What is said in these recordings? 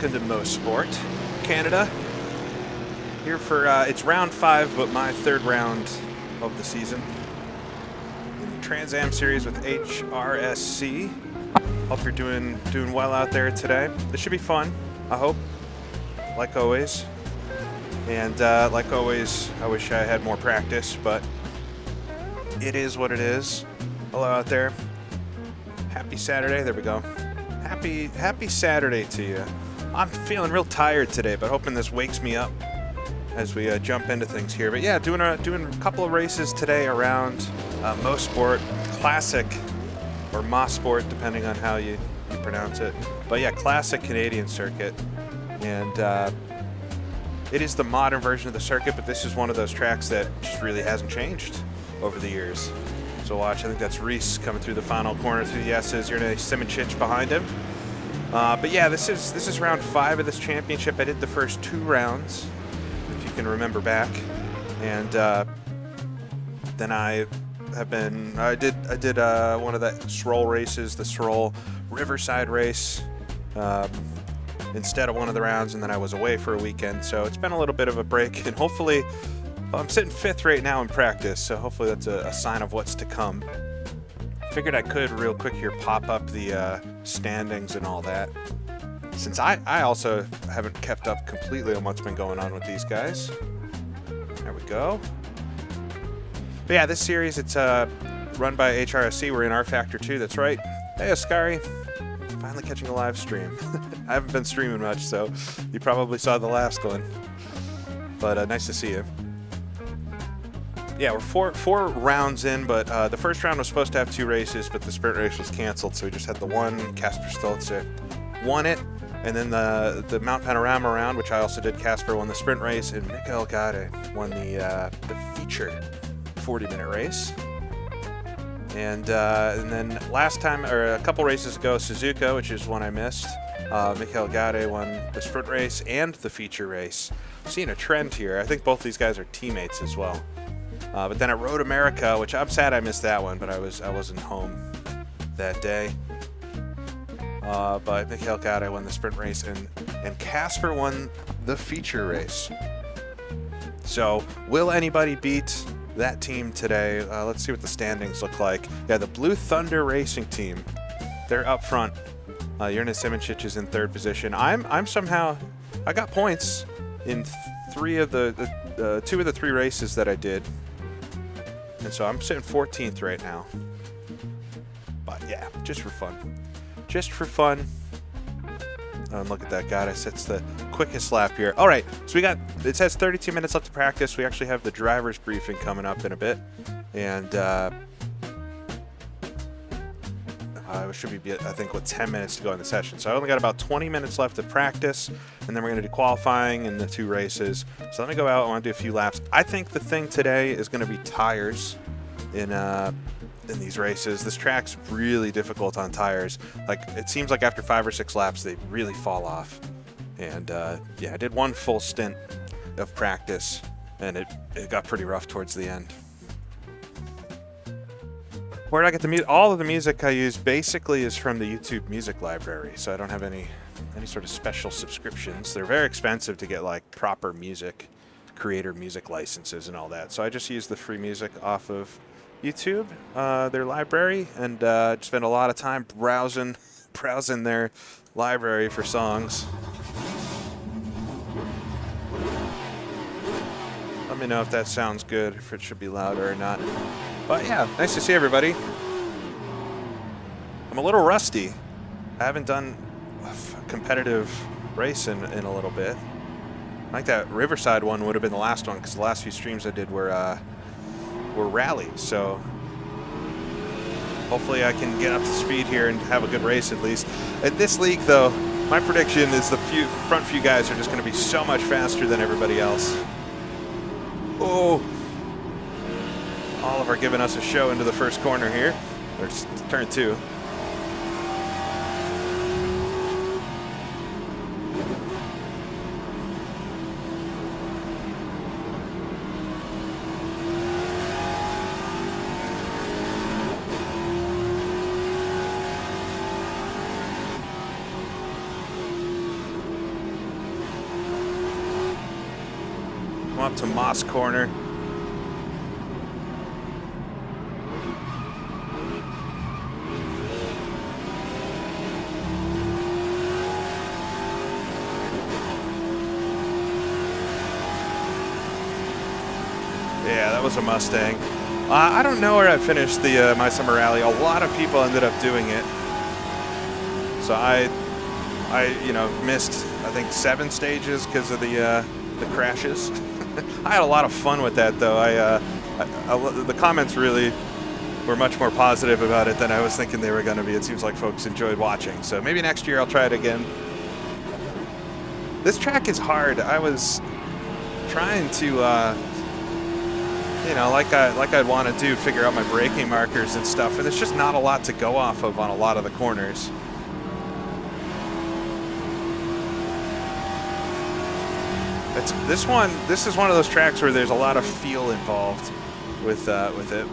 Welcome to Mosport, Canada. Here for, it's round 5, but my 3rd round of the season. In the Trans Am series with HRSC. Hope you're doing well out there today. This should be fun, I hope, like always. And like always, I wish I had more practice, but it is what it is. Hello out there. Happy Saturday, there we go. Happy Saturday to you. I'm feeling real tired today, but hoping this wakes me up as we jump into things here. But yeah, doing a couple of races today around Mosport Classic, or Mosport, depending on how you pronounce it. But yeah, classic Canadian circuit. And it is the modern version of the circuit, but this is one of those tracks that just really hasn't changed over the years. So watch, I think that's Reese coming through the final corner through the S's. You're going to Simoncic behind him. But yeah, this is round 5 of this championship. I did the first 2 rounds, if you can remember back, and then I did one of the Stroll races, the Stroll Riverside race, instead of one of the rounds, and then I was away for a weekend. So it's been a little bit of a break, and hopefully. Well, I'm sitting 5th right now in practice, so hopefully that's a sign of what's to come. Figured I could real quick here pop up the standings and all that, since I also haven't kept up completely on what's been going on with these guys. There we go. But yeah, this series, it's run by HRSC. We're in R Factor 2, that's right. Hey, Ascari. Finally catching a live stream. I haven't been streaming much, so you probably saw the last one. But nice to see you. Yeah, we're four rounds in, but the first round was supposed to have 2 races, but the sprint race was canceled, so we just had the one. Casper Stolze won it, and then the Mount Panorama round, which I also did. Casper won the sprint race, and Mikael Gade won the feature 40-minute race. And then last time, or a couple races ago, Suzuka, which is one I missed. Mikael Gade won the sprint race and the feature race. I'm seeing a trend here. I think both these guys are teammates as well. But then at Road America, which I'm sad I missed that one, but I wasn't home that day. But Mikael Gade won the sprint race, and Casper won the feature race. So will anybody beat that team today? Let's see what the standings look like. Yeah, the Blue Thunder Racing team, they're up front. Jurna Simoncic is in 3rd position. I'm somehow, I got points in 2 of the 3 races that I did. And so I'm sitting 14th right now. But yeah, just for fun. Just for fun. Look at that guy. That's the quickest lap here. All right, so it says 32 minutes left to practice. We actually have the driver's briefing coming up in a bit. And it should be, I think, 10 minutes to go in the session. So I only got about 20 minutes left to practice, and then we're going to do qualifying in the 2 races. So let me go out. I want to do a few laps. I think the thing today is going to be tires in these races. This track's really difficult on tires. Like, it seems like after 5 or 6 laps, they really fall off. And yeah, I did one full stint of practice, and it got pretty rough towards the end. Where did I get the music? All of the music I use basically is from the YouTube music library, so I don't have any sort of special subscriptions. They're very expensive to get, like, proper music, creator music licenses and all that. So I just use the free music off of YouTube, their library, and spend a lot of time browsing their library for songs. Let me know if that sounds good, if it should be louder or not. But yeah, nice to see everybody. I'm a little rusty. I haven't done a competitive race in a little bit. I think that Riverside one would have been the last one, because the last few streams I did were rallies. So hopefully I can get up to speed here and have a good race at least. At this league, though, my prediction is the front few guys are just going to be so much faster than everybody else. Oh. Oliver giving us a show into the first corner here, or turn 2. come up to Moss Corner. Yeah, that was a Mustang. I don't know where I finished the My Summer Rally. A lot of people ended up doing it. So I missed, I think, 7 stages because of the crashes. I had a lot of fun with that, though. The comments really were much more positive about it than I was thinking they were going to be. It seems like folks enjoyed watching. So maybe next year I'll try it again. This track is hard. I was trying to, like I'd want to do, figure out my braking markers and stuff, and there's just not a lot to go off of on a lot of the corners. This is one of those tracks where there's a lot of feel involved with it.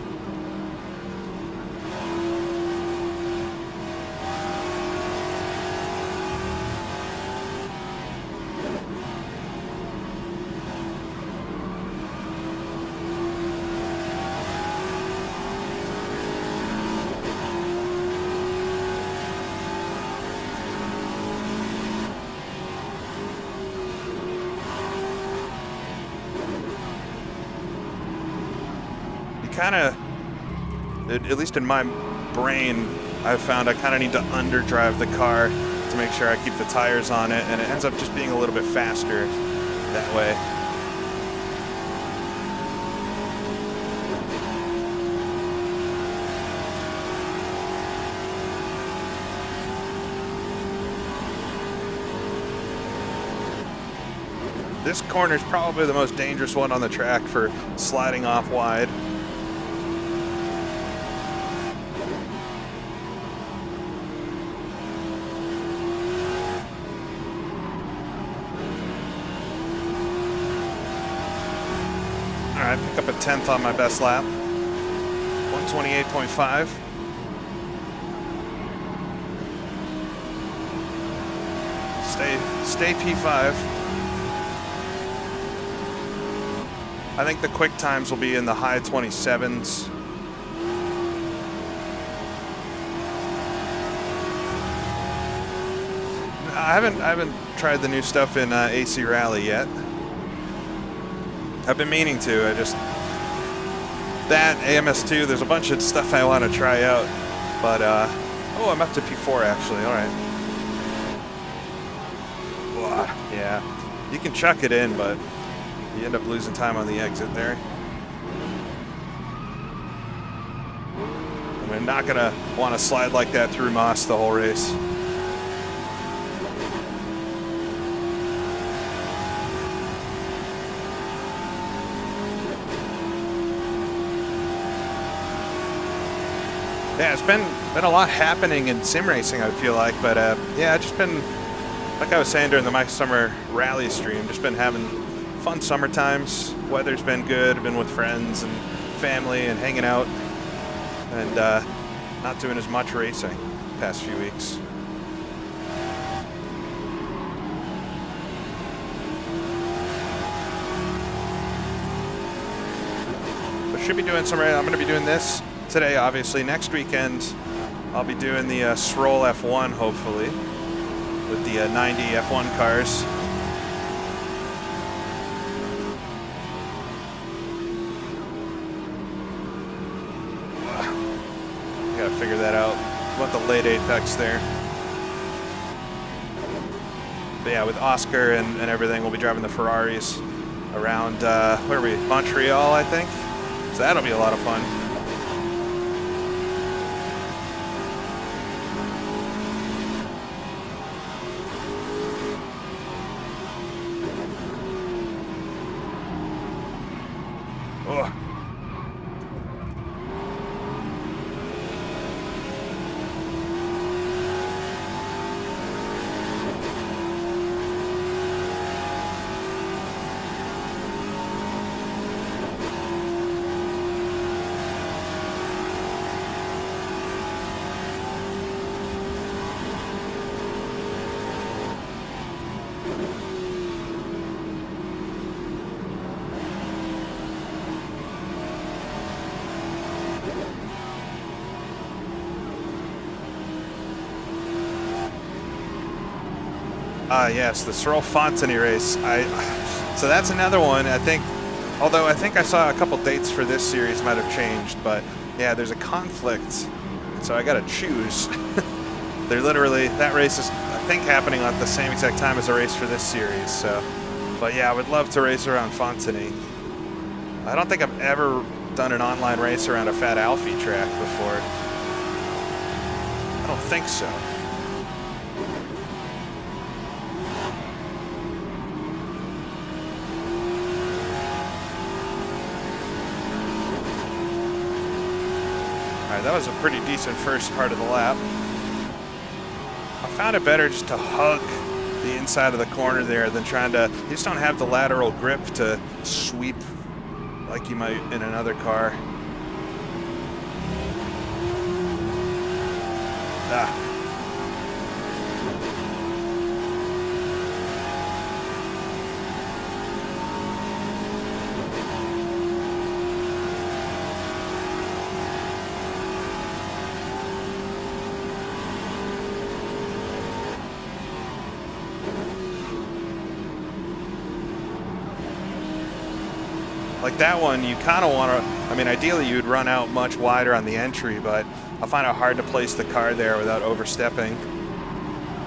Kind of, at least in my brain, I've found I kind of need to underdrive the car to make sure I keep the tires on it, and it ends up just being a little bit faster that way. This corner is probably the most dangerous one on the track for sliding off wide. I pick up a 10th on my best lap. 128.5. Stay P5. I think the quick times will be in the high 27s. I haven't tried the new stuff in AC Rally yet. I've been meaning to. That AMS2, there's a bunch of stuff I want to try out, but oh, I'm up to P4 actually. All right. Yeah, you can chuck it in, but you end up losing time on the exit there. And we're not gonna want to slide like that through Moss the whole race. Yeah, it's been a lot happening in sim racing, I feel like, but yeah, just been, like I was saying during the My Summer Rally stream, just been having fun summer times. Weather's been good. I've been with friends and family and hanging out, and not doing as much racing the past few weeks. But should be doing some. I'm going to be doing this today, obviously. Next weekend, I'll be doing the Stroll F1, hopefully, with the 90 F1 cars. Gotta figure that out. Want the late Apex there. But yeah, with Oscar and everything, we'll be driving the Ferraris around, where are we? Montreal, I think. So that'll be a lot of fun. Oh. Yes, the Sorel Fontany race. So that's another one. I think, although I think I saw a couple dates for this series might have changed, but yeah, there's a conflict, so I got to choose. They're literally, that race is, I think, happening at the same exact time as a race for this series. So, but yeah, I would love to race around Fontany. I don't think I've ever done an online race around a Fat Alfie track before. I don't think so. All right, that was a pretty decent first part of the lap. I found it better just to hug the inside of the corner there than trying to, you just don't have the lateral grip to sweep like you might in another car. Like that one, you kind of want to, I mean, ideally you'd run out much wider on the entry, but I find it hard to place the car there without overstepping.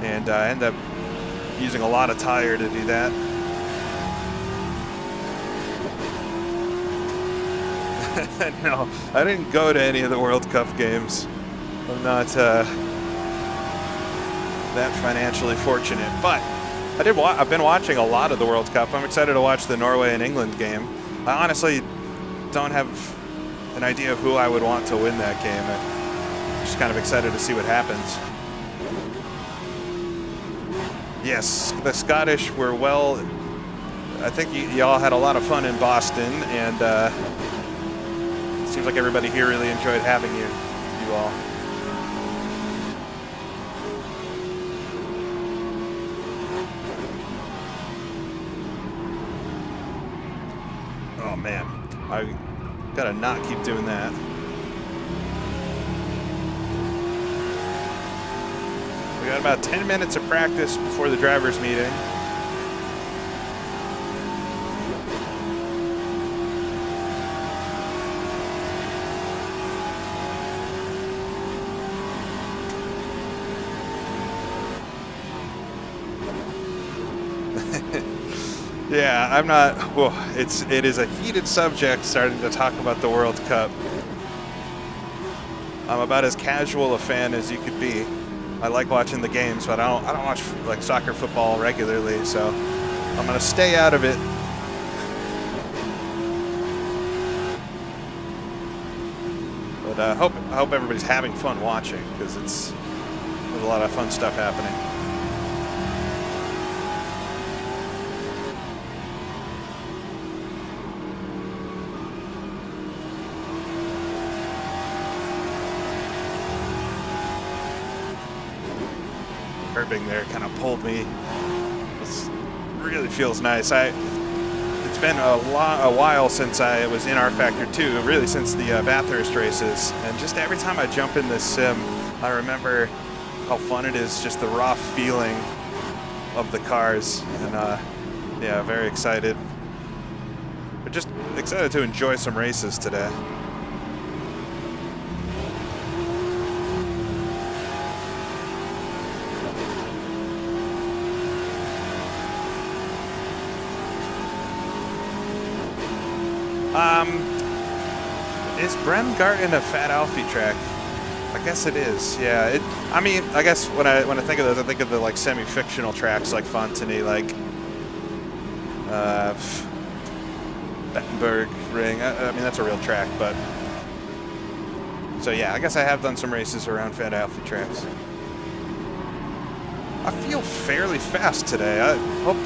And I end up using a lot of tire to do that. No, I didn't go to any of the World Cup games. I'm not that financially fortunate, but I've been watching a lot of the World Cup. I'm excited to watch the Norway and England game. I honestly don't have an idea of who I would want to win that game. I'm just kind of excited to see what happens. Yes, the Scottish were well. I think y'all had a lot of fun in Boston, and it seems like everybody here really enjoyed having you all. Oh man, I gotta not keep doing that. We got about 10 minutes of practice before the drivers' meeting. Yeah, I'm not, well, it is a heated subject starting to talk about the World Cup. I'm about as casual a fan as you could be. I like watching the games, but I don't watch like soccer, football regularly, so I'm gonna stay out of it. But I hope everybody's having fun watching, because there's a lot of fun stuff happening. Curbing there kind of pulled me. This really feels nice. It's been a while since I was in R Factor 2, really since the Bathurst races, and just every time I jump in this sim, I remember how fun it is, just the raw feeling of the cars, and yeah, very excited. But just excited to enjoy some races today. Is Bremgarten a Fat Alfie track? I guess it is. Yeah. I mean, I guess when I think of those, I think of the like semi-fictional tracks like Fontany, like Bettenberg Ring. I mean, that's a real track, but so yeah, I guess I have done some races around Fat Alfie tracks. I feel fairly fast today. I hope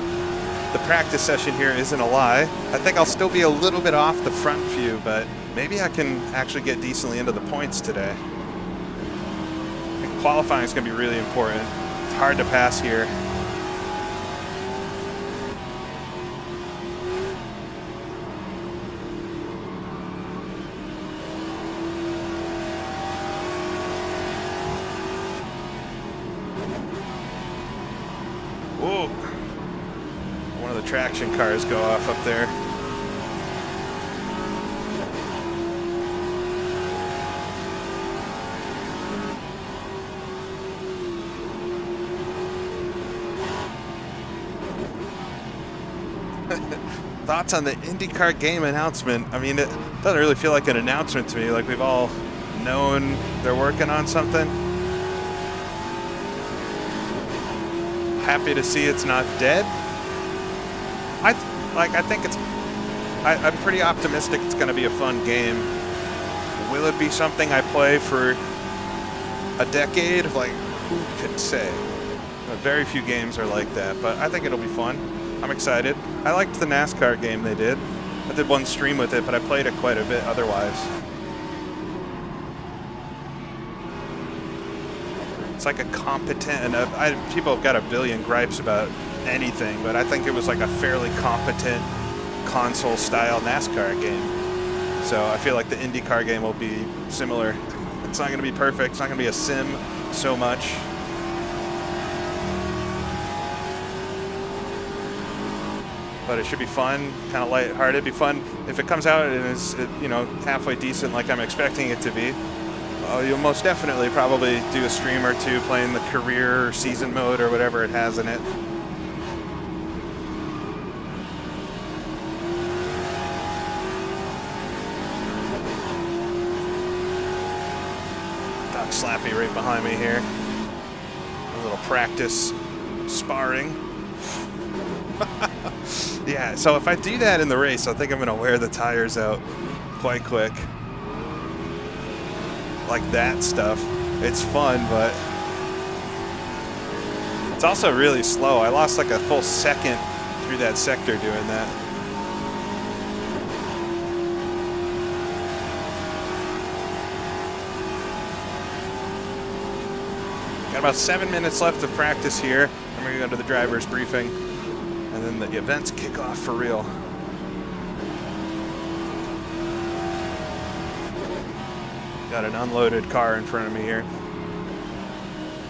the practice session here isn't a lie. I think I'll still be a little bit off the front few, but maybe I can actually get decently into the points today. I think qualifying is going to be really important. It's hard to pass here. Whoa. traction cars go off up there. Thoughts on the IndyCar game announcement? I mean, it doesn't really feel like an announcement to me. Like, we've all known they're working on something. Happy to see it's not dead. I'm pretty optimistic it's going to be a fun game. Will it be something I play for a decade? Like, who could say? Very few games are like that, but I think it'll be fun. I'm excited. I liked the NASCAR game they did. I did one stream with it, but I played it quite a bit otherwise. It's like a competent, and people have got a billion gripes about anything, but I think it was like a fairly competent console-style NASCAR game. So I feel like the IndyCar game will be similar. It's not going to be perfect. It's not going to be a sim so much. But it should be fun, kind of lighthearted. It'd be fun if it comes out and is, halfway decent like I'm expecting it to be. You'll most definitely probably do a stream or two playing the career or season mode or whatever it has in it. Doc Slappy right behind me here. A little practice sparring. Yeah, so if I do that in the race, I think I'm going to wear the tires out quite quick. Like that stuff. It's fun, but it's also really slow. I lost like a full second through that sector doing that. Got about 7 minutes left of practice here. I'm going to go to the driver's briefing. And then the events kick off for real. Got an unloaded car in front of me here.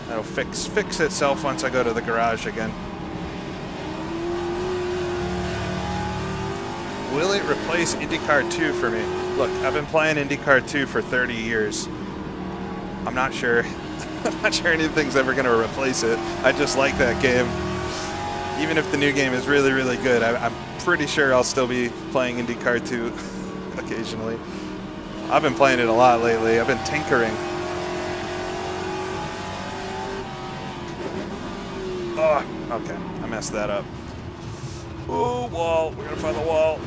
That'll fix itself once I go to the garage again. Will it replace IndyCar 2 for me? Look, I've been playing IndyCar 2 for 30 years. I'm not sure. I'm not sure anything's ever going to replace it. I just like that game. Even if the new game is really, really good, I'm pretty sure I'll still be playing IndyCar 2 occasionally. I've been playing it a lot lately. I've been tinkering. Oh, okay. I messed that up. Ooh, wall. We're going to find the wall.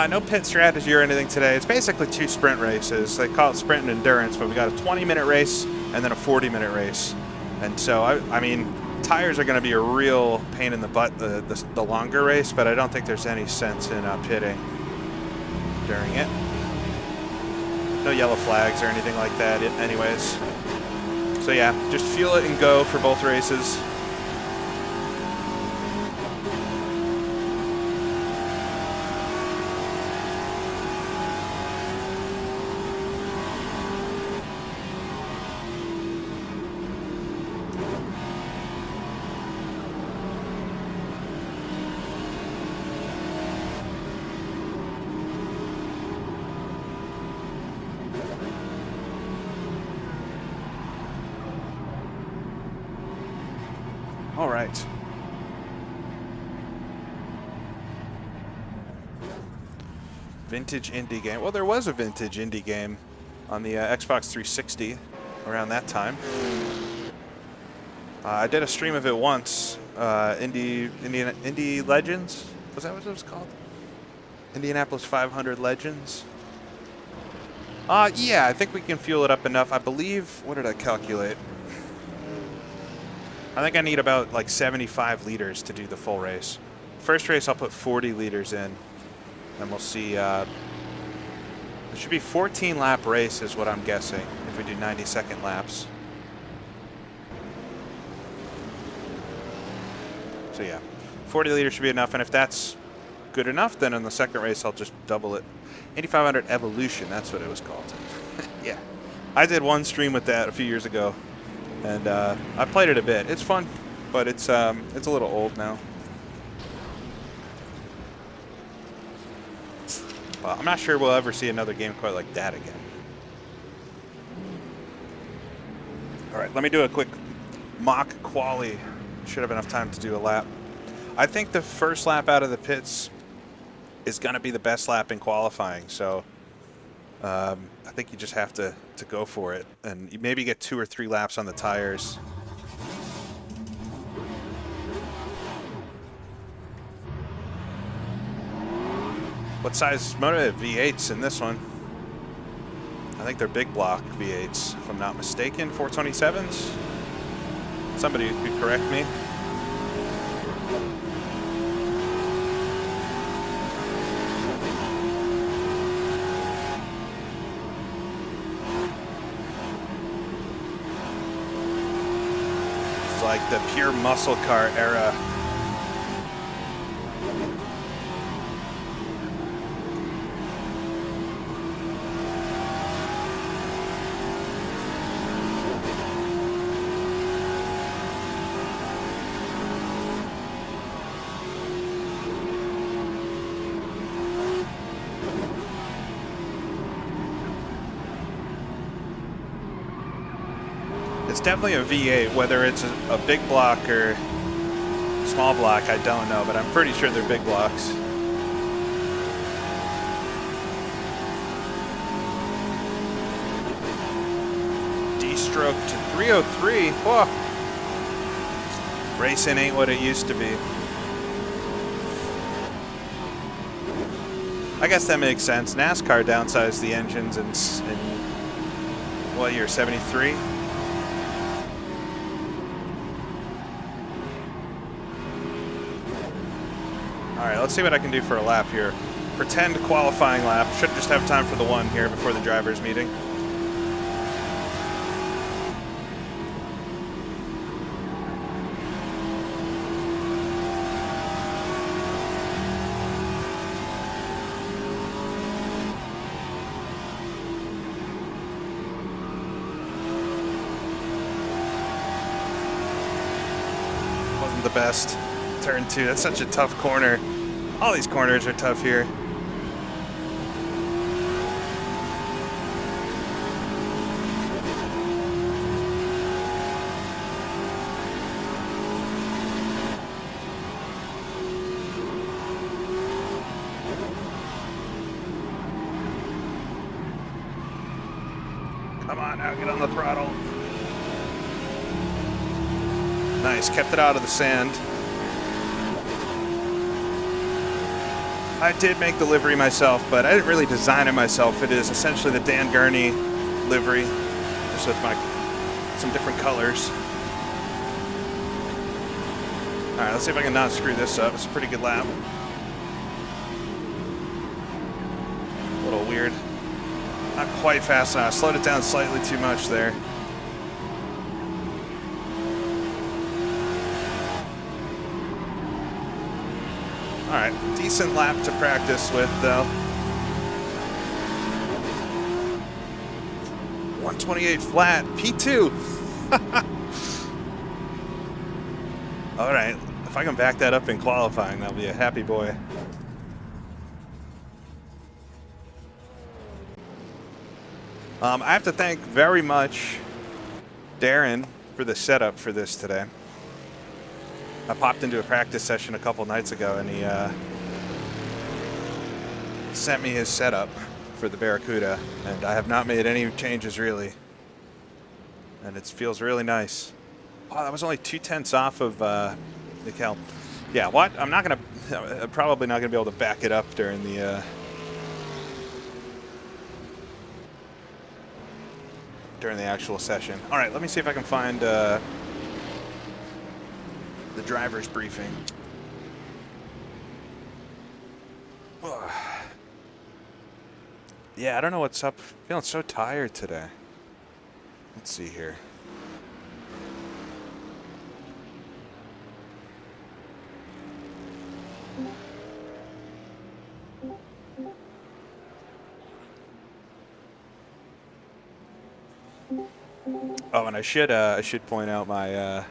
No pit strategy or anything today. It's basically 2 sprint races. They call it sprint and endurance, but we got a 20-minute race and then a 40-minute race. And so, I mean, tires are going to be a real pain in the butt the longer race, but I don't think there's any sense in pitting during it. No yellow flags or anything like that anyways. So yeah, just fuel it and go for both races. All right. Vintage indie game. Well, there was a vintage indie game on the Xbox 360 around that time. I did a stream of it once. Indie Legends? Was that what it was called? Indianapolis 500 Legends? Yeah, I think we can fuel it up enough. I believe, what did I calculate? I think I need about like 75 liters to do the full race. First race, I'll put 40 liters in, and we'll see. It should be 14-lap race is what I'm guessing, if we do 90-second laps. So yeah, 40 liters should be enough, and if that's good enough, then in the second race I'll just double it. 8500 Evolution, that's what it was called. Yeah. I did one stream with that a few years ago, and I played it a bit. It's fun, but it's a little old now. I'm not sure we'll ever see another game quite like that again. All right, let me do a quick mock quali. Should have enough time to do a lap. I think the first lap out of the pits is going to be the best lap in qualifying, so I think you just have to go for it, and you maybe get 2 or 3 laps on the tires. What size motor? V8s in this one. I think they're big block V8s, if I'm not mistaken. 427s? Somebody could correct me. It's like the pure muscle car era. It's definitely a V8, whether it's a big block or small block, I don't know, but I'm pretty sure they're big blocks. D-stroke to 303. Whoa. Racing ain't what it used to be. I guess that makes sense. NASCAR downsized the engines in what year, 73? All right, let's see what I can do for a lap here. Pretend qualifying lap. Should just have time for the one here before the drivers' meeting. Wasn't the best. Turn 2, that's such a tough corner. All these corners are tough here. Come on now, get on the throttle. Nice, kept it out of the sand. I did make the livery myself, but I didn't really design it myself. It is essentially the Dan Gurney livery, just with some different colors. All right, let's see if I can not screw this up. It's a pretty good lap. A little weird. Not quite fast enough. Slowed it down slightly too much there. All right, decent lap to practice with, though. 128 flat, P2. All right, if I can back that up in qualifying, that'll be a happy boy. I have to thank very much Darren for the setup for this today. I popped into a practice session a couple nights ago, and he sent me his setup for the Barracuda, and I have not made any changes really, and it feels really nice. Wow, that was only 0.2 off of Nickel. Yeah, what? I'm probably not gonna be able to back it up during the actual session. All right, let me see if I can find the driver's briefing. Yeah, I don't know what's up. Feeling so tired today. Let's see here. Oh, and I should point out my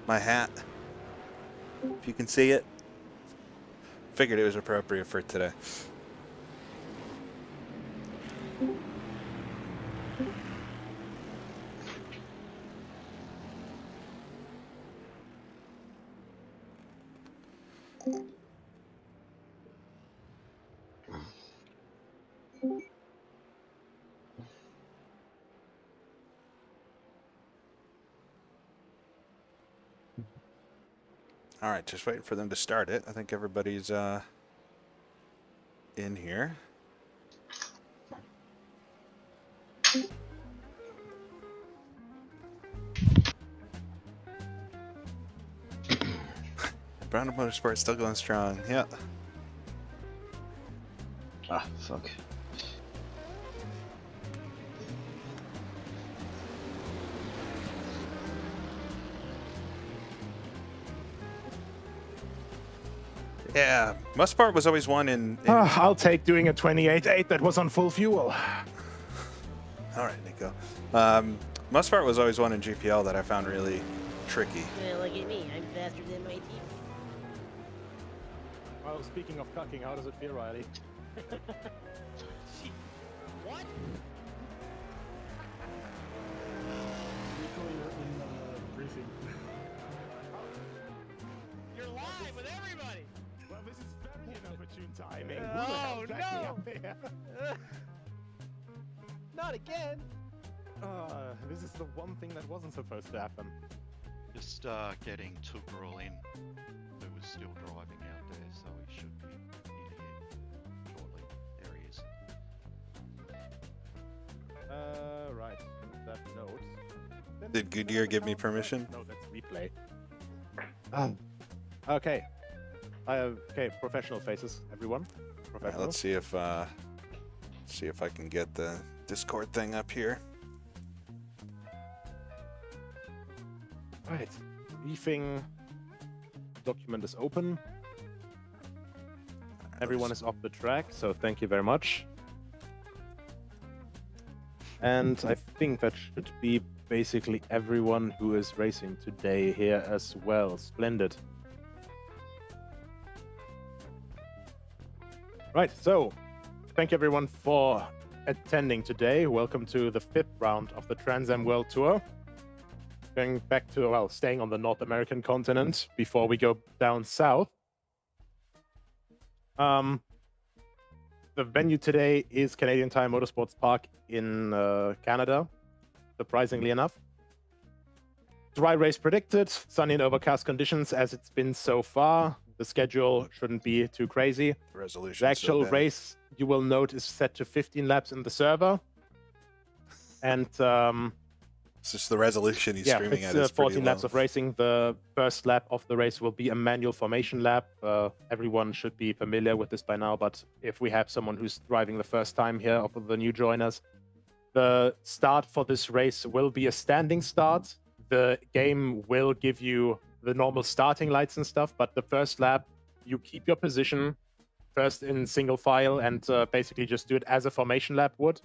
my hat. If you can see it. Figured it was appropriate for today. All right, just waiting for them to start it. I think everybody's in here. Brown Motorsports still going strong. Yeah. Ah, fuck. Yeah, Mosport was always one in I'll take doing a 28.8 that was on full fuel. All right, Nico. Mosport was always one in GPL that I found really tricky. Yeah, look at me. I'm faster than my team. Well, speaking of cucking, how does it feel, Riley? What? Briefing. You're live with everybody. Well, this is very inopportune timing. Oh, no. There? Not again. This is the one thing that wasn't supposed to happen. Just getting Tuberall in, who was still driving out there, so he should be in here shortly. There he is. Right. On that note. Did Goodyear give me permission? No, that's replay. Okay. Okay, professional faces, everyone. All right, Professional. let's see if I can get the Discord thing up here. Right. Briefing document is open. Everyone is off the track, so thank you very much. And I think that should be basically everyone who is racing today here as well. Splendid. Right, so thank you everyone for attending today. Welcome to the 5th round of the Trans Am World Tour. Going back to, well, staying on the North American continent before we go down south. The venue today is Canadian Motorports Park in Canada, surprisingly enough. Dry race predicted, sunny and overcast conditions as it's been so far. The schedule shouldn't be too crazy. The resolution. The actual race, you will note, is set to 15 laps in the server. And It's just the resolution he's streaming at. It's Is pretty 14 laps low. of racing. The first lap of the race will be a manual formation lap. Everyone should be familiar with this by now, but if we have someone who's driving the first time here, or the new joiners, the start for this race will be a standing start. The game will give you the normal starting lights and stuff, but the first lap, you keep your position first in single file and basically just do it as a formation lap would.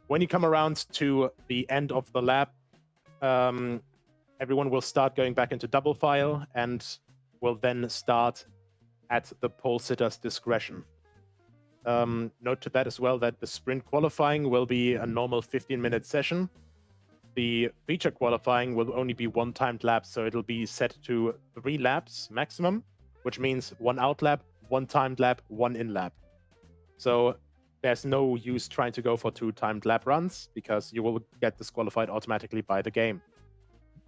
When you come around to the end of the lap, everyone will start going back into double file and will then start at the pole sitter's discretion. Note to that as well that the sprint qualifying will be a normal 15-minute session. The feature qualifying will only be one timed lap, so it'll be set to 3 laps maximum, which means 1 out lap, 1 timed lap, 1 in lap. So there's no use trying to go for 2 timed lap runs because you will get disqualified automatically by the game.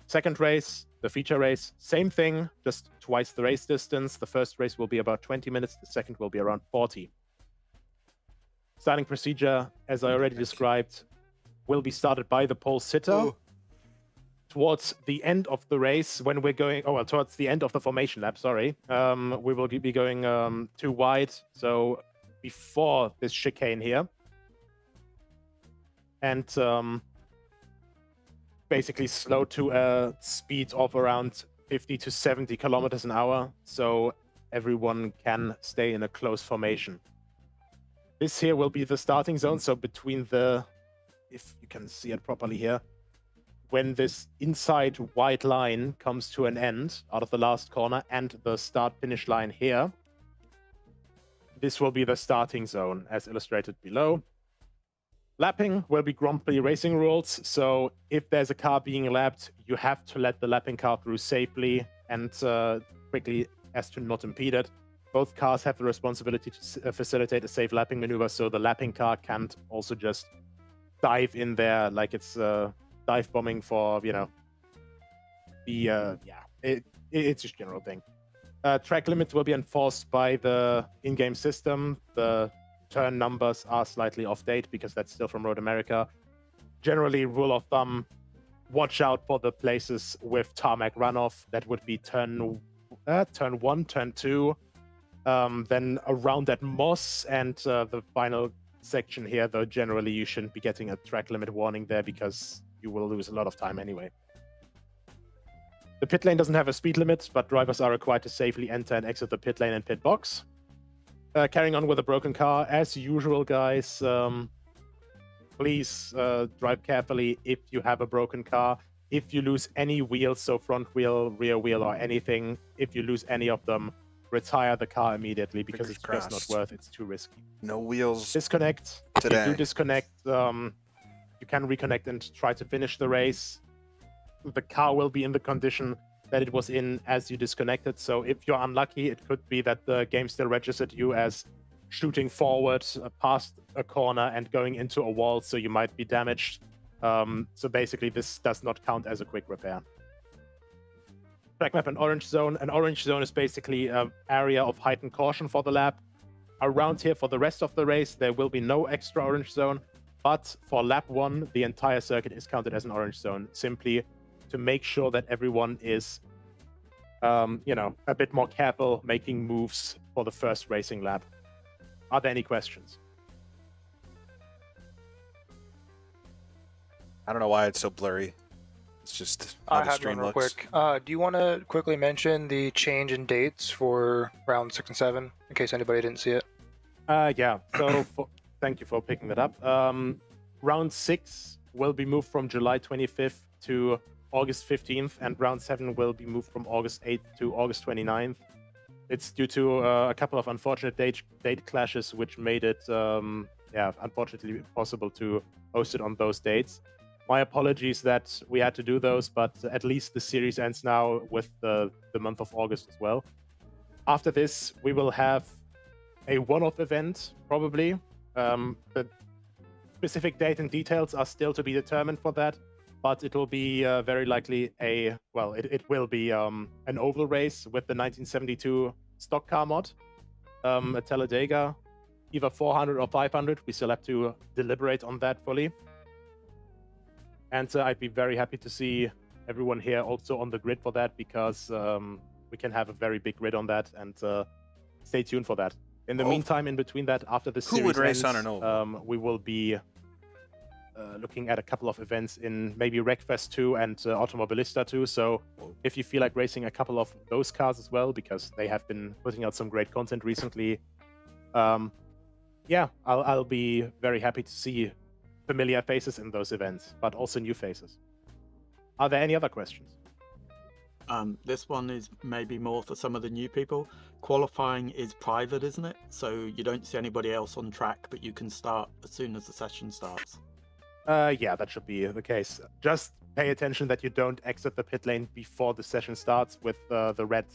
Second race, the feature race, same thing, just twice the race distance. The first race will be about 20 minutes, the second will be around 40. Starting procedure, as I already described, will be started by the pole sitter. Ooh. Towards the end of the race, when we're going, towards the end of the formation lap, sorry, we will be going too wide, so before this chicane here. And basically slow to a speed of around 50 to 70 kilometers an hour, so everyone can stay in a close formation. This here will be the starting zone. So between the, if you can see it properly here, when this inside white line comes to an end out of the last corner and the start-finish line here, this will be the starting zone as illustrated below. Lapping will be Grand Prix racing rules. So if there's a car being lapped, you have to let the lapping car through safely and quickly as to not impede it. Both cars have the responsibility to facilitate a safe lapping maneuver, so the lapping car can't also just dive in there like it's dive bombing for, you know, the, it's just a general thing. Track limits will be enforced by the in-game system. The turn numbers are slightly off date because that's still from Road America. Generally, rule of thumb, watch out for the places with tarmac runoff. That would be turn 1, turn 2, then around that moss and the final section here, though generally you shouldn't be getting a track limit warning there because you will lose a lot of time anyway. The pit lane doesn't have a speed limit, but drivers are required to safely enter and exit the pit lane and pit box. Carrying on with a broken car, as usual, guys, please drive carefully if you have a broken car. If you lose any wheels, so front wheel, rear wheel, or anything, if you lose any of them, retire the car immediately because Fingers it's crossed. just not worth it. It's too risky. No wheels Disconnect. If today. you do disconnect, you can reconnect and try to finish the race. The car will be in the condition that it was in as you disconnected. So if you're unlucky, it could be that the game still registered you as shooting forward past a corner and going into a wall, so you might be damaged. So basically, this does not count as a quick repair. Track map and orange zone. An orange zone is basically an area of heightened caution for the lap. Around here, for the rest of the race, there will be no extra orange zone. But for lap 1, the entire circuit is counted as an orange zone, simply to make sure that everyone is, a bit more careful making moves for the first racing lap. Are there any questions? I don't know why it's so blurry. It's just how I the had stream one real looks. quick. Do you want to quickly mention the change in dates for round 6 and 7, in case anybody didn't see it? Yeah. So thank you for picking that up. Round 6 will be moved from July 25th to August 15th, and round 7 will be moved from August 8th to August 29th. It's due to a couple of unfortunate date clashes, which made it, unfortunately possible to host it on those dates. My apologies that we had to do those, but at least the series ends now with the month of August as well. After this, we will have a one-off event, probably. The specific date and details are still to be determined for that, but it will be very likely it will be an oval race with the 1972 stock car mod at Talladega, either 400 or 500. We still have to deliberate on that fully. And I'd be very happy to see everyone here also on the grid for that, because we can have a very big grid on that, and stay tuned for that. In the meantime, in between that, after the series would race ends, on an oval? we will be looking at a couple of events in maybe Wreckfest 2 and Automobilista 2. So if you feel like racing a couple of those cars as well, because they have been putting out some great content recently, I'll be very happy to see familiar faces in those events, but also new faces. Are there any other questions? This one is maybe more for some of the new people. Qualifying is private, isn't it? So you don't see anybody else on track, but you can start as soon as the session starts. Yeah, that should be the case. Just pay attention that you don't exit the pit lane before the session starts with the red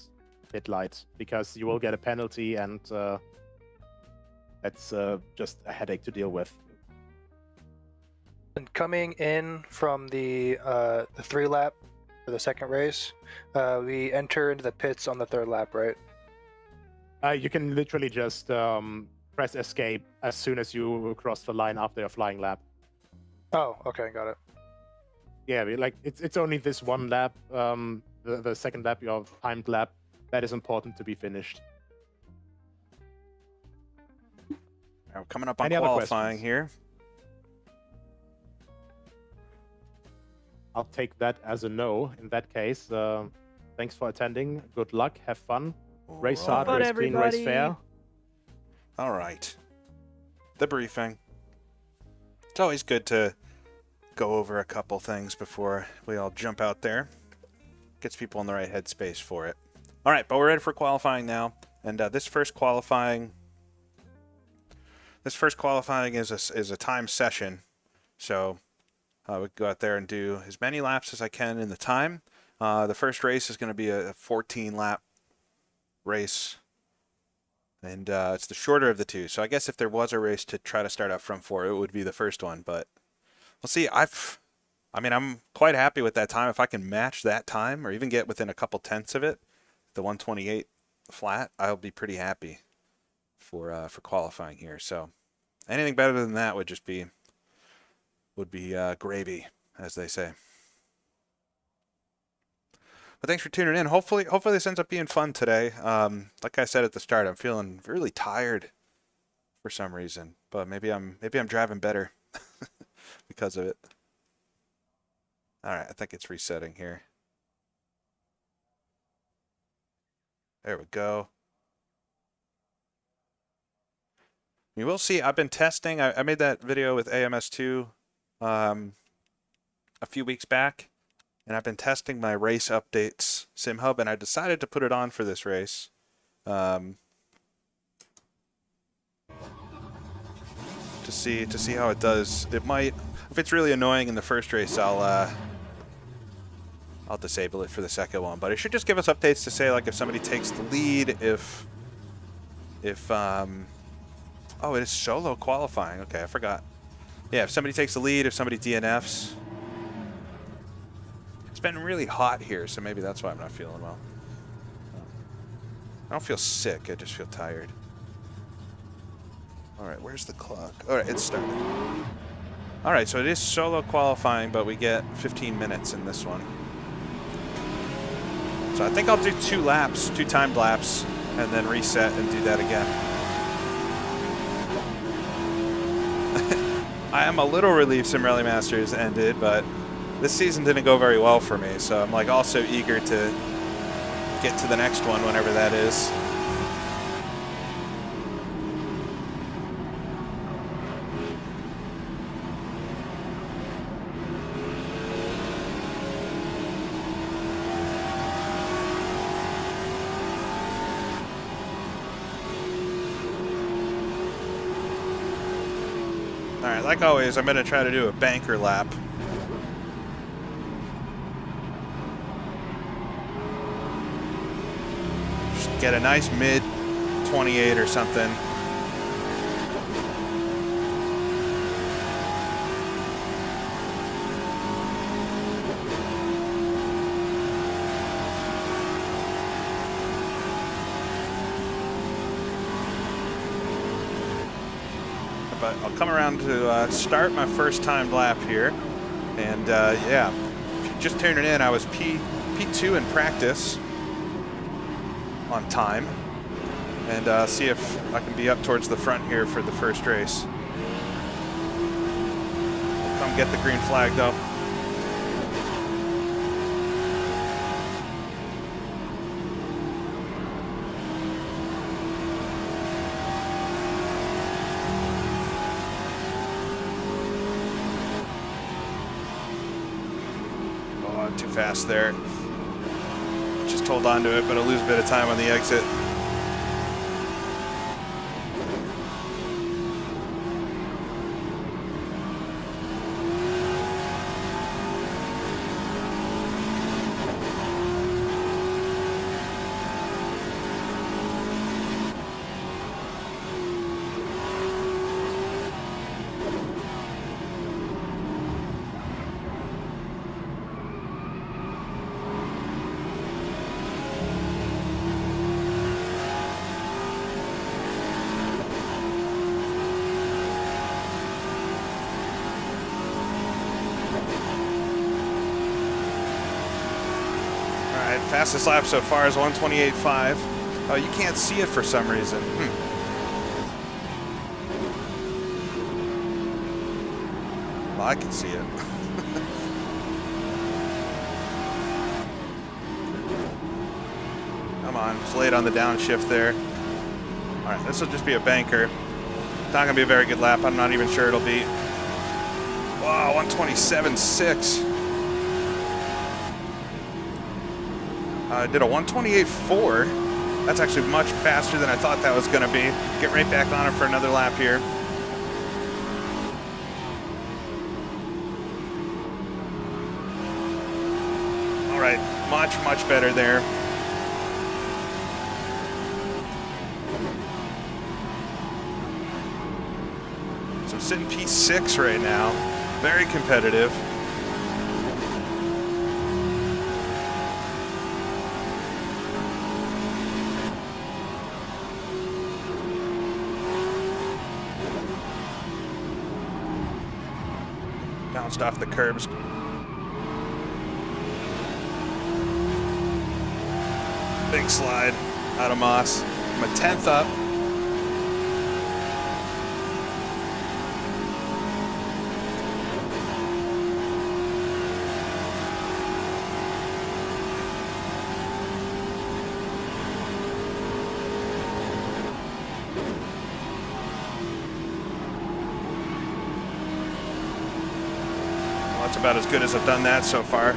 pit light, because you will get a penalty, and that's just a headache to deal with. And coming in from the 3 lap for the second race, we enter into the pits on the 3rd lap, right? You can literally just press escape as soon as you cross the line after your flying lap. Oh, okay, got it. Yeah, it's only this one lap, the second lap, your timed lap, that is important to be finished. We're coming up on Any other qualifying questions? here. I'll take that as a no in that case. Thanks for attending. Good luck. Have fun. Race hard, Alright. race clean, race everybody. fair. All right. the briefing. It's always good to go over a couple things before we all jump out there. Gets people in the right headspace for it. All right, but we're ready for qualifying now. And this first qualifying is a time session. So we go out there and do as many laps as I can in the time. The first race is going to be a 14-lap race. And it's the shorter of the two. So I guess if there was a race to try to start out from 4, it would be the first one. But we'll see. I'm quite happy with that time. If I can match that time or even get within a couple tenths of it, the 128 flat, I'll be pretty happy for qualifying here. So anything better than that would be gravy, as they say. But thanks for tuning in. Hopefully this ends up being fun today. Like I said at the start, I'm feeling really tired for some reason, but maybe I'm driving better because of it. All right, I think it's resetting here. There we go. You will see I've been testing. I made that video with AMS2 a few weeks back. And I've been testing my race updates sim hub, and I decided to put it on for this race. To see how it does. It might, if it's really annoying in the first race, I'll disable it for the second one. But it should just give us updates to say, like, if somebody takes the lead, if oh, it is solo qualifying. Okay, I forgot. Yeah, if somebody takes the lead, if somebody DNFs. It's been really hot here, so maybe that's why I'm not feeling well. I don't feel sick, I just feel tired. Alright, where's the clock? Alright, it's started. Alright, so it is solo qualifying, but we get 15 minutes in this one. So I think I'll do 2 laps, 2 timed laps, and then reset and do that again. I am a little relieved Sim Rally Masters ended, but this season didn't go very well for me, so I'm like also eager to get to the next one whenever that is. All right, like always, I'm going to try to do a banker lap. Get a nice mid 28 or something. But I'll come around to start my first timed lap here. And yeah, if you're just tuning in, I was P2 in practice on time, and see if I can be up towards the front here for the first race. I'll come get the green flag though. Oh, too fast there. Just hold on to it, but I'll lose a bit of time on the exit. Fastest lap so far is 128.5. Oh, you can't see it for some reason. Well, I can see it. Come on, it's late on the downshift there. All right, this will just be a banker. Not gonna be a very good lap. I'm not even sure it'll be. Wow, 127.6. I did a 128.4. That's actually much faster than I thought that was gonna be. Get right back on it for another lap here. All right, much better there. So I'm sitting P6 right now. Very competitive. Bounced off the curbs. Big slide out of Moss. I'm a 10th up. Well, that's about as good as I've done that so far.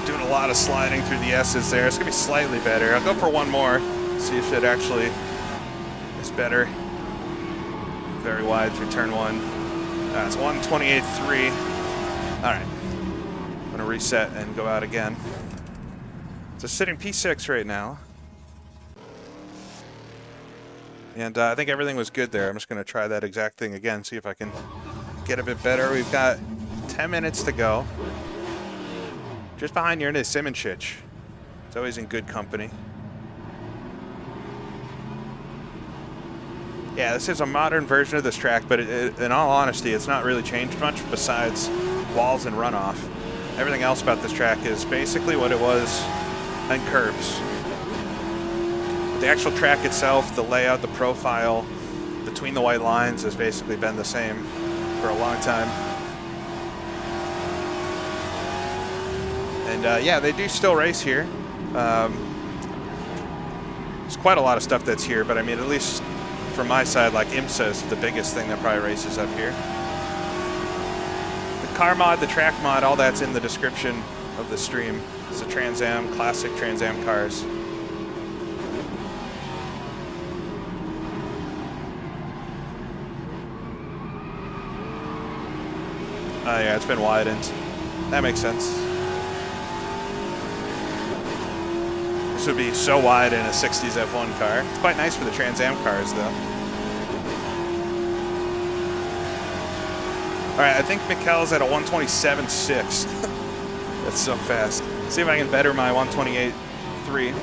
Doing a lot of sliding through the S's there. It's gonna be slightly better. I'll go for one more, see if it actually is better. Very wide through turn one. It's 128.3. All right, I'm gonna reset and go out again. So sitting P6 right now. And I think everything was good there. I'm just gonna try that exact thing again, see if I can get a bit better. We've got 10 minutes to go. Just behind Yerna is Simonchich. It's always in good company. Yeah, this is a modern version of this track, but in all honesty, it's not really changed much besides walls and runoff. Everything else about this track is basically what it was and curbs. The actual track itself, the layout, the profile between the white lines has basically been the same for a long time. And yeah, they do still race here. There's quite a lot of stuff that's here, but I mean, at least from my side, like IMSA is the biggest thing that probably races up here. The car mod, the track mod, all that's in the description of the stream. It's a Trans Am, classic Trans Am cars. Oh yeah, it's been widened. That makes sense. This would be so wide in a 60s F1 car. It's quite nice for the Trans Am cars, though. All right, I think Mikkel's at a 127.6. That's so fast. See if I can better my 128.3.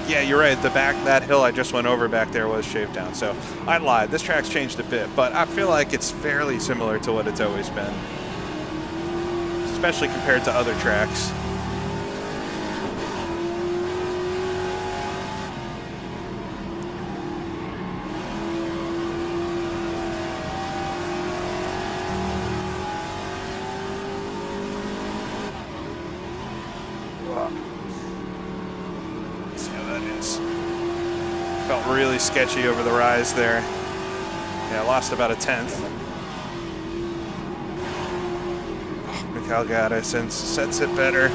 Yeah, you're right. The back, that hill I just went over back there was shaved down. So I lied. This track's changed a bit, but I feel like it's fairly similar to what it's always been, especially compared to other tracks. Let's see how that is. Felt really sketchy over the rise there. Yeah, I lost about a 10th. Mikkel got it since sets it better.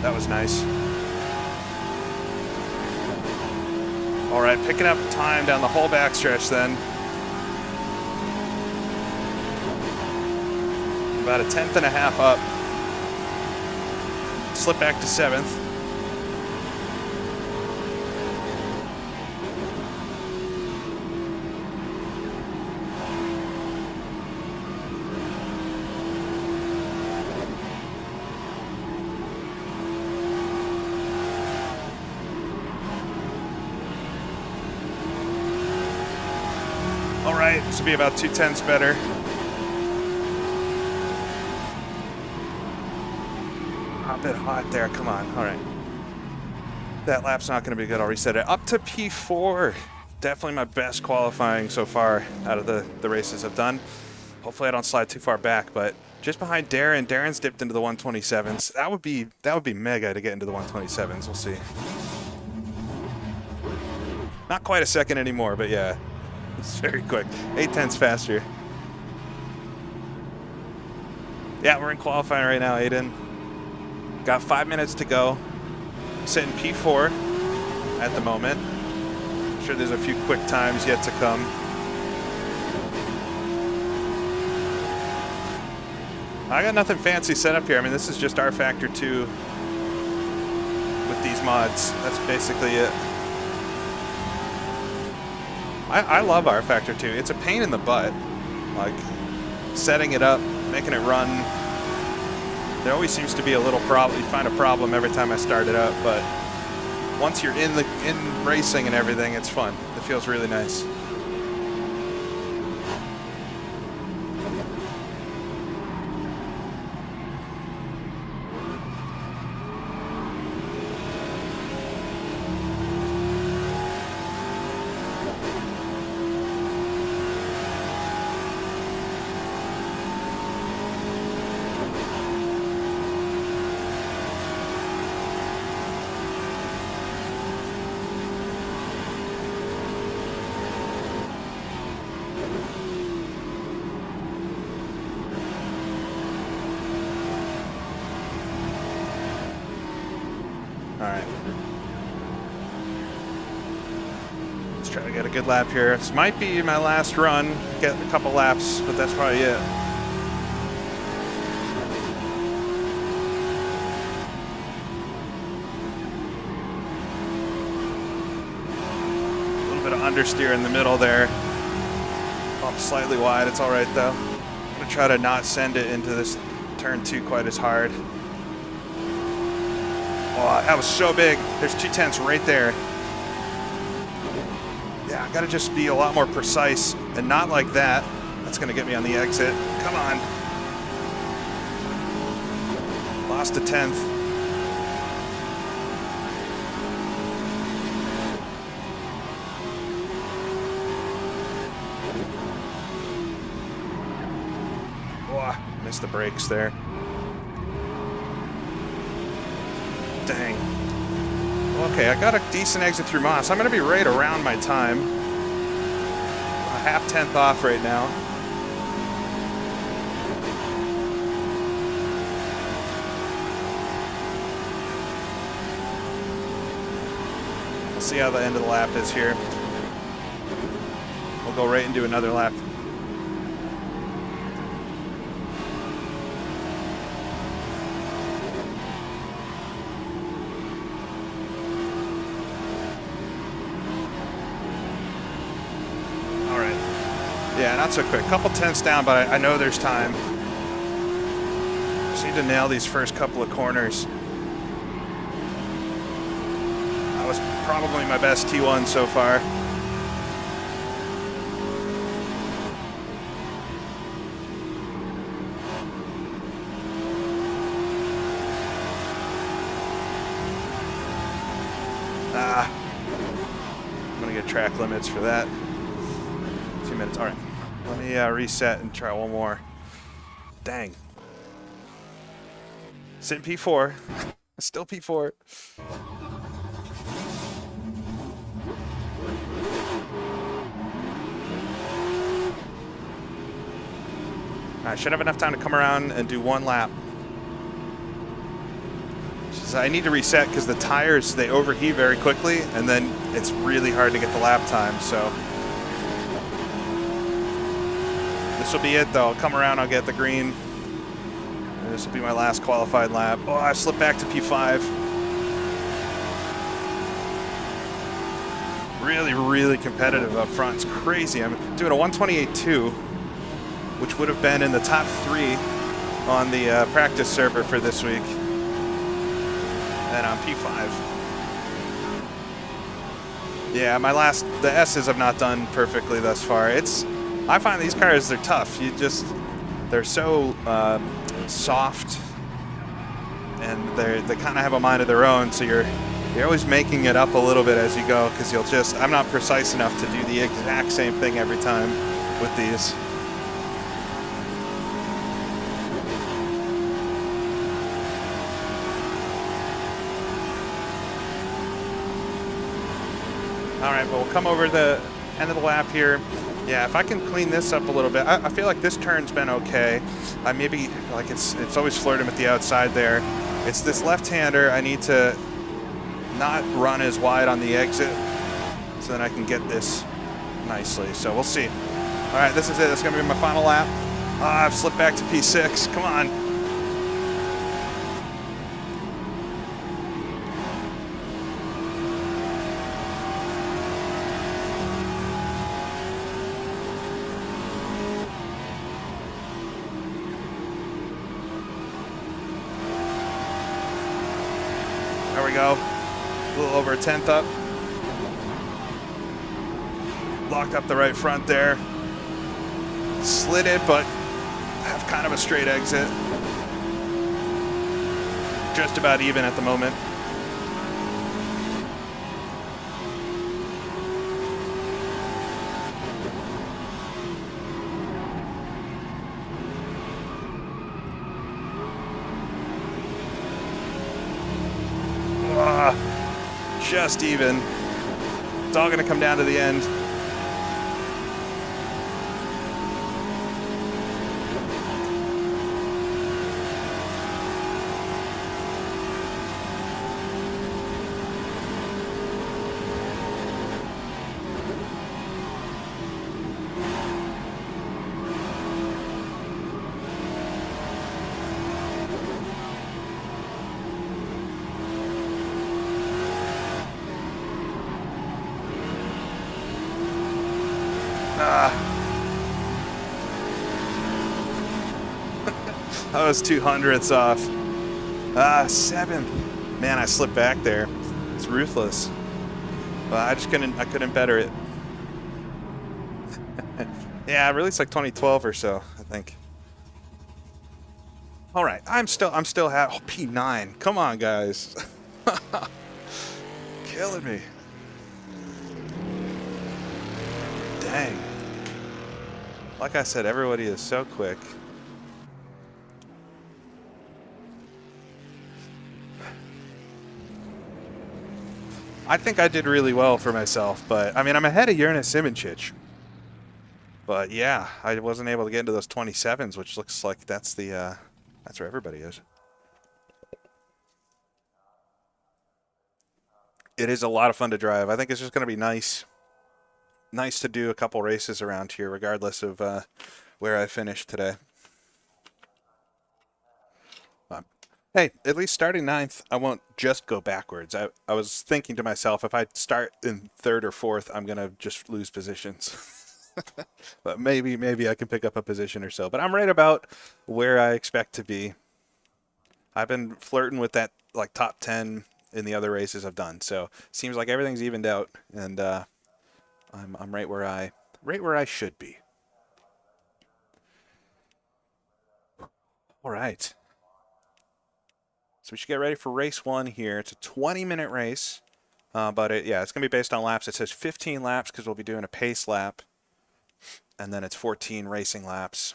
That was nice. All right, picking up time down the whole backstretch then. About a 10th and a half up. Slip back to 7th. All right, this will be about 2/10 better. A bit hot there, come on, all right. That lap's not gonna be good, I'll reset it. Up to P4. Definitely my best qualifying so far out of the races I've done. Hopefully I don't slide too far back, but just behind Darren. Darren's dipped into the 127s. That would be mega to get into the 127s, we'll see. Not quite a second anymore, but yeah, it's very quick. 8/10 faster. Yeah, we're in qualifying right now, Aiden. Got 5 minutes to go. Sitting P4 at the moment. I'm sure there's a few quick times yet to come. I got nothing fancy set up here. I mean, this is just R Factor 2 with these mods. That's basically it. I love R Factor 2. It's a pain in the butt. Like, setting it up, making it run. There always seems to be a little problem. You find a problem every time I start it up, but once you're in racing and everything, it's fun. It feels really nice. Let's try to get a good lap here. This might be my last run. Get a couple laps, but that's probably it. A little bit of understeer in the middle there. Bump slightly wide. It's all right though. I'm gonna try to not send it into this turn 2 quite as hard. Oh, that was so big. There's 2/10 right there. Yeah, I gotta just be a lot more precise and not like that. That's gonna get me on the exit. Come on. Lost a 10th. Oh, missed the brakes there. Dang. Okay, I got a decent exit through Moss. I'm going to be right around my time. A half 10th off right now. We'll see how the end of the lap is here. We'll go right and do another lap. Yeah, not so quick. Couple tenths down, but I know there's time. Just need to nail these first couple of corners. That was probably my best T1 so far. I'm gonna get track limits for that. 2 minutes, all right. Let me reset and try one more. Dang. Sitting P4. Still P4. I should have enough time to come around and do one lap. I need to reset because the tires, they overheat very quickly, and then it's really hard to get the lap time, so. This will be it though. I'll come around, I'll get the green. And this will be my last qualified lap. Oh, I slipped back to P5. Really, really competitive up front. It's crazy. I'm doing a 128.2, which would have been in the top 3 on the practice server for this week. And I'm P5. Yeah, the S's have not done perfectly thus far. I find these cars, they're tough. They're so soft, and they kind of have a mind of their own. So you're always making it up a little bit as you go, because I'm not precise enough to do the exact same thing every time with these. All right, but we'll come over the end of the lap here. Yeah, if I can clean this up a little bit. I feel like this turn's been okay. Maybe like it's always flirting with the outside there. It's this left-hander. I need to not run as wide on the exit so that I can get this nicely. So we'll see. All right, this is it. That's going to be my final lap. I've slipped back to P6. Come on. There we go. A little over a tenth up. Locked up the right front there. Slid it, but have kind of a straight exit. Just about even at the moment. Just even. It's all going to come down to the end. That was 200ths off. 7. Man, I slipped back there. It's ruthless. But I couldn't better it. Yeah, really it's like 2012 or so, I think. All right, I'm still P9. Come on, guys. Killing me. Dang. Like I said, everybody is so quick. I think I did really well for myself, but I mean, I'm ahead of Jonas Simoncic. But yeah, I wasn't able to get into those 27s, which looks like that's where everybody is. It is a lot of fun to drive. I think it's just going to be nice to do a couple races around here, regardless of where I finish today. Hey, at least starting 9th, I won't just go backwards. I was thinking to myself, if I start in 3rd or 4th, I'm going to just lose positions. But maybe I can pick up a position or so. But I'm right about where I expect to be. I've been flirting with that like top 10 in the other races I've done. So seems like everything's evened out, and I'm right where I should be. All right. So we should get ready for race 1 here. It's a 20-minute race, but it's going to be based on laps. It says 15 laps because we'll be doing a pace lap, and then it's 14 racing laps.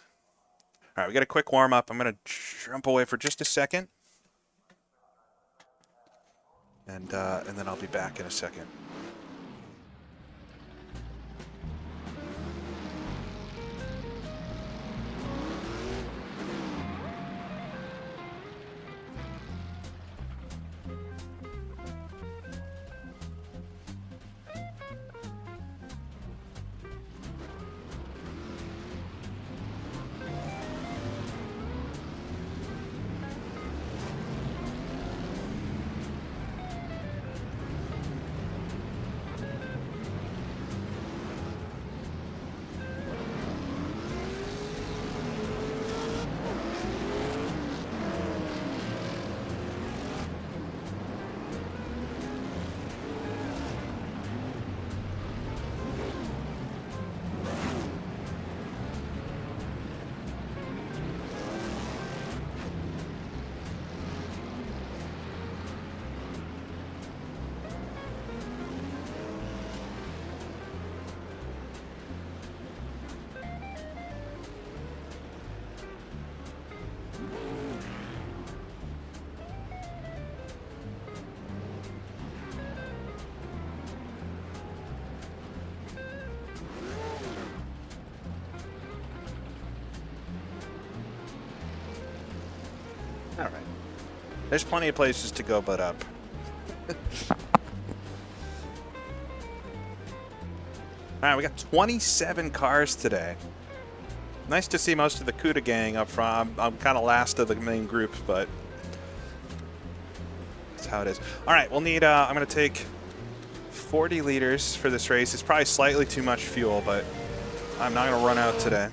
All right, we got a quick warm-up. I'm going to jump away for just a second, and then I'll be back in a second. There's plenty of places to go but up. Alright, we got 27 cars today. Nice to see most of the CUDA gang up front. I'm kind of last of the main group, but that's how it is. Alright, we'll need, I'm going to take 40 liters for this race. It's probably slightly too much fuel, but I'm not going to run out today.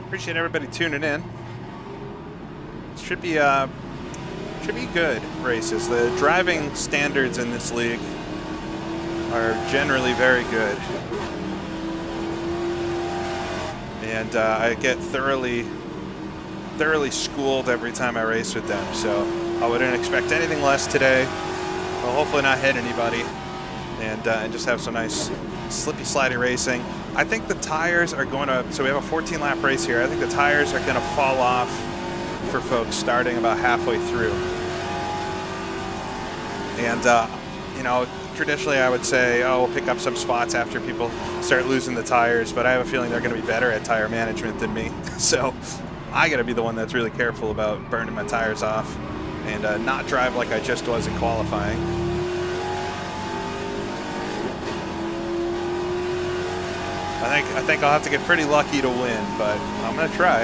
Appreciate everybody tuning in. Should be good races. The driving standards in this league are generally very good, and I get thoroughly schooled every time I race with them. So I wouldn't expect anything less today. I'll hopefully not hit anybody, and just have some nice slippy slidey racing. I think the tires are going to, so we have a 14 lap race here. I think the tires are going to fall off for folks starting about halfway through. And, you know, traditionally I would say, oh, we'll pick up some spots after people start losing the tires, but I have a feeling they're going to be better at tire management than me. So I got to be the one that's really careful about burning my tires off and not drive like I just was in qualifying. I think I'll have to get pretty lucky to win, but I'm going to try.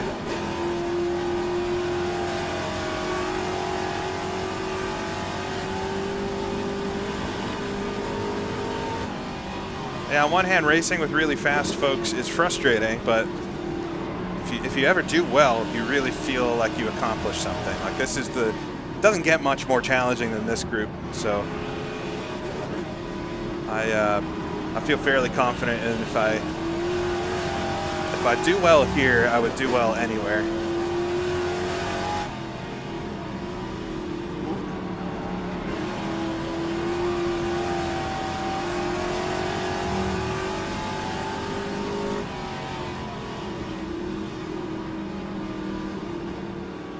Yeah, on one hand, racing with really fast folks is frustrating, but if you ever do well, you really feel like you accomplished something. Like this is it doesn't get much more challenging than this group, so I feel fairly confident, and if I do well here, I would do well anywhere.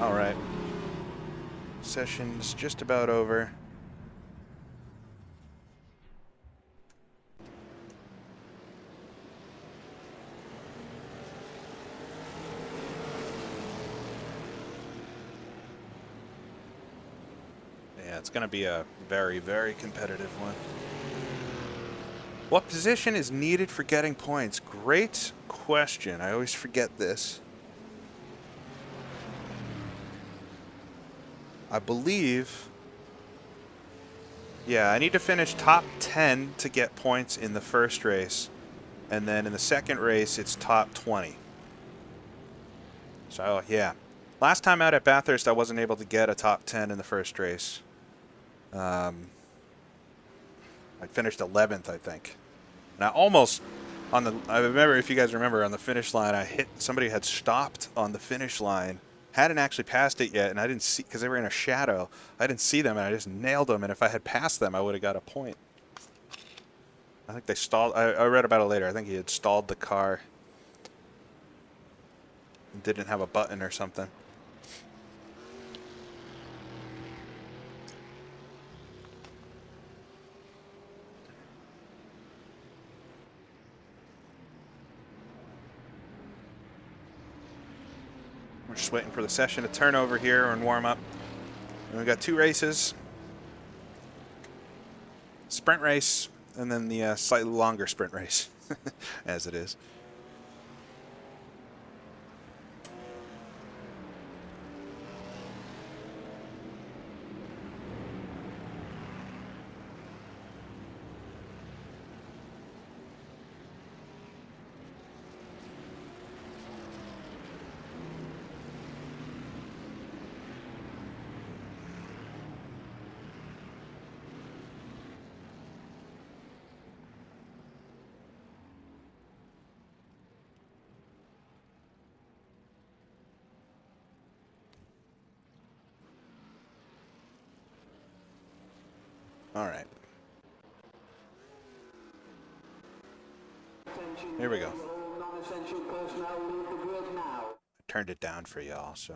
All right. Session's just about over. It's going to be a very, very competitive one. What position is needed for getting points? Great question. I always forget this. I believe, yeah, I need to finish top 10 to get points in the first race. And then in the second race, it's top 20. So, yeah. Last time out at Bathurst, I wasn't able to get a top 10 in the first race. I finished 11th, I think. And I almost, I remember, if you guys remember, on the finish line, somebody had stopped on the finish line, hadn't actually passed it yet, and I didn't see, because they were in a shadow, I didn't see them, and I just nailed them, and if I had passed them, I would have got a point. I think they stalled, I read about it later, I think he had stalled the car and didn't have a button or something. We're just waiting for the session to turn over here and warm up. And we've got two races. Sprint race, and then the slightly longer sprint race, as it is. All right. Here we go. essential personnel leave the grid now. I turned it down for y'all, so.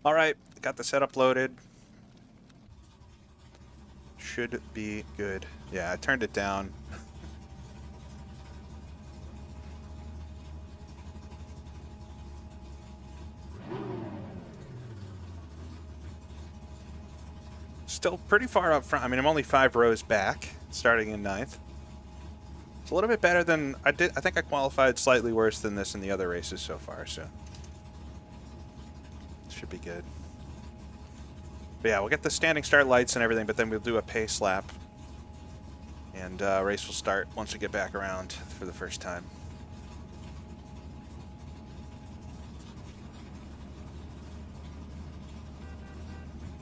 All right, got the setup loaded. Should be good. Yeah, I turned it down. Still pretty far up front. I mean, I'm only 5 rows back, starting in 9th. It's a little bit better than I did. I think I qualified slightly worse than this in the other races so far, so should be good. But yeah, we'll get the standing start lights and everything, but then we'll do a pace lap, and race will start once we get back around for the first time.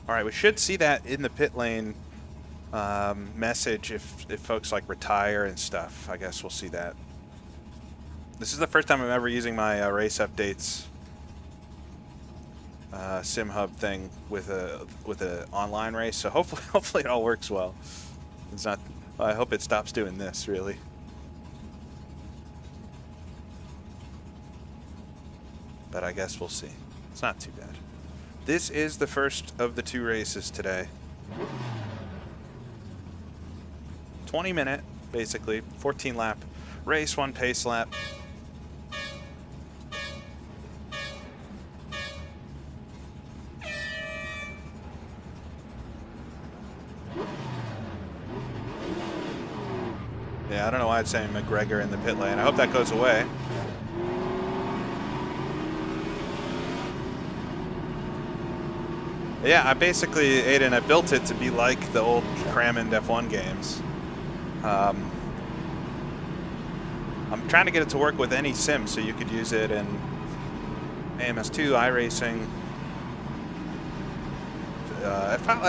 All right, we should see that in the pit lane message if folks like retire and stuff. I guess we'll see that. This is the first time I'm ever using my race updates sim hub thing with a online race. So hopefully it all works well. It's not. I hope it stops doing this really. But I guess we'll see. It's not too bad. This is the first of the 2 races today. 20-minute, basically, 14-lap race, 1 pace lap. Yeah, I don't know why it's saying McGregor in the pit lane. I hope that goes away. Yeah, I basically, Aiden, I built it to be like the old Crammond F1 games. I'm trying to get it to work with any sim, so you could use it in AMS2, iRacing.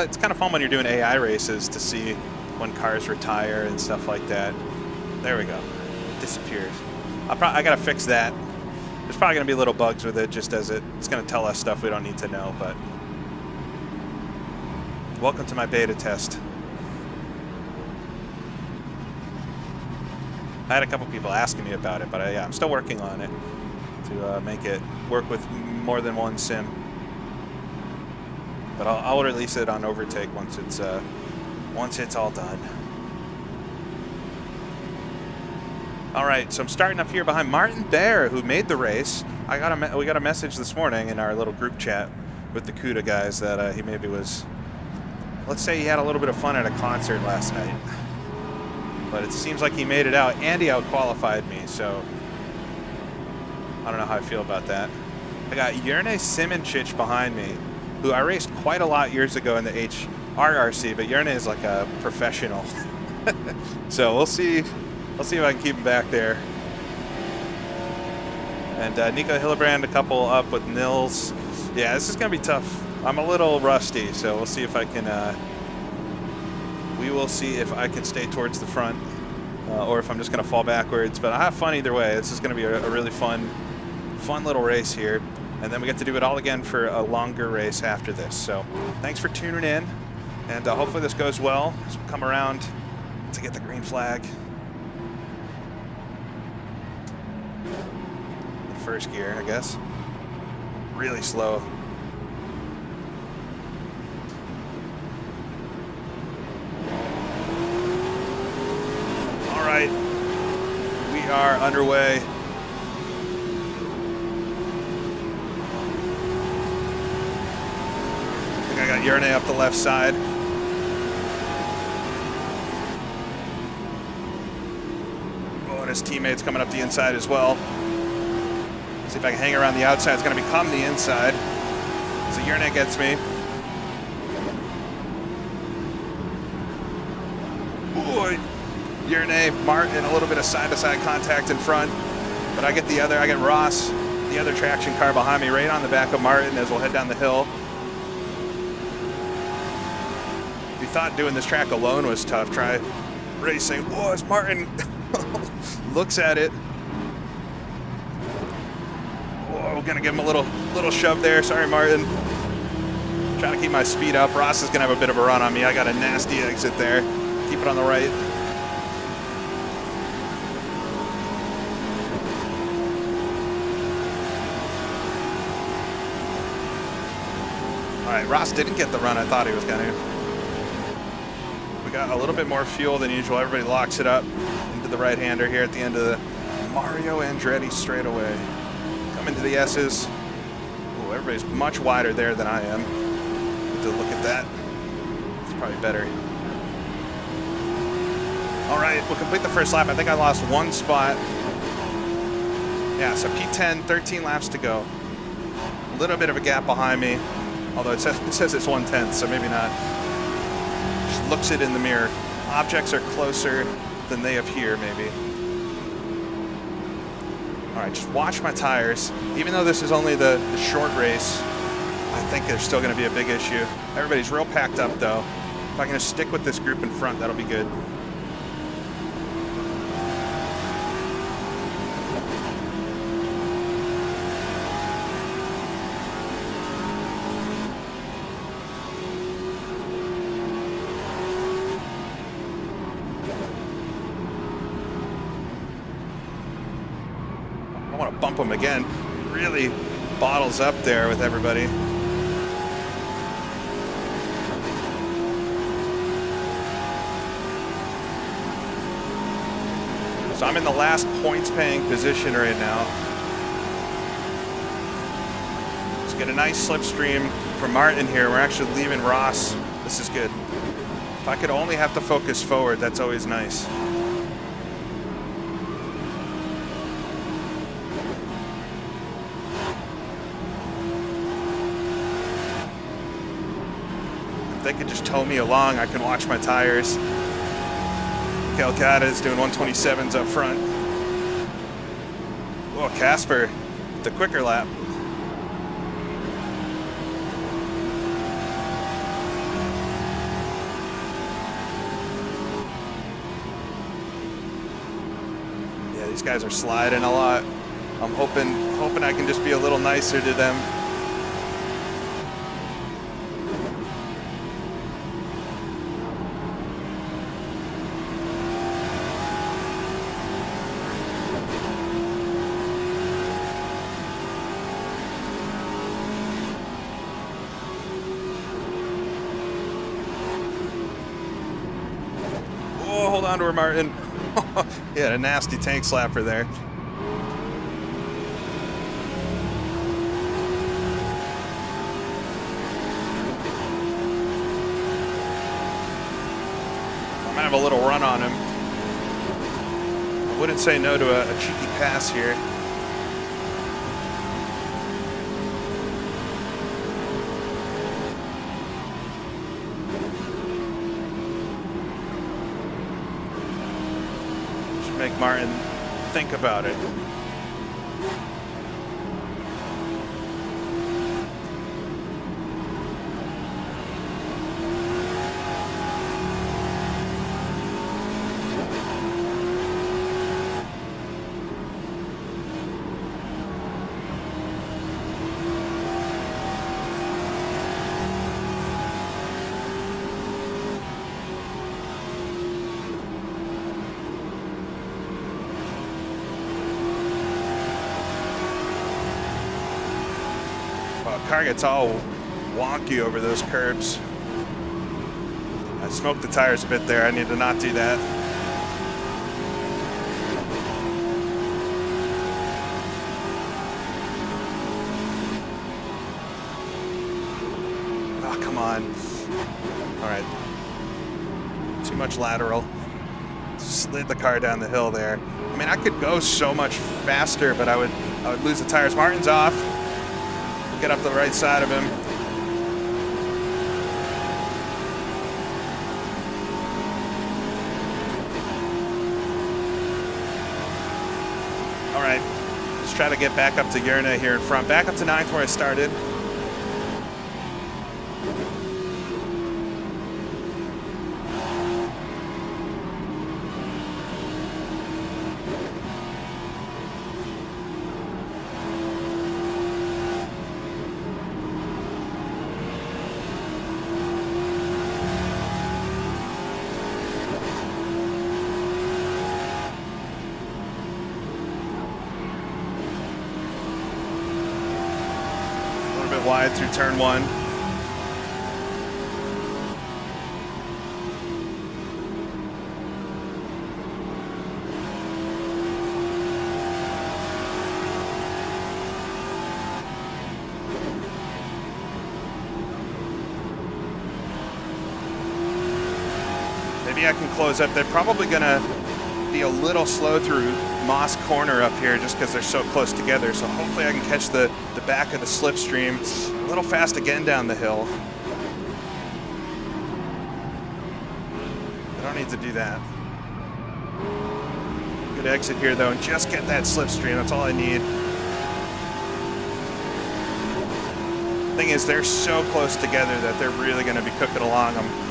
It's kind of fun when you're doing AI races to see when cars retire and stuff like that. There we go. It disappeared. I gotta fix that. There's probably gonna be little bugs with it, just as it's gonna tell us stuff we don't need to know, but. Welcome to my beta test. I had a couple people asking me about it, but yeah, I'm still working on it to make it work with more than one sim. But I'll release it on Overtake once it's all done. All right, so I'm starting up here behind Martin Bear, who made the race. We got a message this morning in our little group chat with the CUDA guys that he maybe was. Let's say he had a little bit of fun at a concert last night. But it seems like he made it out. Andy out-qualified me, so I don't know how I feel about that. I got Jerne Simončić behind me, who I raced quite a lot years ago in the HRSC, but Jerne is like a professional. So we'll see. I'll see if I can keep him back there. And Nico Hillebrand a couple up with Nils. Yeah, this is going to be tough. I'm a little rusty, so we'll see if I can. We will see if I can stay towards the front, or if I'm just going to fall backwards. But I have fun either way. This is going to be a really fun little race here, and then we get to do it all again for a longer race after this. So thanks for tuning in, and hopefully this goes well as we come around to get the green flag. In first gear, I guess. Really slow. All right, we are underway. I think I got Jerne up the left side. Oh, and his teammates coming up the inside as well. See if I can hang around the outside. It's going to become the inside. So Jerne gets me. Boy. Jerne, Martin, a little bit of side-to-side contact in front, but I get Ross, the other traction car behind me, right on the back of Martin as we'll head down the hill. If you thought doing this track alone was tough, try racing. Oh, it's Martin. Looks at it. Oh, we're gonna give him a little shove there. Sorry, Martin. Trying to keep my speed up. Ross is gonna have a bit of a run on me. I got a nasty exit there. Keep it on the right. right, Ross didn't get the run I thought he was going to. We got a little bit more fuel than usual. Everybody locks it up into the right-hander here at the end of the Mario Andretti straightaway. Coming to the S's. Ooh, everybody's much wider there than I am. To look at that. It's probably better. All right, we'll complete the first lap. I think I lost one spot. Yeah, so P10, 13 laps to go. A little bit of a gap behind me, although it says it's 1/10, so maybe not. Just looks it in the mirror. Objects are closer than they appear, maybe. All right, just watch my tires. Even though this is only the short race, I think there's still going to be a big issue. Everybody's real packed up, though. If I can just stick with this group in front, that'll be good. I want to bump him again. Really bottles up there with everybody. So I'm in the last points-paying position right now. Let's get a nice slipstream from Martin here. We're actually leaving Ross. This is good. If I could only have to focus forward, that's always nice. If they could just tow me along, I can watch my tires. Calcutta is doing 127s up front. Oh, Casper, the quicker lap. Yeah, these guys are sliding a lot. I'm hoping I can just be a little nicer to them. Hold on to her, Martin. He had a nasty tank slapper there. I might have a little run on him. I wouldn't say no to a cheeky pass here. Make Martin think about it. Car gets all wonky over those curbs. I smoked the tires a bit there. I need to not do that. Oh, come on. All right. Too much lateral. Slid the car down the hill there. I mean, I could go so much faster, but I would lose the tires. Martin's off. Get up the right side of him. All right, let's try to get back up to Yerna here in front. Back up to 9th where I started. Wide through turn 1. Maybe I can close up. They're probably going to be a little slow through Moss Corner up here just because they're so close together. So hopefully I can catch the back of the slipstream. A little fast again down the hill. I don't need to do that. Good exit here though, and just get that slipstream. That's all I need. Thing is, they're so close together that they're really going to be cooking along. I'm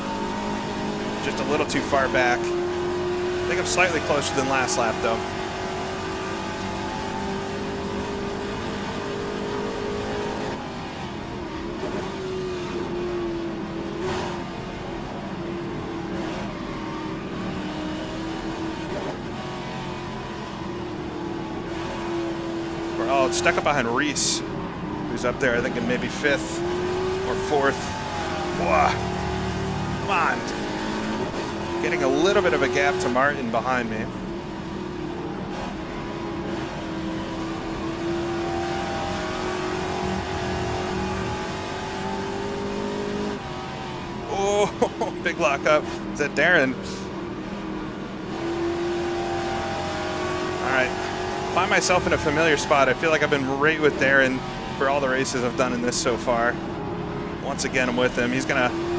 just a little too far back. I think I'm slightly closer than last lap though. We're all stuck up behind Reese, who's up there, I think in maybe 5th or 4th. Whoa. Come on. Getting a little bit of a gap to Martin behind me. Oh, big lockup. Is that Darren? All right. Find myself in a familiar spot. I feel like I've been right with Darren for all the races I've done in this so far. Once again, I'm with him. He's going to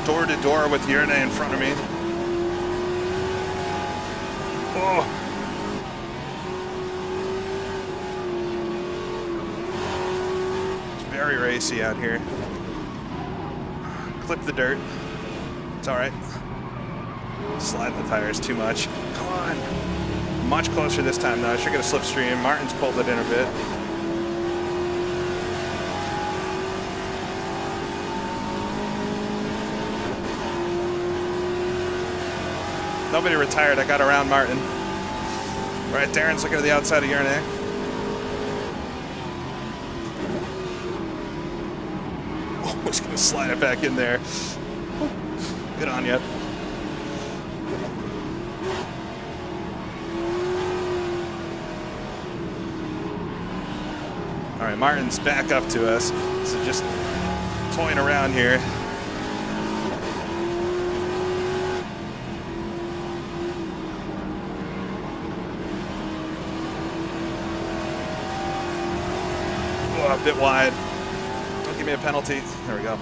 door to door with Yerne in front of me. Oh. It's very racy out here. Clip the dirt. It's all right. Slide the tires too much. Come on. Much closer this time though. I should get a slipstream. Martin's pulled it in a bit. Nobody retired. I got around Martin. All right, Darren's looking to the outside of Yerne. Oh, he's going to slide it back in there. Good on you. All right, Martin's back up to us. So just toying around here. A bit wide. Don't give me a penalty. There we go. I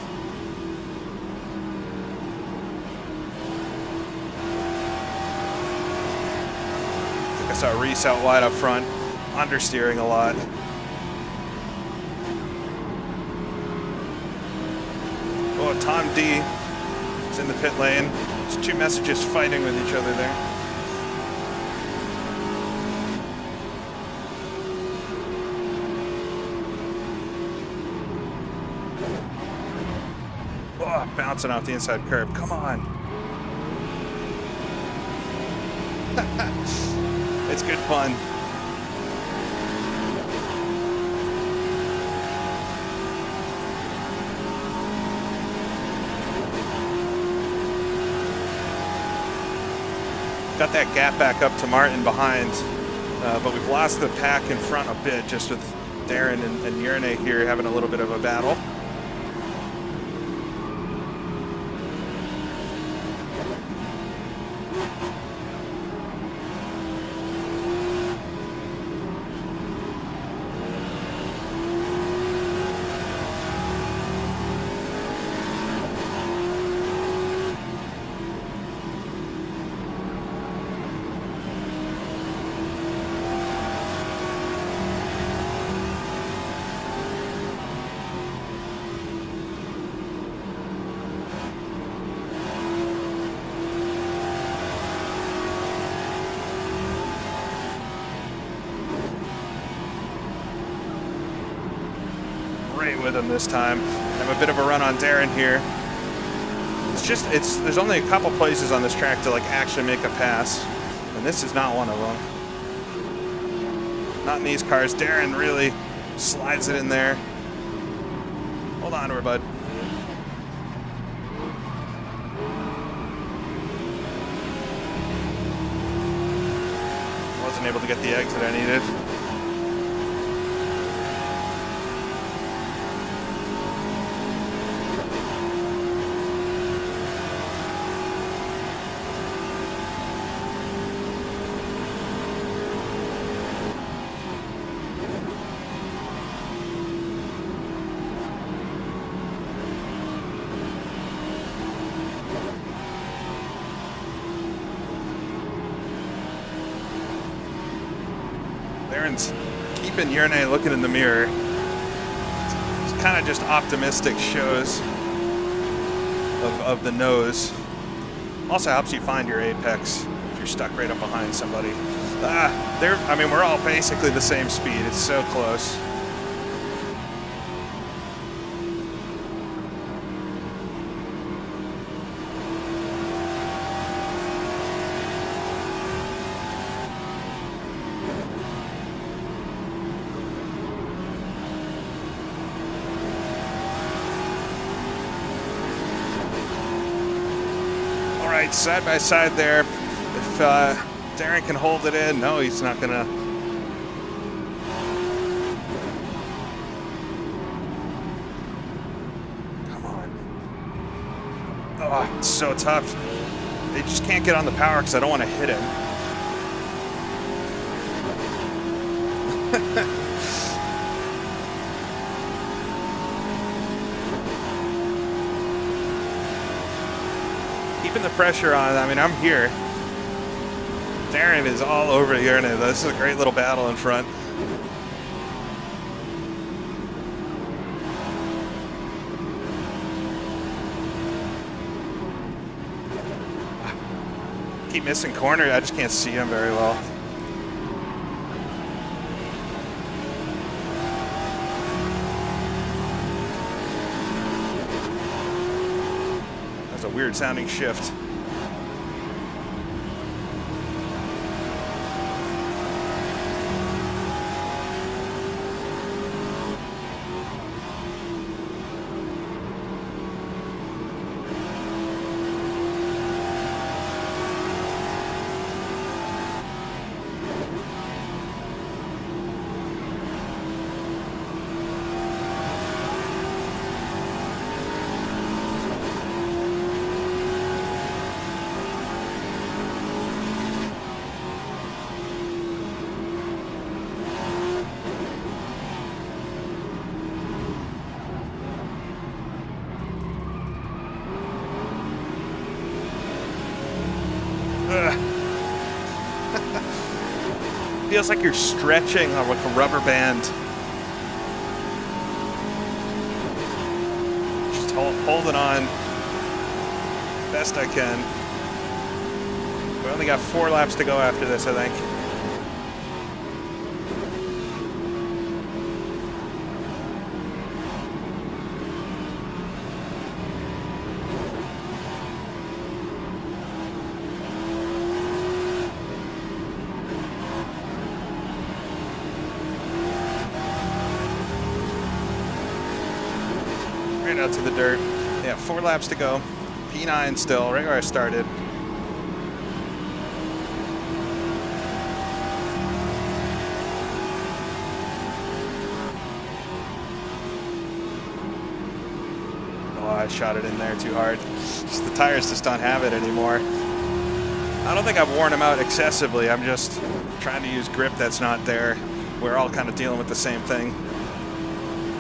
think I saw Reese out wide up front, understeering a lot. Oh, Tom D is in the pit lane. There's two messages fighting with each other there. Bouncing off the inside curb. Come on. It's good fun. Got that gap back up to Martin behind, but we've lost the pack in front a bit just with Darren and Yerne here having a little bit of a battle. With him this time. I have a bit of a run on Darren here. There's only a couple places on this track to like actually make a pass, and this is not one of them. Not in these cars. Darren really slides it in there. Hold on to her, bud. Wasn't able to get the exit I needed. Darren's keeping urinating, looking in the mirror. It's kind of just optimistic shows of the nose. Also helps you find your apex if you're stuck right up behind somebody. I mean, we're all basically the same speed. It's so close. All right, side by side there. If Darren can hold it in, no, he's not gonna. Come on. Oh, it's so tough. They just can't get on the power because I don't want to hit him. Keeping the pressure on. I mean, I'm here. Darren is all over here. This is a great little battle in front. Keep missing corner. I just can't see him very well. That's a weird sounding shift. Feels like you're stretching on like a rubber band. Just holding on best I can. We only got 4 laps to go after this, I think. Out to the dirt. Yeah, 4 laps to go. P9 still, right where I started. Oh, I shot it in there too hard. Just the tires just don't have it anymore. I don't think I've worn them out excessively. I'm just trying to use grip that's not there. We're all kind of dealing with the same thing.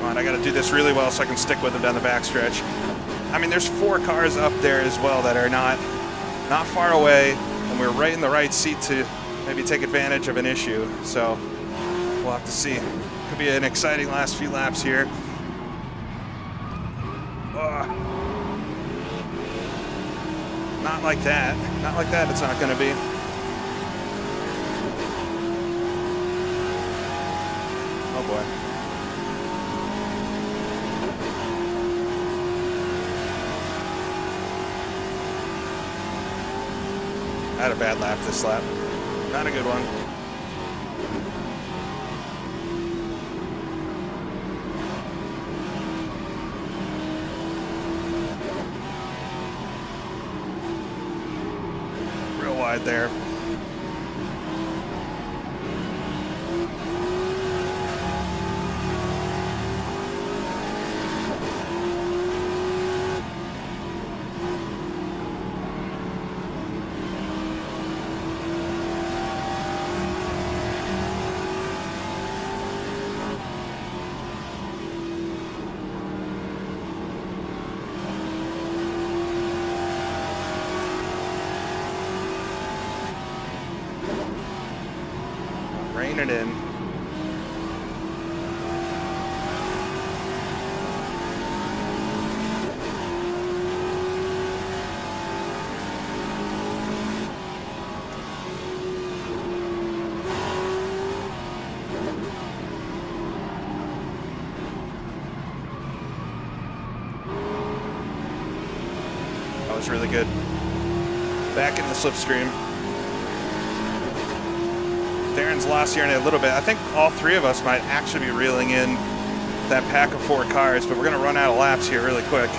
Come on, I got to do this really well so I can stick with them down the backstretch. I mean, there's 4 cars up there as well that are not far away, and we're right in the right seat to maybe take advantage of an issue. So we'll have to see. Could be an exciting last few laps here. Not like that. Not like that. It's not going to be. Oh boy. I had a bad lap this lap. Not a good one. Real wide there. Rein it in. That was really good. Back in the slipstream. Darren's lost here in a little bit. I think all three of us might actually be reeling in that pack of 4 cars, but we're going to run out of laps here really quick.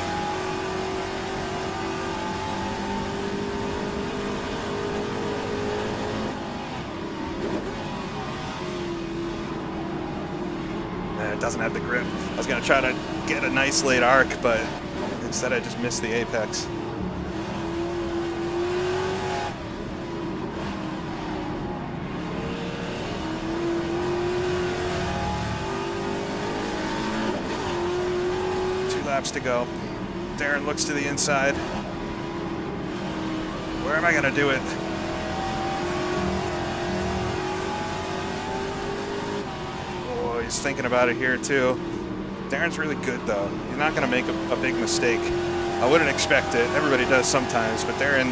It doesn't have the grip. I was going to try to get a nice late arc, but instead I just missed the apex. Laps to go. Darren looks to the inside. Where am I going to do it? Oh, he's thinking about it here too. Darren's really good though. He's not going to make a big mistake. I wouldn't expect it. Everybody does sometimes, but Darren,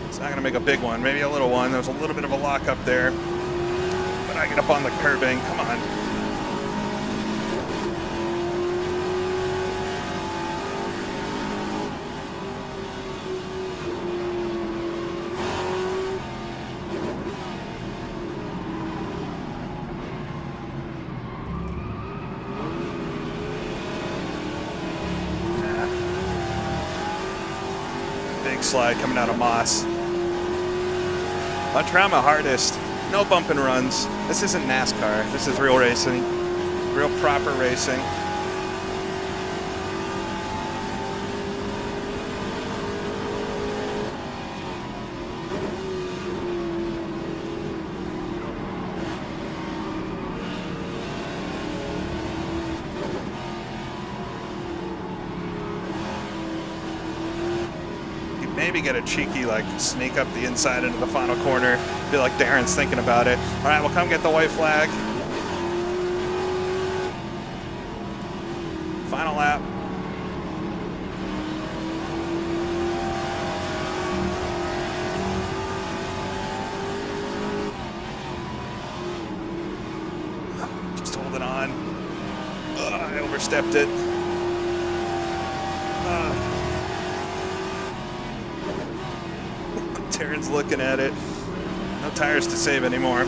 he's not going to make a big one. Maybe a little one. There was a little bit of a lock up there. But I get up on the curbing. Come on. Slide coming out of Moss. I'll try my hardest. No bump and runs. This isn't NASCAR. This is real racing. Real proper racing. Maybe get a cheeky, like, sneak up the inside into the final corner. Feel like Darren's thinking about it. All right, we'll come get the white flag. Final lap. Just holding on. I overstepped it. Darren's looking at it. No tires to save anymore.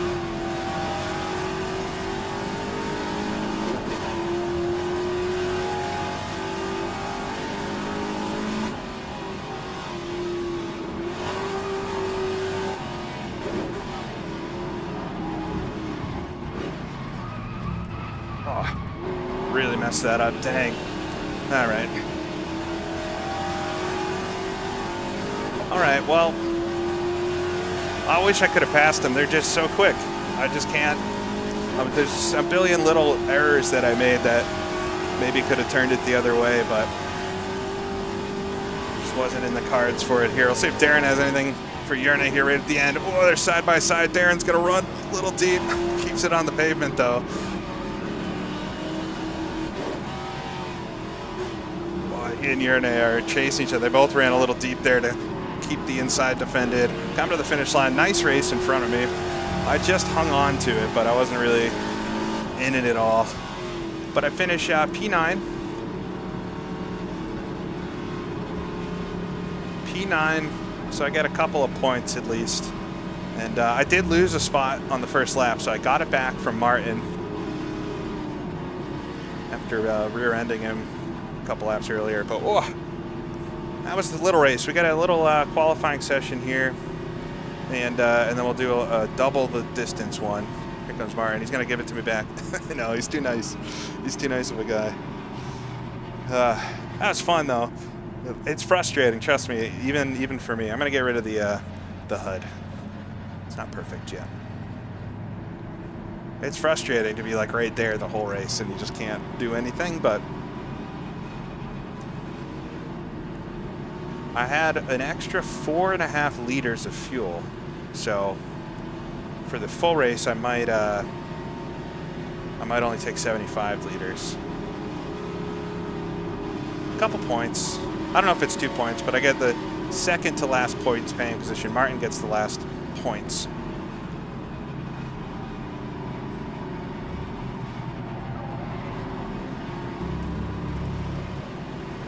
Oh, really messed that up. Dang. All right. All right, well, I wish I could have passed them. They're just so quick. I just can't. There's a billion little errors that I made that maybe could have turned it the other way, but just wasn't in the cards for it here. I'll see if Darren has anything for Yerna here right at the end. Oh, they're side by side. Darren's going to run a little deep. Keeps it on the pavement, though. Boy, he and Yerna are chasing each other. They both ran a little deep there to keep the inside defended. Come to the finish line. Nice race in front of me. I just hung on to it, but I wasn't really in it at all. But I finish P9. P9, so I get a couple of points at least. And I did lose a spot on the first lap, so I got it back from Martin after rear-ending him a couple laps earlier. But oh, that was the little race. We got a little qualifying session here, and then we'll do a double the distance one. Here comes Martin. He's gonna give it to me back. No, he's too nice. He's too nice of a guy. That was fun though. It's frustrating, trust me, even for me. I'm gonna get rid of the HUD. It's not perfect yet. It's frustrating to be like right there the whole race and you just can't do anything, but I had an extra 4.5 liters of fuel, so for the full race I might only take 75 liters. A couple points. I don't know if it's 2 points, but I get the second to last points paying position. Martin gets the last points.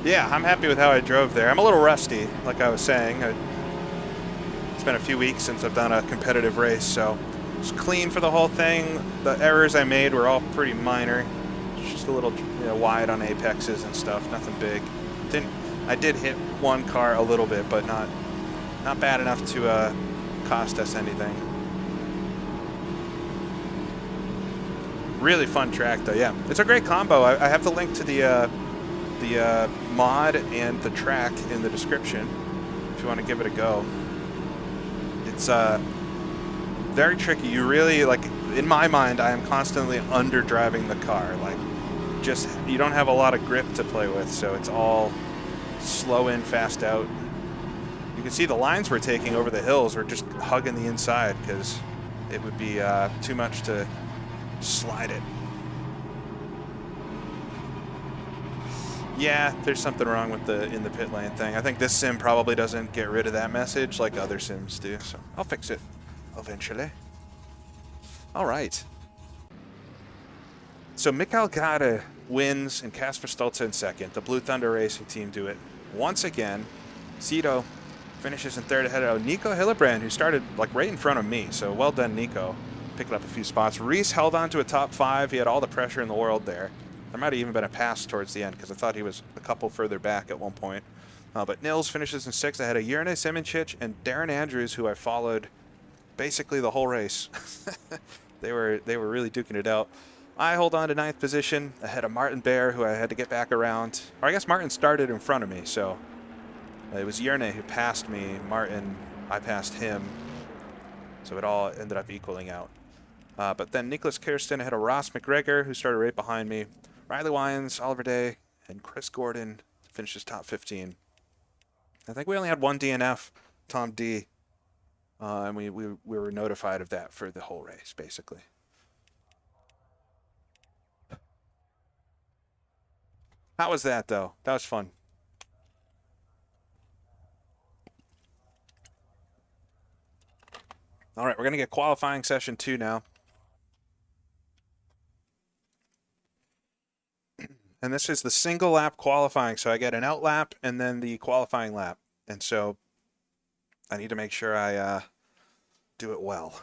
Yeah, I'm happy with how I drove there. I'm a little rusty, like I was saying. It's been a few weeks since I've done a competitive race, so it's clean for the whole thing. The errors I made were all pretty minor. Just a little wide on apexes and stuff, nothing big. I did hit one car a little bit, but not bad enough to cost us anything. Really fun track though, yeah. It's a great combo. I have the link to the mod and the track in the description if you want to give it a go. It's very tricky. You really, like, in my mind, I am constantly under driving the car. Like, just, you don't have a lot of grip to play with, so it's all slow in, fast out. You can see the lines we're taking over the hills are just hugging the inside because it would be too much to slide it. Yeah, there's something wrong with the in the pit lane thing. I think this sim probably doesn't get rid of that message like other sims do, so I'll fix it eventually. All right. So Mikael Gade wins and Kasper Stolze in second. The Blue Thunder Racing team do it once again. Cito finishes in third ahead of Nico Hillebrand, who started like right in front of me. So well done, Nico. Picking up a few spots. Reese held on to a top 5. He had all the pressure in the world there. There might have even been a pass towards the end because I thought he was a couple further back at one point. But Nils finishes in 6th ahead of Jerne Semencic and Darren Andrews, who I followed basically the whole race. They were really duking it out. I hold on to 9th position ahead of Martin Bear, who I had to get back around. Or I guess Martin started in front of me, so it was Jerne who passed me. Martin, I passed him. So it all ended up equaling out. But then Nicholas Kirsten ahead of Ross McGregor, who started right behind me. Riley Wyans, Oliver Day, and Chris Gordon finishes top 15. I think we only had one DNF, Tom D. And we were notified of that for the whole race, basically. How was that, though? That was fun. All right, we're going to get qualifying session 2 now. And this is the single lap qualifying. So I get an out lap and then the qualifying lap. And so I need to make sure I do it well.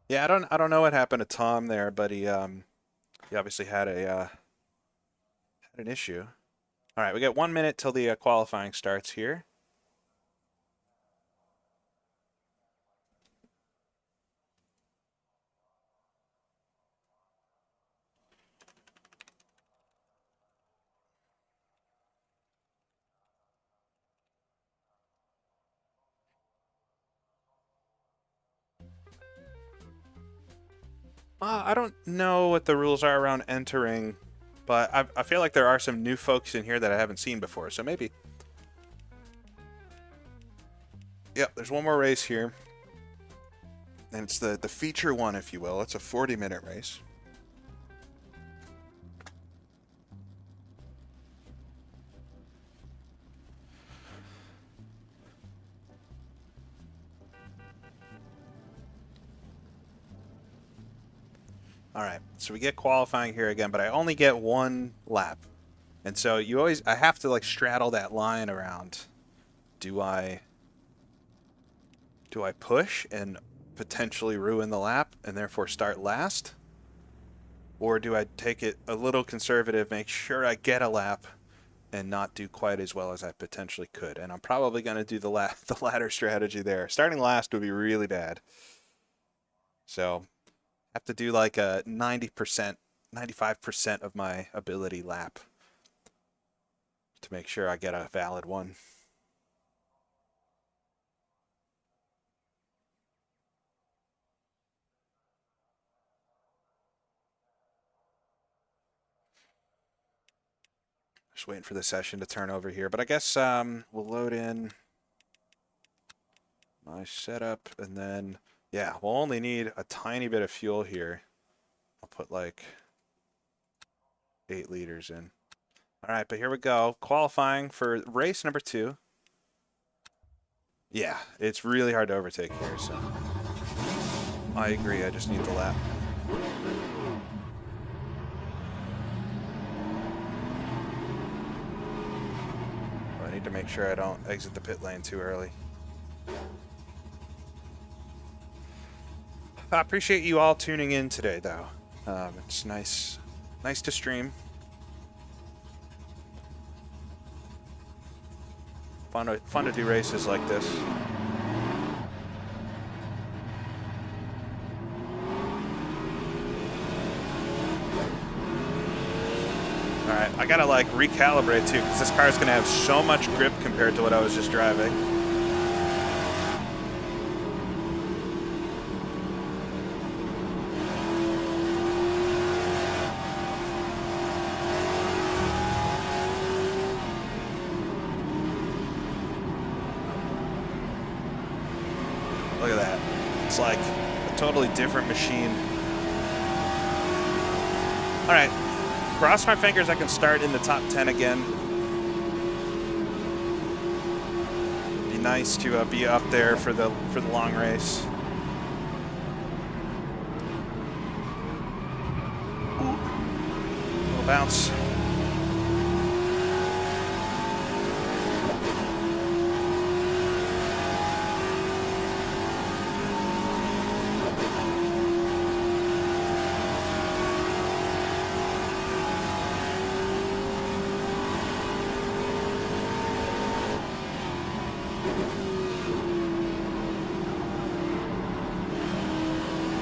Yeah, I don't know what happened to Tom there, but he obviously had an issue. All right, we got 1 minute till the qualifying starts here. I don't know what the rules are around entering, but I feel like there are some new folks in here that I haven't seen before, so maybe. Yep, there's one more race here. And it's the feature one, if you will. It's a 40-minute race. All right, so we get qualifying here again, but I only get one lap. And so I have to like straddle that line around. Do I push and potentially ruin the lap and therefore start last? Or do I take it a little conservative, make sure I get a lap and not do quite as well as I potentially could? And I'm probably going to do the latter strategy there. Starting last would be really bad. So I have to do like a 90%, 95% of my ability lap to make sure I get a valid one. Just waiting for the session to turn over here, but I guess we'll load in my setup and then, yeah, we'll only need a tiny bit of fuel here. I'll put like 8 liters in. All right, but here we go. Qualifying for race number 2. Yeah, it's really hard to overtake here, so I agree. I just need the lap. I need to make sure I don't exit the pit lane too early. I appreciate you all tuning in today, though. It's nice to stream. Fun to do races like this. All right, I gotta like recalibrate too, because this car is gonna have so much grip compared to what I was just driving. Look at that. It's like a totally different machine. All right. Cross my fingers I can start in the top 10 again. It'd be nice to be up there for the long race. Little bounce.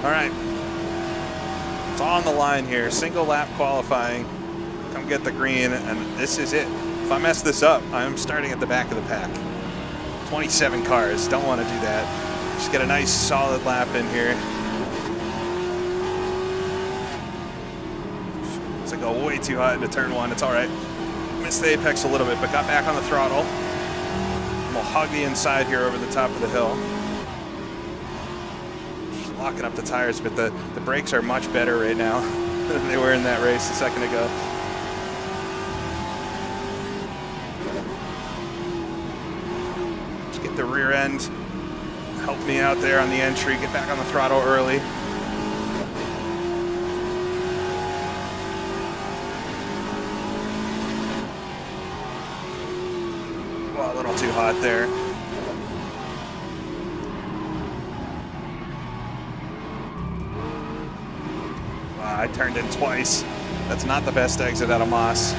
All right, it's all on the line here. Single lap qualifying. Come get the green, and this is it. If I mess this up, I'm starting at the back of the pack. 27 cars, don't want to do that. Just get a nice solid lap in here. It's like go way too hot into turn one. It's all right. Missed the apex a little bit, but got back on the throttle. And we'll hug the inside here over the top of the hill. Locking up the tires, but the brakes are much better right now than they were in that race a second ago. Just get the rear end, help me out there on the entry, get back on the throttle early. Well, a little too hot there. I turned in twice. That's not the best exit out of Moss.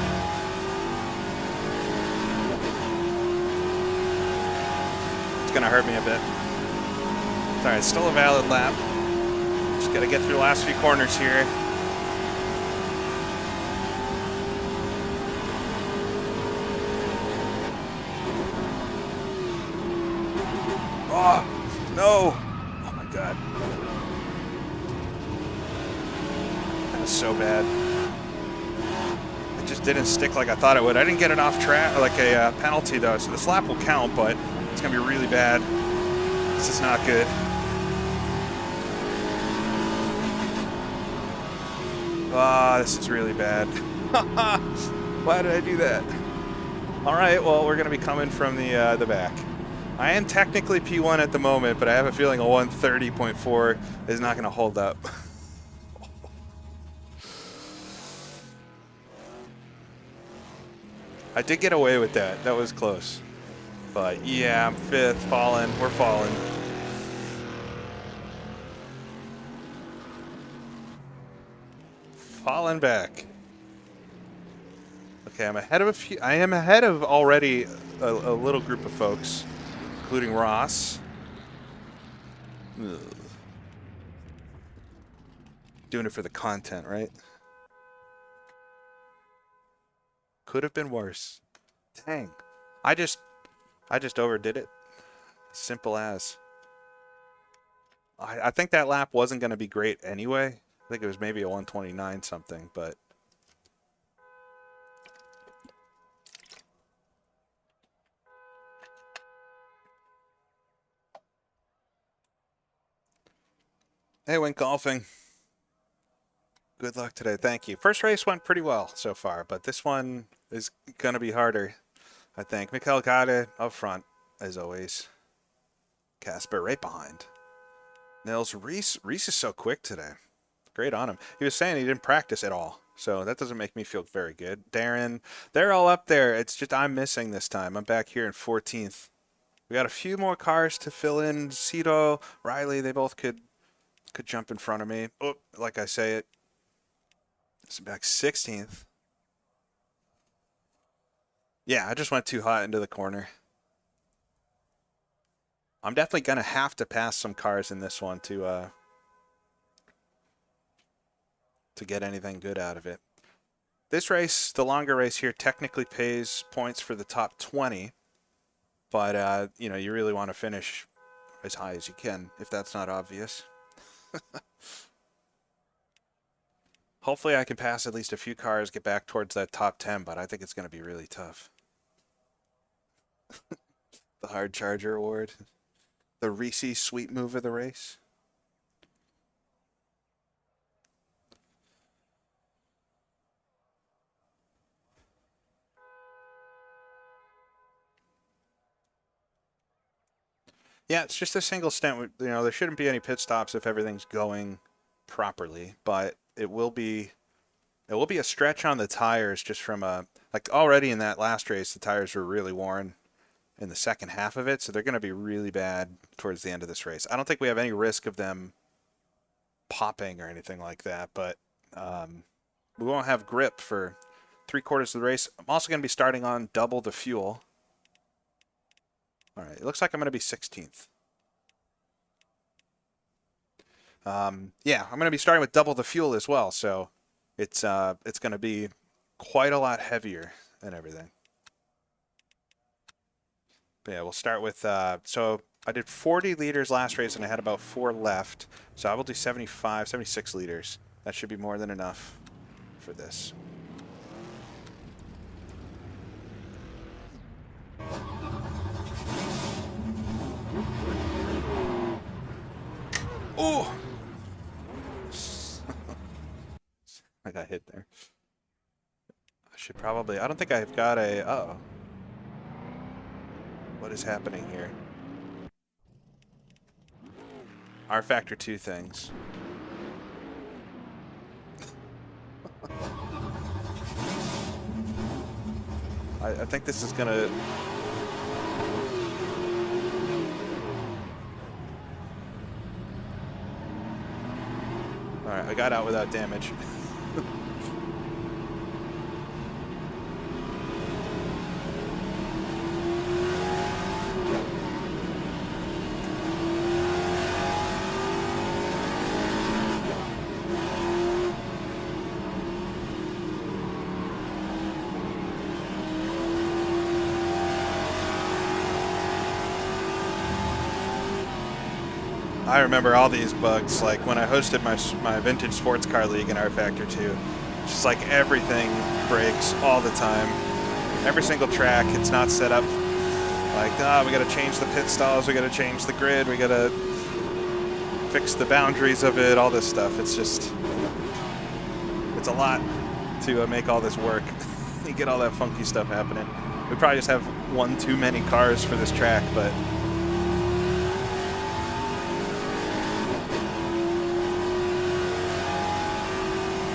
It's gonna hurt me a bit. It's all right, still a valid lap. Just gotta get through the last few corners here. Oh, no. Oh my God. So bad. It just didn't stick like I thought it would. I didn't get it off track, like a penalty though, so this lap will count, but it's gonna be really bad. This is not good. Ah, this is really bad. Why did I do that? All right, well, we're gonna be coming from the back. I am technically P1 at the moment, but I have a feeling a 130.4 is not gonna hold up. I did get away with that. That was close. But yeah, I'm fifth, falling. We're falling. Falling back. Okay, I'm ahead of a few. I am ahead of already a little group of folks, including Ross. Ugh. Doing it for the content, right? Could have been worse. Dang. I just overdid it. Simple as. I think that lap wasn't going to be great anyway. I think it was maybe a 129 something, but hey, went golfing. Good luck today. Thank you. First race went pretty well so far, but this one is going to be harder, I think. Mikhail Gade up front, as always. Casper right behind. Nils, Reese is so quick today. Great on him. He was saying he didn't practice at all, so that doesn't make me feel very good. Darren, they're all up there. It's just I'm missing this time. I'm back here in 14th. We got a few more cars to fill in. Cito, Riley, they both could jump in front of me. Oh, like I say it. It's back 16th. Yeah, I just went too hot into the corner. I'm definitely going to have to pass some cars in this one to get anything good out of it. This race, the longer race here, technically pays points for the top 20. But, you know, you really want to finish as high as you can, if that's not obvious. Hopefully I can pass at least a few cars, get back towards that top 10, but I think it's going to be really tough. The hard charger award. The Reese sweet move of the race. Yeah, it's just a single stint. You know, there shouldn't be any pit stops if everything's going properly, but it will be a stretch on the tires just from like already in that last race the tires were really worn in the second half of it, so they're going to be really bad towards the end of this race. I don't think we have any risk of them popping or anything like that, but we won't have grip for 3/4 of the race. I'm also going to be starting on double the fuel. All right, it looks like I'm going to be 16th. Yeah, I'm going to be starting with double the fuel as well, so it's going to be quite a lot heavier and everything. But yeah, we'll start with, so I did 40 liters last race and I had about 4 left. So I will do 75, 76 liters. That should be more than enough for this. Oh! I got hit there. I should probably, I don't think I've got a, uh-oh. What is happening here? R factor 2 things. I think this is gonna... Alright, I got out without damage. I remember all these bugs, like when I hosted my vintage sports car league in R Factor 2. Just like everything breaks all the time. Every single track, it's not set up like, we gotta change the pit stalls, we gotta change the grid, we gotta fix the boundaries of it, all this stuff. It's just, it's a lot to make all this work. You get all that funky stuff happening. We probably just have one too many cars for this track, but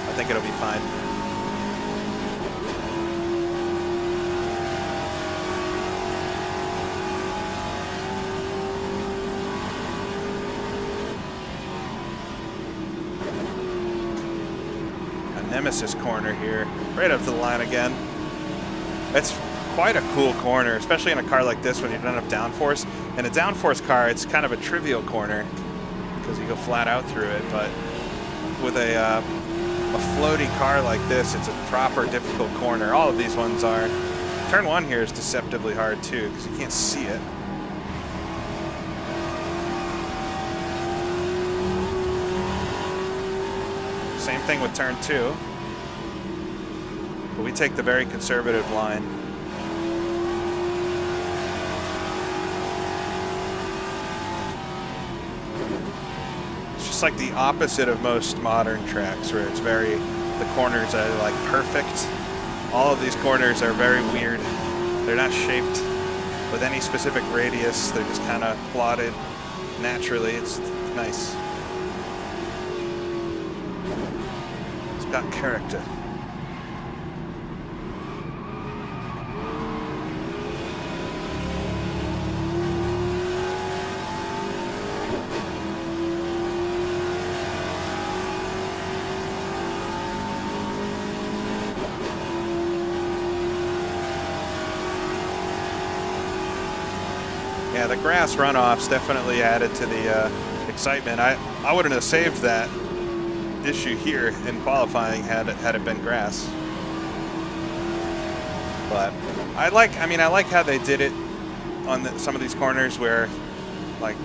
I think it'll be fine. A Nemesis corner here, right up to the line again. It's quite a cool corner, especially in a car like this when you don't have downforce. In a downforce car, it's kind of a trivial corner because you go flat out through it, but with a floaty car like this, it's a proper difficult corner. All of these ones are. Turn 1 here is deceptively hard too because you can't see it. Same thing with turn 2. But we take the very conservative line. Like the opposite of most modern tracks where it's very, the corners are like perfect. All of these corners are very weird. They're not shaped with any specific radius. They're just kind of plotted naturally. It's nice. It's got character. Yeah, the grass runoffs definitely added to the excitement. I wouldn't have saved that issue here in qualifying had it been grass. But I like how they did it on some of these corners where, like,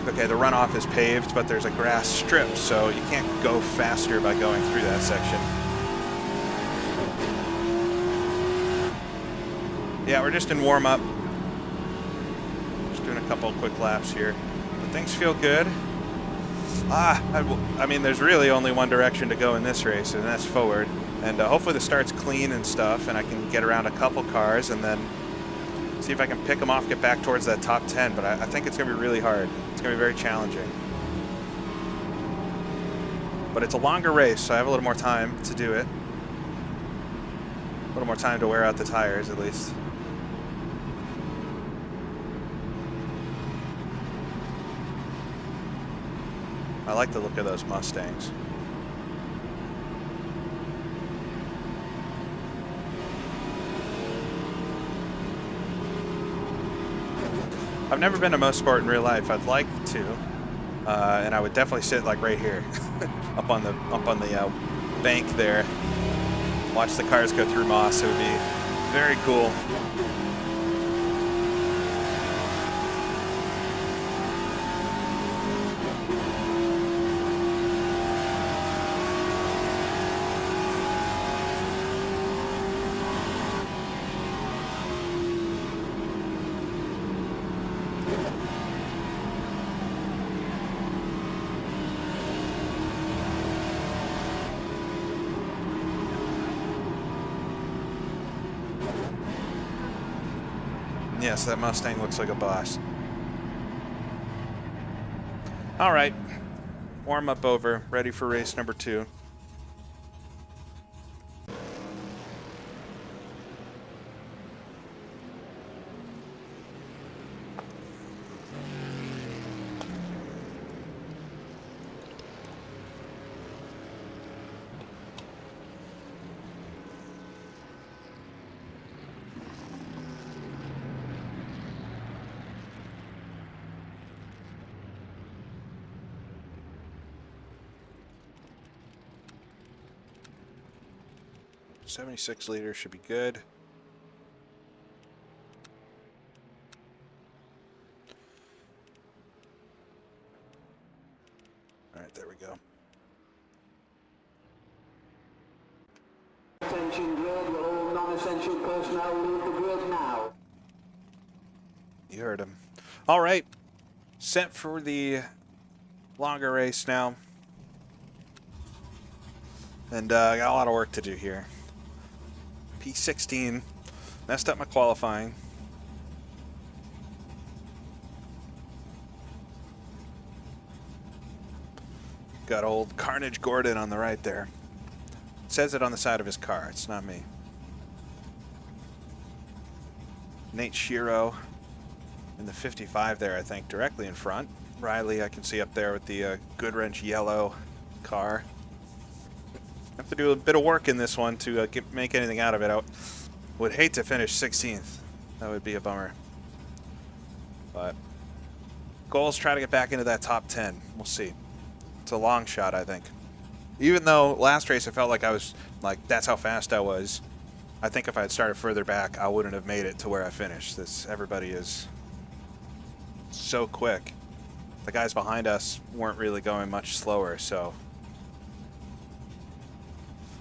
okay, the runoff is paved, but there's a grass strip, so you can't go faster by going through that section. Yeah, we're just in warm-up. Just doing a couple of quick laps here. But things feel good. I mean, there's really only one direction to go in this race, and that's forward. And hopefully the start's clean and stuff, and I can get around a couple cars and then see if I can pick them off, get back towards that top 10. But I think it's going to be really hard. It's going to be very challenging. But it's a longer race, so I have a little more time to do it. A little more time to wear out the tires, at least. I like the look of those Mustangs. I've never been to Mosport in real life. I'd like to, and I would definitely sit like right here, up on the bank there. Watch the cars go through Moss. It would be very cool. Yes, that Mustang looks like a boss. All right, warm up over, ready for race number 2. .76 liters should be good. All right, there we go. Attention grid, will all non-essential personnel leave the grid now? You heard him. All right, set for the longer race now. And I got a lot of work to do here. P16, messed up my qualifying. Got old Carnage Gordon on the right there. It says it on the side of his car, it's not me. Nate Shiro in the 55 there, I think, directly in front. Riley I can see up there with the Goodwrench yellow car. Have to do a bit of work in this one to make anything out of it. I would hate to finish 16th. That would be a bummer. But goals, try to get back into that top 10. We'll see. It's a long shot, I think. Even though last race I felt like I was, like, that's how fast I was. I think if I had started further back, I wouldn't have made it to where I finished. Everybody is so quick. The guys behind us weren't really going much slower, so.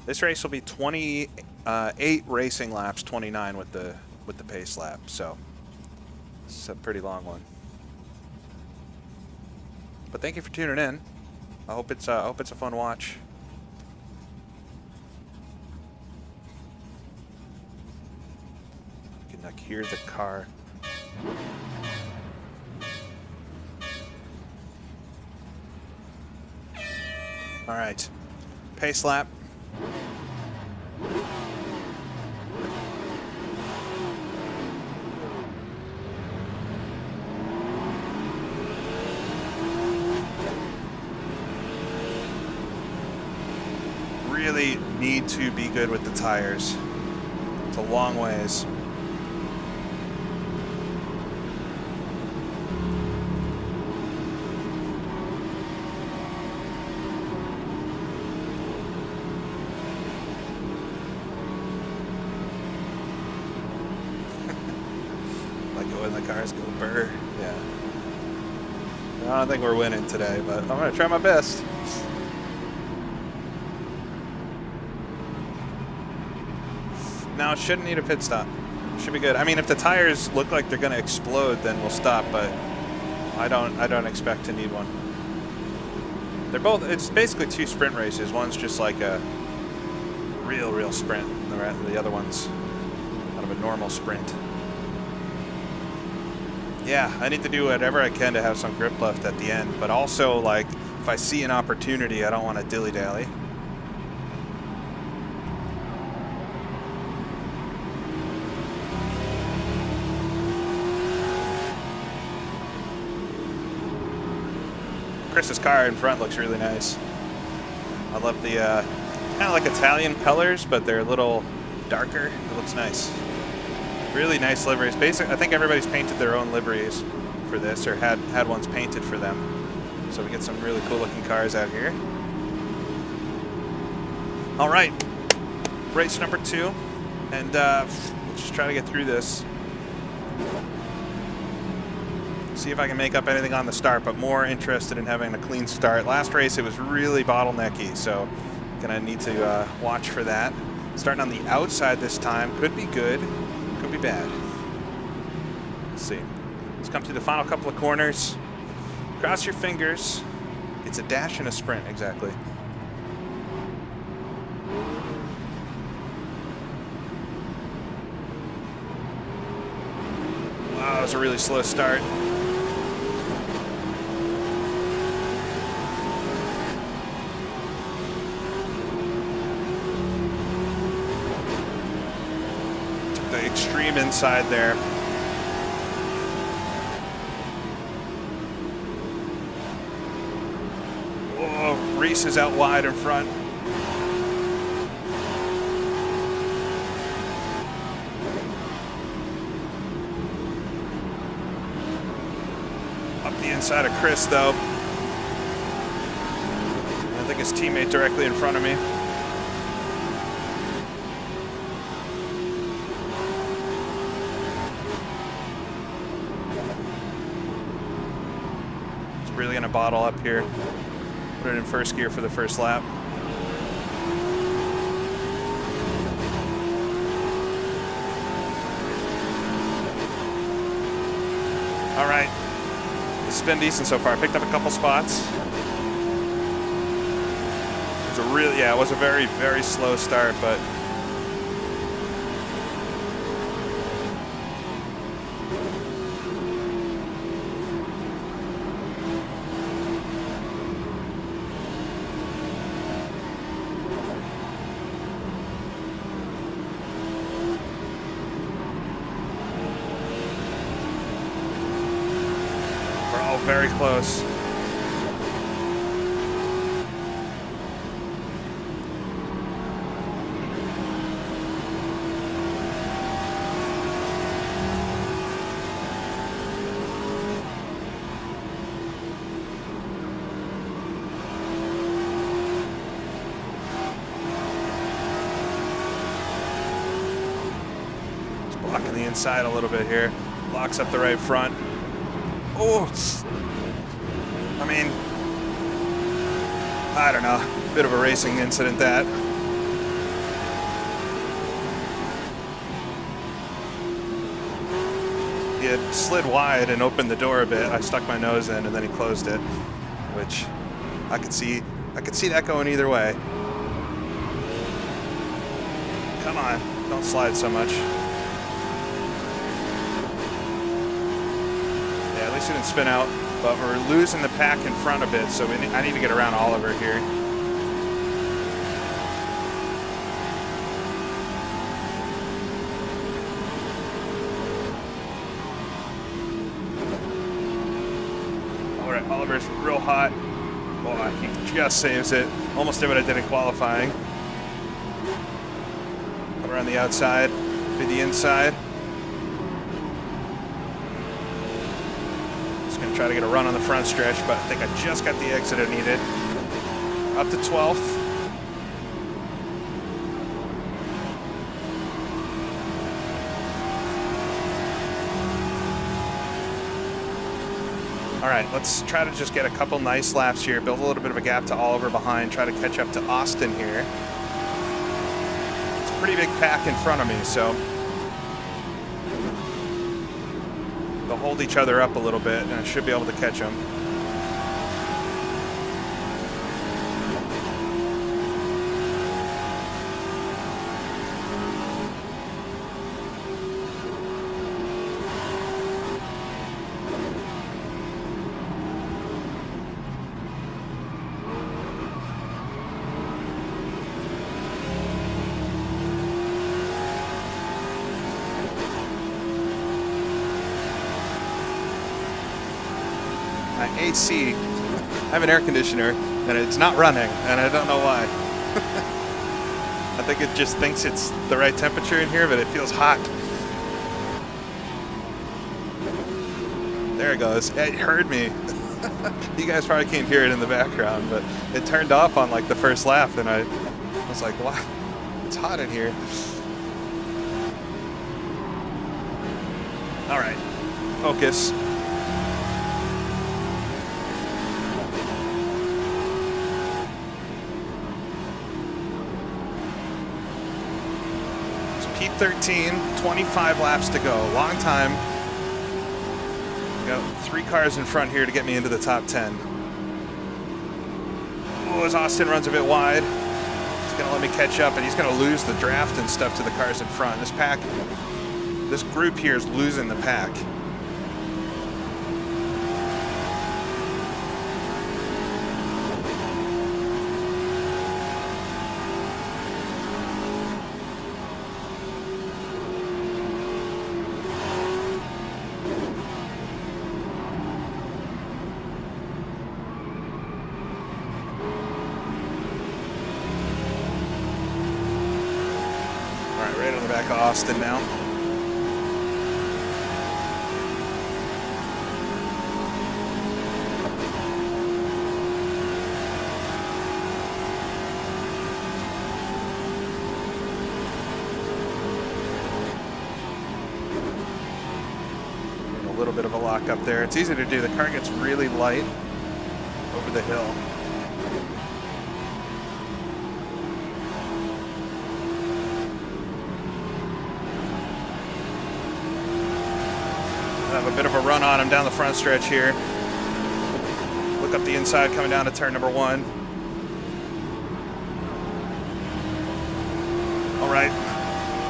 This race will be 28 racing laps, 29 with the pace lap, so it's a pretty long one. But thank you for tuning in. I hope it's a fun watch. You can hear the car. All right, pace lap. Really need to be good with the tires. It's a long ways. Like it when the cars go burr. Yeah. I don't think we're winning today, but I'm gonna try my best. No, shouldn't need a pit stop. Should be good. I mean, if the tires look like they're going to explode, then we'll stop. But I don't expect to need one. They're both. It's basically 2 sprint races. One's just like a real sprint, and the other one's kind of a normal sprint. Yeah, I need to do whatever I can to have some grip left at the end. But also, like, if I see an opportunity, I don't want to dilly-dally. Chris's car in front looks really nice. I love the kind of like Italian colors, but they're a little darker. It looks nice. Really nice liveries. Basically, I think everybody's painted their own liveries for this, or had ones painted for them. So we get some really cool looking cars out here. All right, race number 2, and we'll just try to get through this. See if I can make up anything on the start, but more interested in having a clean start. Last race, it was really bottlenecky, so gonna need to watch for that. Starting on the outside this time, could be good, could be bad. Let's see. Let's come through the final couple of corners. Cross your fingers. It's a dash and a sprint, exactly. Wow, that was a really slow start. Extreme inside there. Oh, Reese is out wide in front. Up the inside of Chris, though. I think his teammate directly in front of me. Really gonna bottle up here. Put it in first gear for the first lap. All right, it's been decent so far. I picked up a couple spots. It was a very slow start, but very close. It's blocking the inside a little bit here. Locks up the right front. Oh, I mean, I don't know. Bit of a racing incident, that. He had slid wide and opened the door a bit. I stuck my nose in, and then he closed it, which I could see that going either way. Come on, don't slide so much. Yeah, at least it didn't spin out. But we're losing the pack in front a bit, so I need to get around Oliver here. right, Oliver's real hot. Boy, he just saves it. Almost did what I did in qualifying. Around the outside, to the inside. Just gonna try to get a run on the front stretch, but I think I just got the exit I needed. Up to 12th. All right, let's try to just get a couple nice laps here, build a little bit of a gap to Oliver behind, try to catch up to Austin here. It's a pretty big pack in front of me, so they'll hold each other up a little bit, and I should be able to catch them. AC. I have an air conditioner and it's not running and I don't know why. I think it just thinks it's the right temperature in here, but it feels hot. There it goes. It heard me. You guys probably can't hear it in the background, but it turned off on like the first lap and I was like, what? It's hot in here. All right, focus. P13, 25 laps to go. Long time. Got 3 cars in front here to get me into the top 10. Oh, as Austin runs a bit wide, he's going to let me catch up, and he's going to lose the draft and stuff to the cars in front. This pack, this group here is losing the pack. Austin now. A little bit of a lock up there. It's easy to do. The car gets really light over the hill. Have a bit of a run on him down the front stretch here. Look up the inside coming down to turn number 1. All right,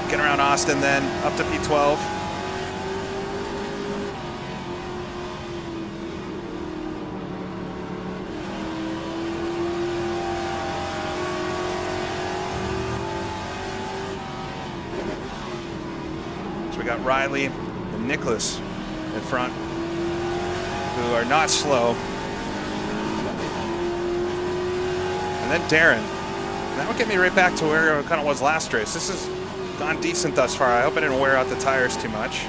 get around Austin then, up to P12. So we got Riley and Nicholas in front, who are not slow. And then Darren. And that would get me right back to where it kind of was last race. This has gone decent thus far. I hope I didn't wear out the tires too much.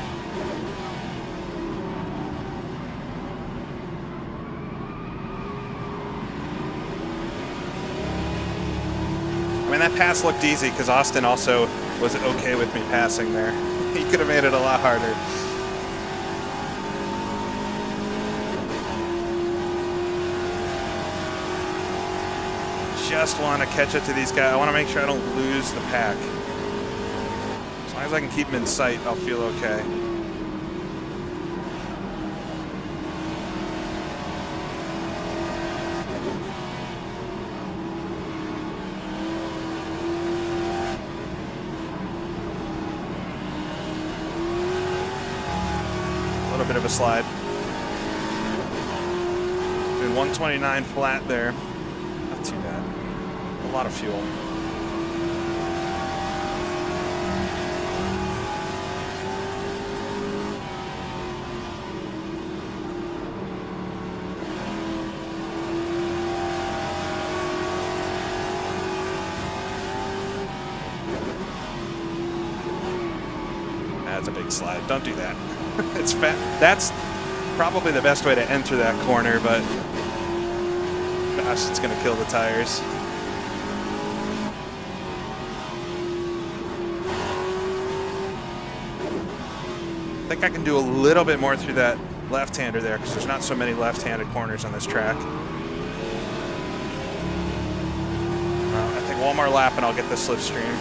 I mean, that pass looked easy because Austin also was okay with me passing there. He could have made it a lot harder. Just want to catch up to these guys. I want to make sure I don't lose the pack. As long as I can keep them in sight, I'll feel okay. A little bit of a slide. Doing 129 flat there. Not too bad. A lot of fuel. brake slide. Don't do that. It's fat. That's probably the best way to enter that corner, but gosh, it's going to kill the tires. I think I can do a little bit more through that left-hander there because there's not so many left-handed corners on this track. I think one more lap and I'll get the slipstream.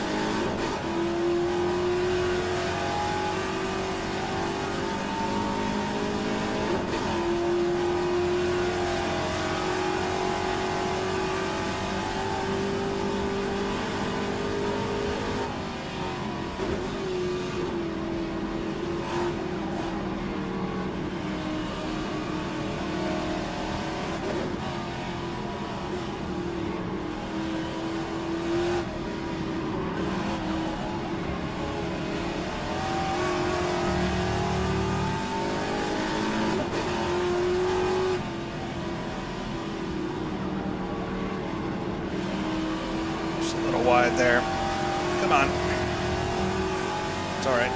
Wide there. Come on. It's all right.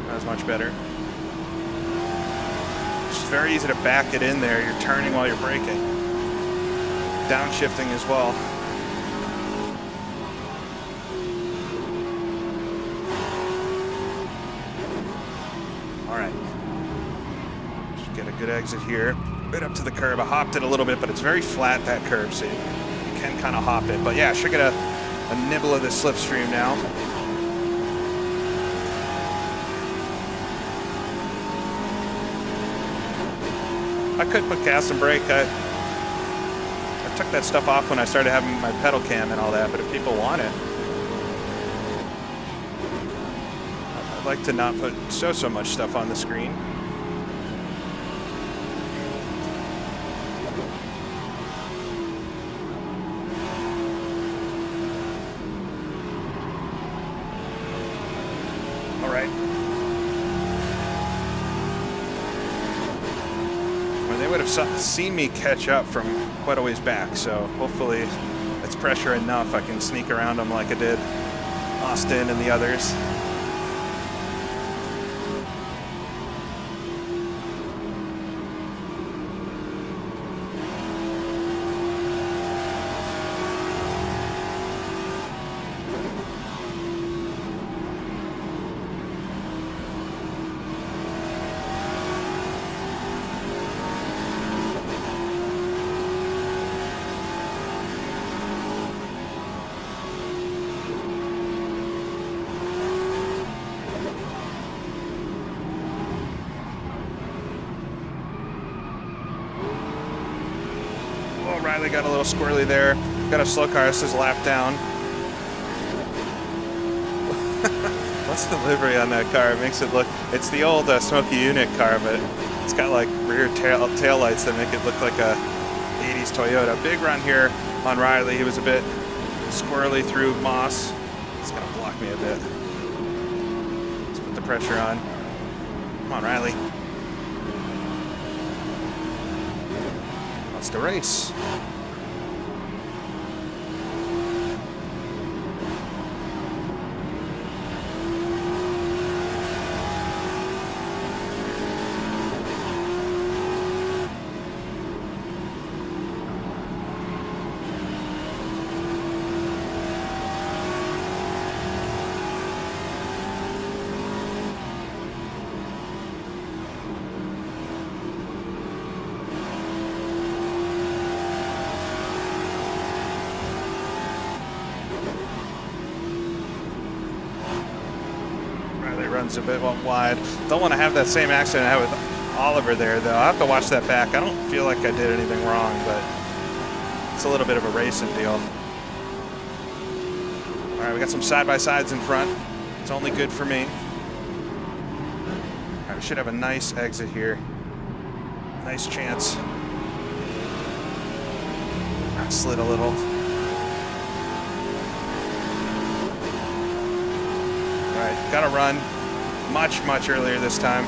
That was much better. It's very easy to back it in there. You're turning while you're braking. Downshifting as well. Good exit here, right up to the curb. I hopped it a little bit, but it's very flat, that curve, so you can kind of hop it. But yeah, should get a nibble of this slipstream now. I could put gas and brake. I took that stuff off when I started having my pedal cam and all that, but if people want it, I'd like to not put so much stuff on the screen. Seen me catch up from quite a ways back, so hopefully it's pressure enough I can sneak around them like I did Austin and the others. Riley got a little squirrely there. Got a slow car. This is lap down. What's the livery on that car? It makes it look... It's the old Smoky Unit car, but it's got like rear tail lights that make it look like a 80s Toyota. Big run here on Riley. He was a bit squirrely through Moss. He's going to block me a bit. Let's put the pressure on. Come on, Riley. Wants to race. Runs a bit wide. Don't want to have that same accident I had with Oliver there, though. I have to watch that back. I don't feel like I did anything wrong, but it's a little bit of a racing deal. All right, we got some side-by-sides in front. It's only good for me. All right, we should have a nice exit here. Nice chance. I slid a little. All right, got to run much earlier this time.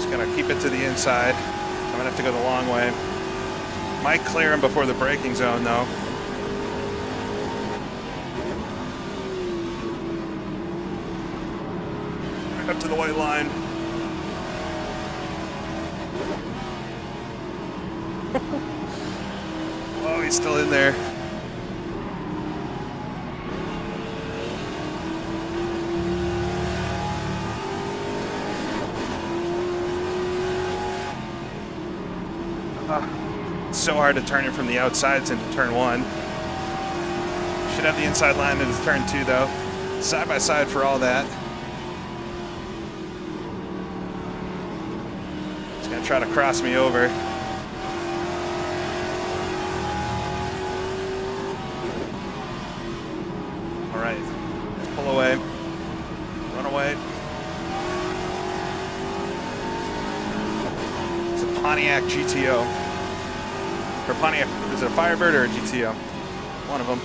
Just gonna keep it to the inside. I'm gonna have to go the long way. Might clear him before the braking zone though. Right up to the white line. Oh, he's still in there. It's so hard to turn it from the outsides into turn 1. Should have the inside line into turn 2 though. Side by side for all that. He's gonna try to cross me over. All right, let's pull away, run away. It's a Pontiac GTO. Or Pontiac, is it a Firebird or a GTO? One of them.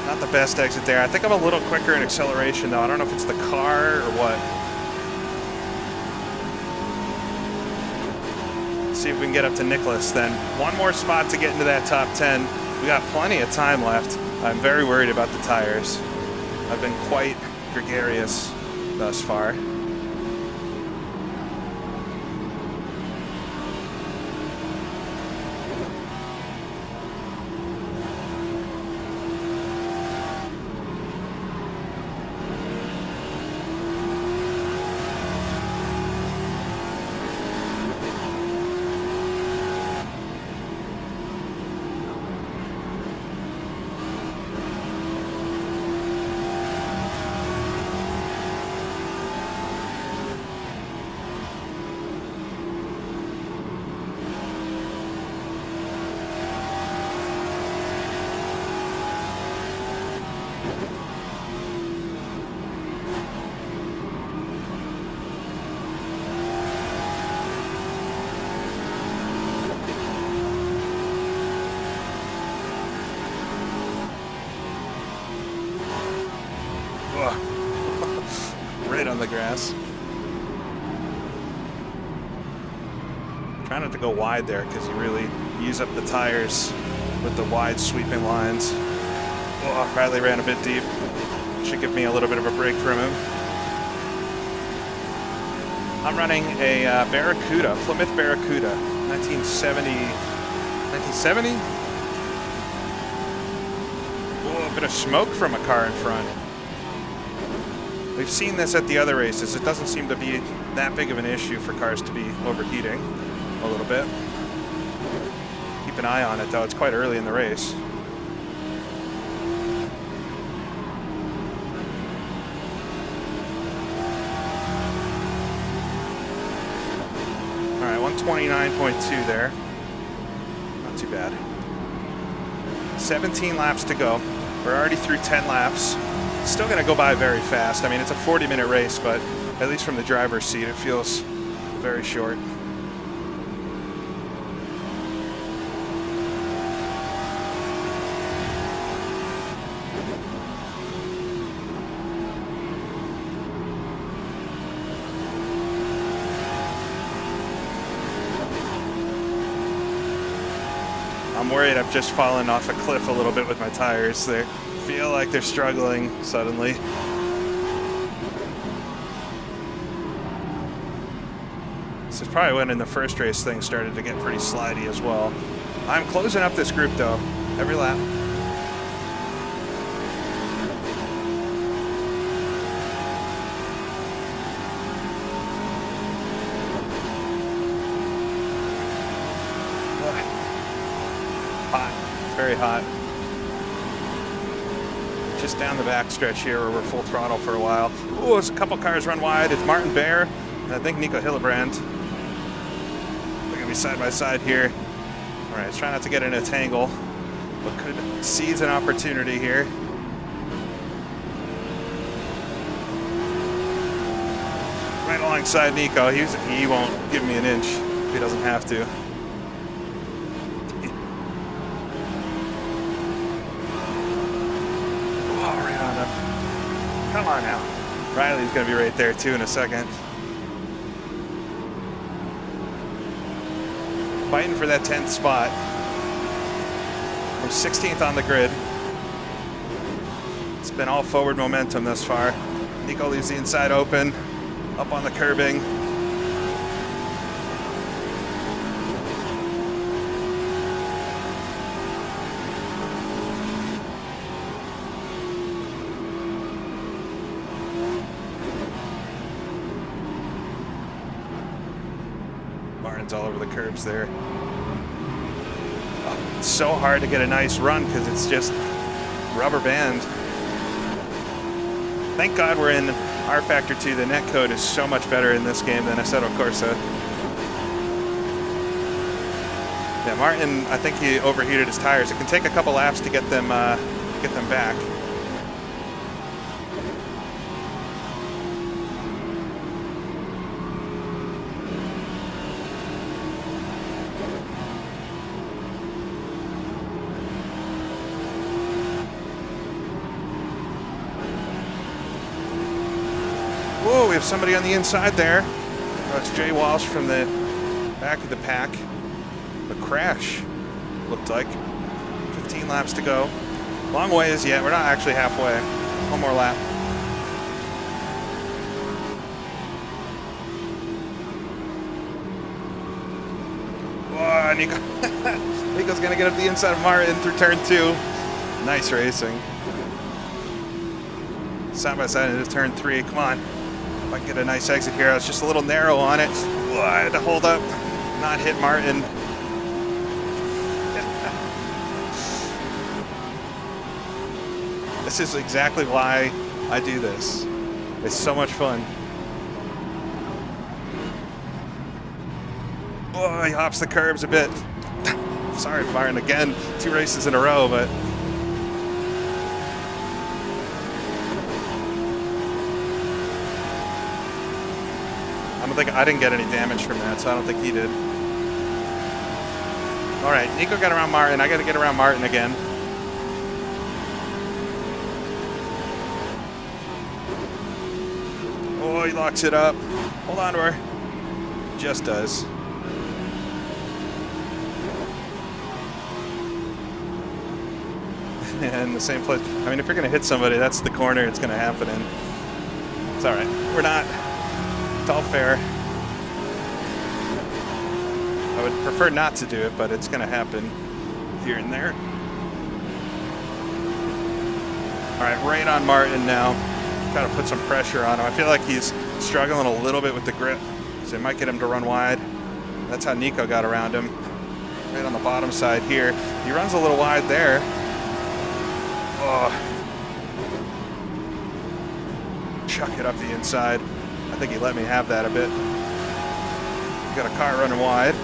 Not the best exit there. I think I'm a little quicker in acceleration though. I don't know if it's the car or what. Let's see if we can get up to Nicholas then. One more spot to get into that top 10. We got plenty of time left. I'm very worried about the tires. I've been quite gregarious thus far. Right on the grass. Try not to go wide there because you really use up the tires with the wide sweeping lines. Oh, Bradley ran a bit deep. Should give me a little bit of a break from him. I'm running a Barracuda, Plymouth Barracuda, 1970. 1970? Oh, a bit of smoke from a car in front. We've seen this at the other races. It doesn't seem to be that big of an issue for cars to be overheating a little bit. Keep an eye on it though, it's quite early in the race. All right, 129.2 there. Not too bad. 17 laps to go. We're already through 10 laps. Still going to go by very fast. I mean, it's a 40-minute race, but at least from the driver's seat, it feels very short. I'm worried I've just fallen off a cliff a little bit with my tires. They feel like they're struggling suddenly. This is probably when in the first race things started to get pretty slidey as well. I'm closing up this group though, every lap. Hot, very hot. Just down the back stretch here where we're full throttle for a while. Ooh, there's a couple cars run wide. It's Martin Bear and I think Nico Hillebrand. They're gonna be side by side here. All right, let's try not to get in a tangle, but could seize an opportunity here. Right alongside Nico. He won't give me an inch if he doesn't have to. Come on now. Riley's going to be right there too in a second. Fighting for that 10th spot. We're 16th on the grid. It's been all forward momentum thus far. Nico leaves the inside open, up on the curbing. Martin's all over the curbs there. Oh, it's so hard to get a nice run because it's just rubber band. Thank God we're in R Factor 2. The netcode is so much better in this game than Assetto Corsa. Yeah, Martin, I think he overheated his tires. It can take a couple laps to get them back. Whoa, we have somebody on the inside there. Oh, it's Jay Walsh from the back of the pack. A crash, looked like. 15 laps to go. Long ways yet. We're not actually halfway. One more lap. Whoa, Nico. Nico's going to get up the inside of Martin through turn 2. Nice racing. Side by side into turn 3. Come on. If I can get a nice exit here. I was just a little narrow on it. Whoa, I had to hold up, not hit Martin. This is exactly why I do this. It's so much fun. Oh, he hops the curbs a bit. Sorry, Martin, again, 2 races in a row, but I didn't get any damage from that, so I don't think he did. All right, Nico got around Martin. I got to get around Martin again. Oh, he locks it up. Hold on to her. Just does. And the same place. I mean, if you're going to hit somebody, that's the corner it's going to happen in. It's all right. We're not. It's all fair. I would prefer not to do it, but it's going to happen here and there. All right, right on Martin now. Got to put some pressure on him. I feel like he's struggling a little bit with the grip, so it might get him to run wide. That's how Nico got around him. Right on the bottom side here. He runs a little wide there. Oh. Chuck it up the inside. I think he let me have that a bit. Got a car running wide.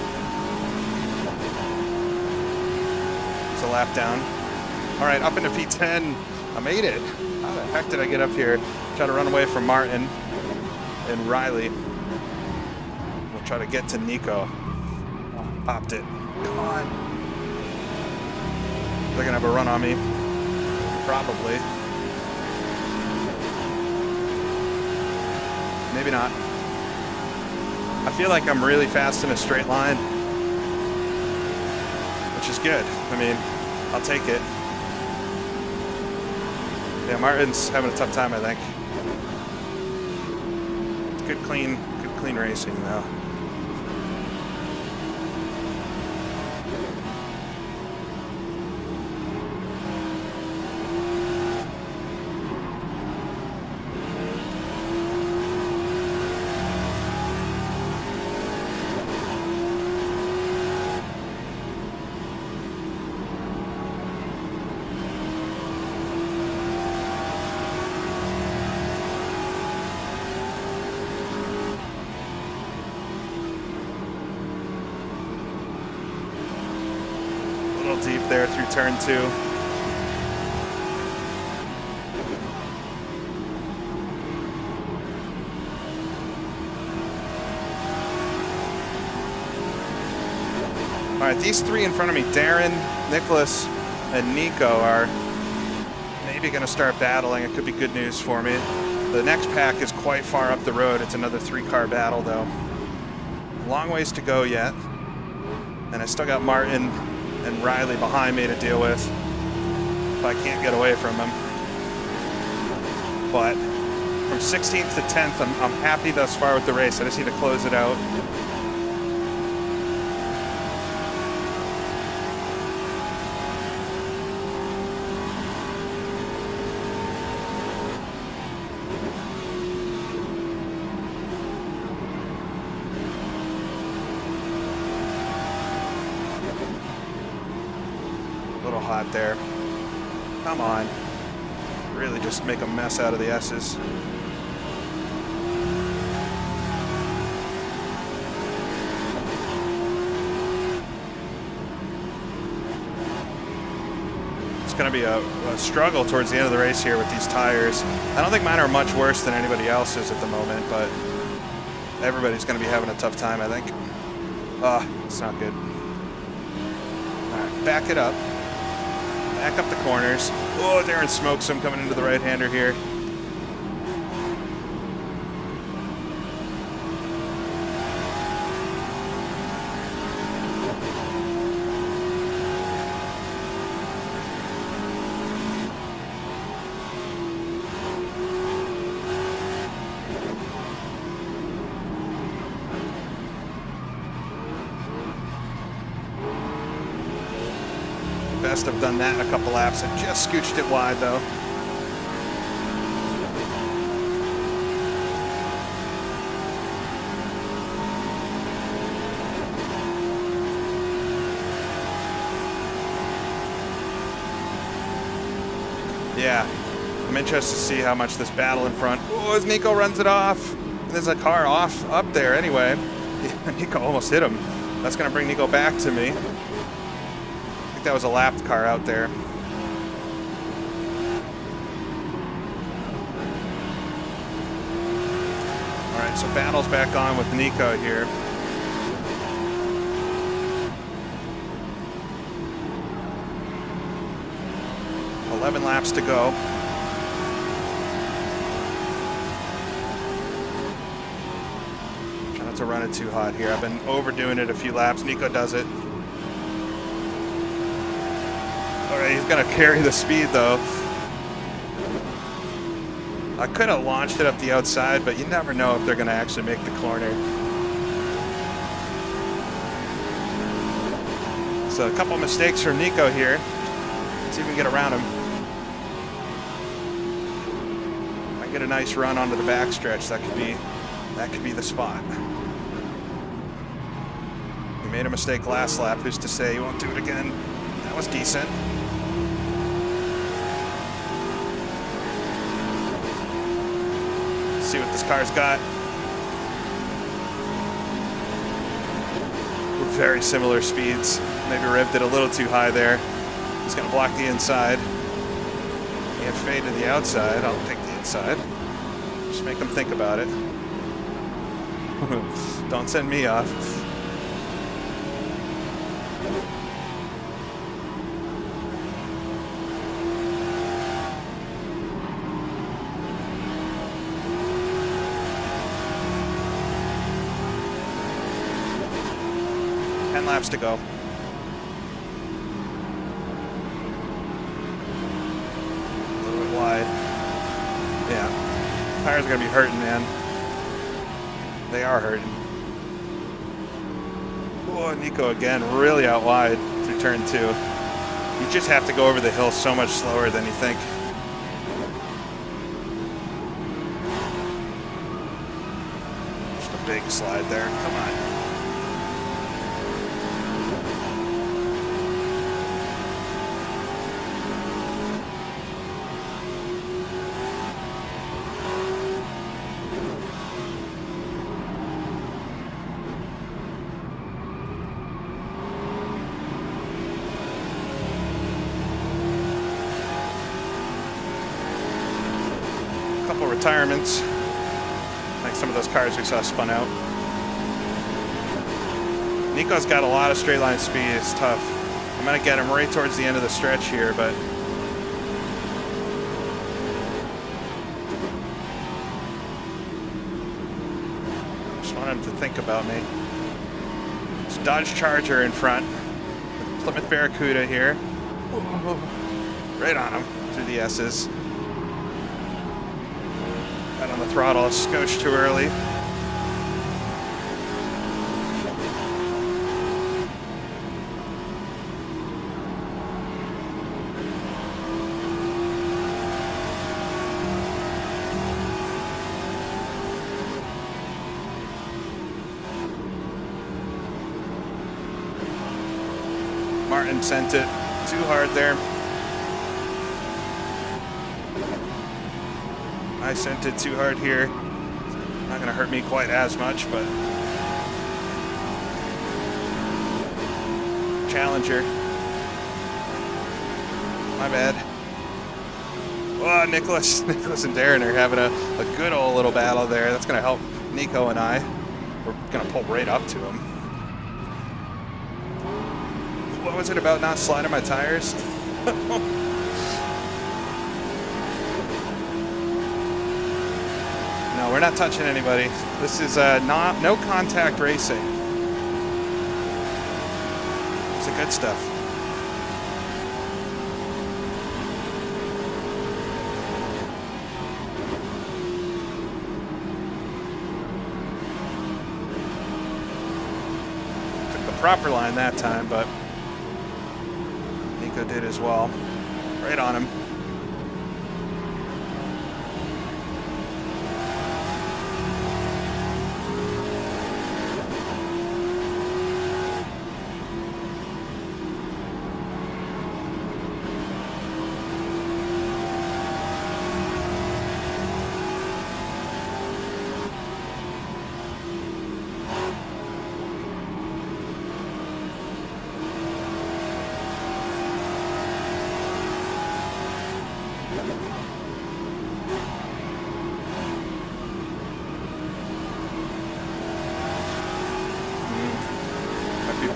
It's a lap down. All right, up into P10. I made it. How the heck did I get up here? Try to run away from Martin and Riley. We'll try to get to Nico. Oh, popped it. Come on. They're gonna have a run on me. Probably. Maybe not. I feel like I'm really fast in a straight line, which is good. I mean, I'll take it. Yeah, Martin's having a tough time, I think. It's good clean racing, though. Deep there through turn 2. All right, these 3 in front of me, Darren, Nicholas, and Nico, are maybe going to start battling. It could be good news for me. The next pack is quite far up the road. It's another 3-car battle, though. Long ways to go yet. And I still got Martin and Riley behind me to deal with if I can't get away from them. But from 16th to 10th, I'm happy thus far with the race. I just need to close it out. A little hot there. Come on. Really just make a mess out of the S's. It's going to be a struggle towards the end of the race here with these tires. I don't think mine are much worse than anybody else's at the moment, but everybody's going to be having a tough time, I think. It's not good. All right, back it up. Back up the corners. Oh, Darren smokes him coming into the right-hander here. Best have done that in a couple laps. I just scooched it wide though. Yeah, I'm interested to see how much this battle in front. Oh, as Nico runs it off. There's a car off up there anyway. Nico almost hit him. That's gonna bring Nico back to me. I think that was a lapped car out there. All right, so battle's back on with Nico here. $11 laps to go. Try not to run it too hot here. I've been overdoing it a few laps. Nico does it. All right, he's gonna carry the speed though. I could have launched it up the outside, but you never know if they're gonna actually make the corner. So a couple mistakes from Nico here. Let's see if we can get around him. If I get a nice run onto the backstretch, that could be the spot. He made a mistake last lap. Who's to say he won't do it again? That was decent. See what this car's got. We're very similar speeds. Maybe revved it a little too high there. He's gonna block the inside. Can't fade to the outside. I'll take the inside. Just make him think about it. Don't send me off. Laps to go. A little bit wide. Yeah. Tires are gonna be hurting, man. They are hurting. Oh, Nico again, really out wide through turn 2. You just have to go over the hill so much slower than you think. Just a big slide there. Come on. Retirements, like some of those cars we saw spun out. Nico's got a lot of straight line speed. It's tough. I'm gonna get him right towards the end of the stretch here, but to think about me. It's Dodge Charger in front. Plymouth Barracuda here. Right on him through the S's. Got on the throttle a skosh too early. Martin sent it too hard there. I sent it too hard here. Not gonna hurt me quite as much, but Challenger. My bad. Oh, Nicholas and Darren are having a good old little battle there. That's gonna help Nico and I. We're gonna pull right up to him. What was it about not sliding my tires? No, we're not touching anybody. This is no contact racing. It's the good stuff. Took the proper line that time, but Nico did as well. Right on him.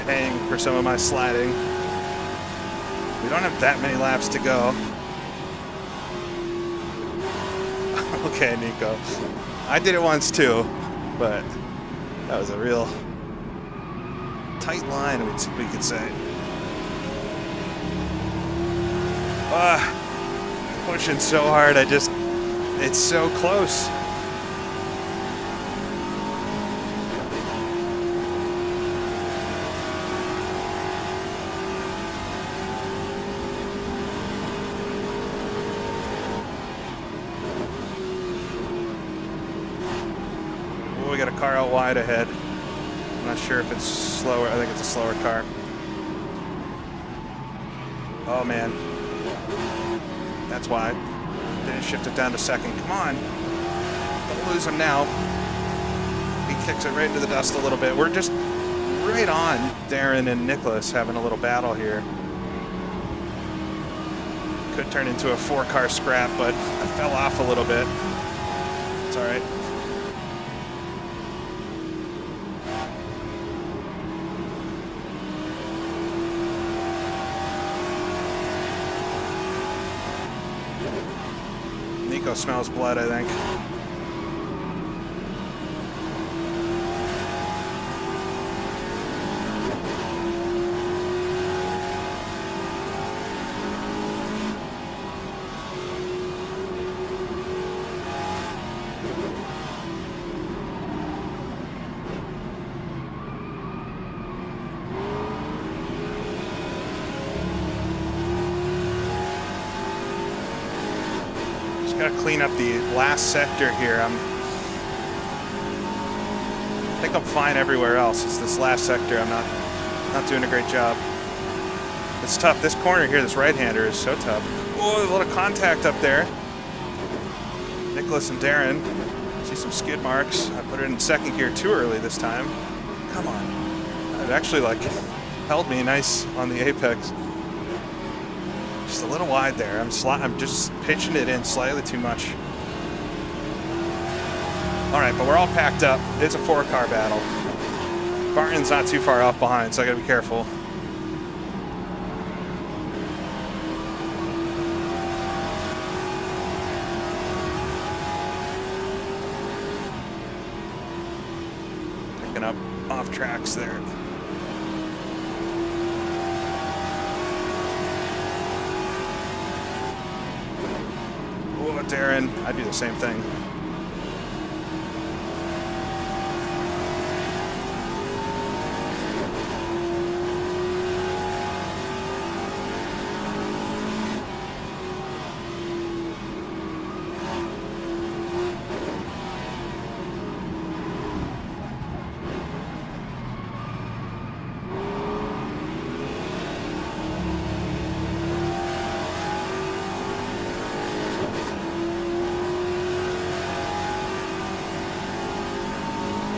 Paying for some of my sliding. We don't have that many laps to go. Okay, Nico. I did it once too, but that was a real tight line, we could say. Pushing so hard, it's so close. We got a car out wide ahead. I'm not sure if it's slower. I think it's a slower car. Oh man. That's why. Didn't shift it down to second. Come on. Don't lose him now. He kicks it right into the dust a little bit. We're just right on Darren and Nicholas having a little battle here. Could turn into a 4-car scrap, but I fell off a little bit. It's all right. Nico smells blood, I think. Got to clean up the last sector here. I think I'm fine everywhere else. It's this last sector I'm not doing a great job. It's tough. This corner here, this right-hander is so tough. Oh, a little contact up there. Nicholas and Darren. See some skid marks. I put it in second gear too early this time. Come on. It actually held me nice on the apex. Just a little wide there. I'm just pitching it in slightly too much. All right, but we're all packed up. It's a 4-car battle. Barton's not too far off behind, so I gotta be careful. picking up off tracks there. Oh, Darren, I'd do the same thing.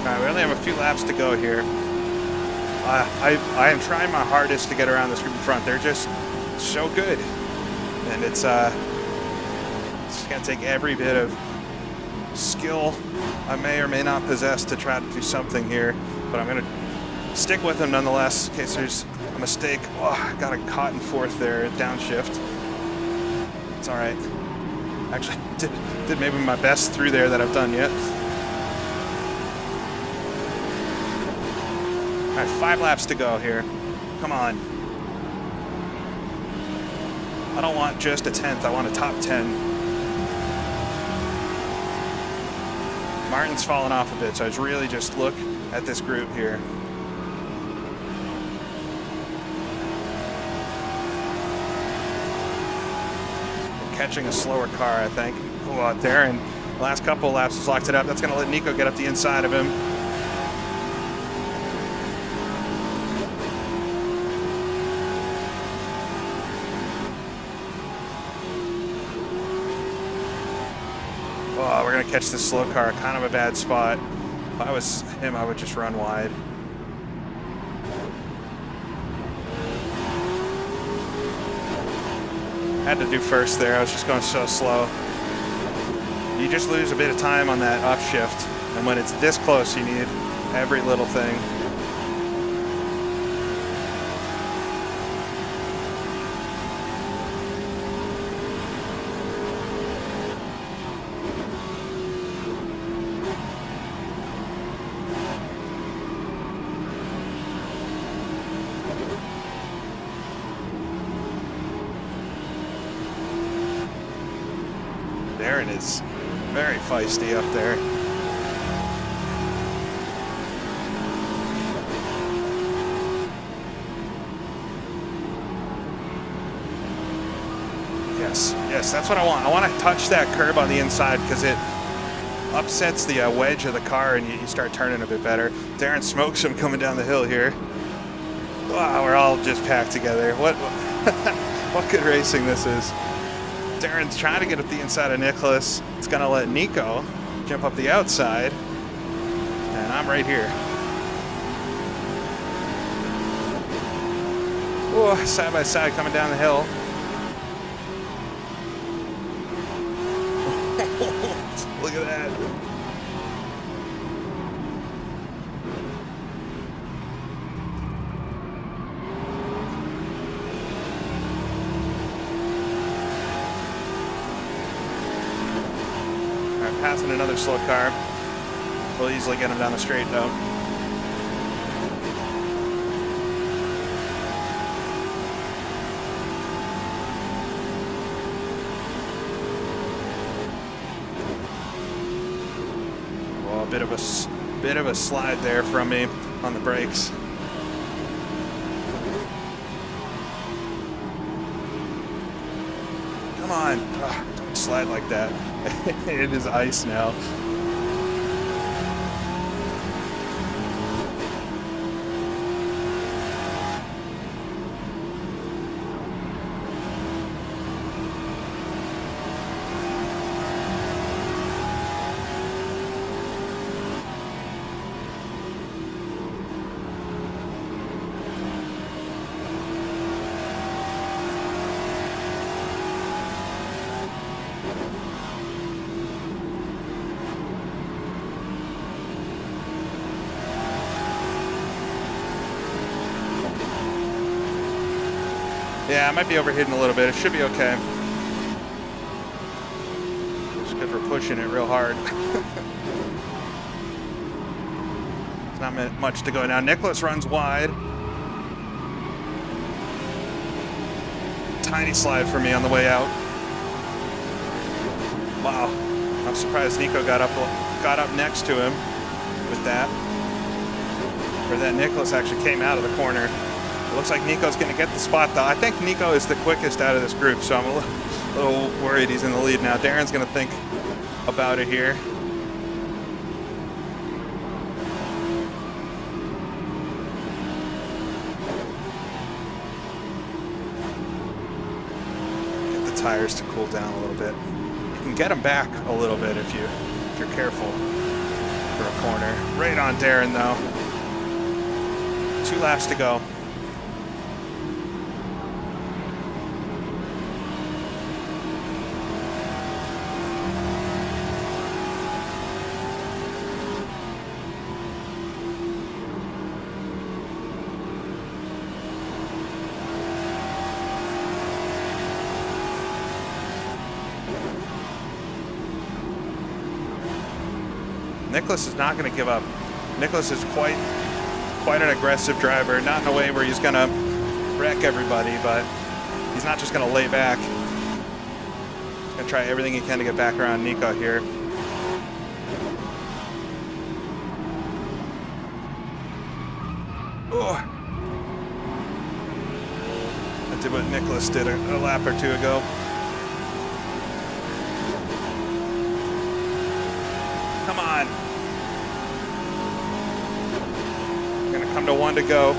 We only have a few laps to go here. I am trying my hardest to get around this group in front. They're just so good, and it's gonna take every bit of skill I may or may not possess to try to do something here. But I'm gonna stick with them nonetheless in case there's a mistake. Oh, I got a caught in fourth there, downshift. It's all right. Actually, did maybe my best through there that I've done yet. All right, 5 laps to go here. Come on. I don't want just a 10th. I want a top 10. Martin's fallen off a bit, so I just really just look at this group here. We're catching a slower car, I think. Oh, Darren, the last couple laps has locked it up. That's going to let Nico get up the inside of him. Oh, we're going to catch this slow car. Kind of a bad spot. If I was him, I would just run wide. Had to do first there. I was just going so slow. You just lose a bit of time on that upshift. And when it's this close, you need every little thing. Darren is very feisty up there. Yes, that's what I want. I want to touch that curb on the inside because it upsets the wedge of the car and you start turning a bit better. Darren smokes him coming down the hill here. Wow, we're all just packed together. What good racing this is. Darren's trying to get up the inside of Nicholas. It's going to let Nico jump up the outside. And I'm right here. Oh, side by side coming down the hill. Look at that. Passing another slow car. We'll easily get him down the straight though. Well, a bit of a slide there from me on the brakes. Come on. Ugh, don't slide like that. It is ice now. Yeah, I might be overheating a little bit. It should be okay. Just because we're pushing it real hard. Not much to go now. Nicholas runs wide. Tiny slide for me on the way out. Wow. I'm surprised Nico got up next to him with that. Or that Nicholas actually came out of the corner. It looks like Nico's going to get the spot, though. I think Nico is the quickest out of this group, so I'm a little worried he's in the lead now. Darren's going to think about it here. Get the tires to cool down a little bit. You can get them back a little bit if you're careful for a corner. Right on Darren, though. 2 laps to go. Nicholas is not going to give up. Nicholas is quite an aggressive driver, not in a way where he's going to wreck everybody, but he's not just going to lay back. He's going to try everything he can to get back around Nico here. Oh. I did what Nicholas did a lap or two ago. Come on. Gonna come to 1 to go.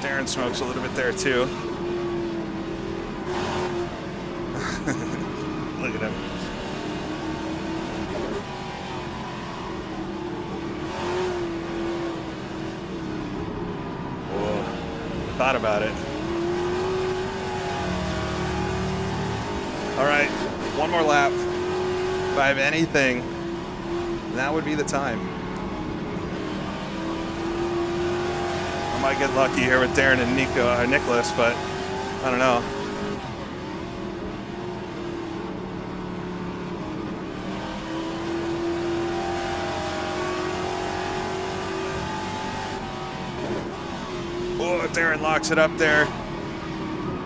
Darren smokes a little bit there too. Look at him. Whoa. Thought about it. All right, 1 more lap. If I have anything, that would be the time. I might get lucky here with Darren and Nicholas, but I don't know. Oh, Darren locks it up there.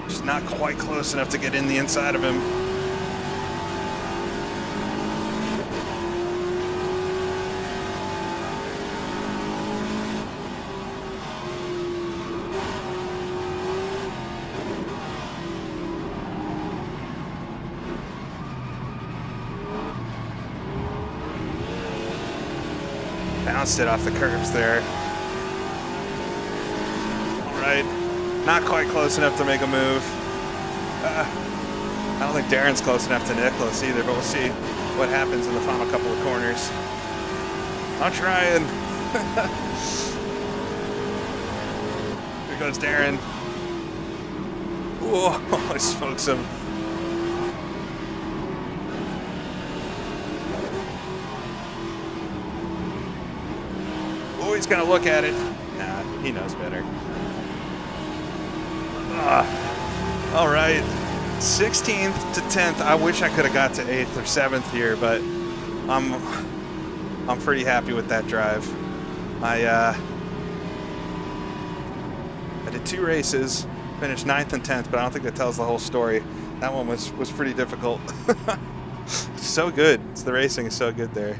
Just not quite close enough to get in the inside of him. Bounced it off the curbs there. All right. Not quite close enough to make a move. I don't think Darren's close enough to Nicholas either, but we'll see what happens in the final couple of corners. I'm trying. Here goes Darren. Whoa, I smokes him. Oh, he's gonna look at it. Nah, he knows better. All right, 16th to 10th. I wish I could have got to 8th or 7th here, but I'm pretty happy with that drive. I did 2 races, finished 9th and 10th, but I don't think that tells the whole story. That one was pretty difficult. So good. The racing is so good there.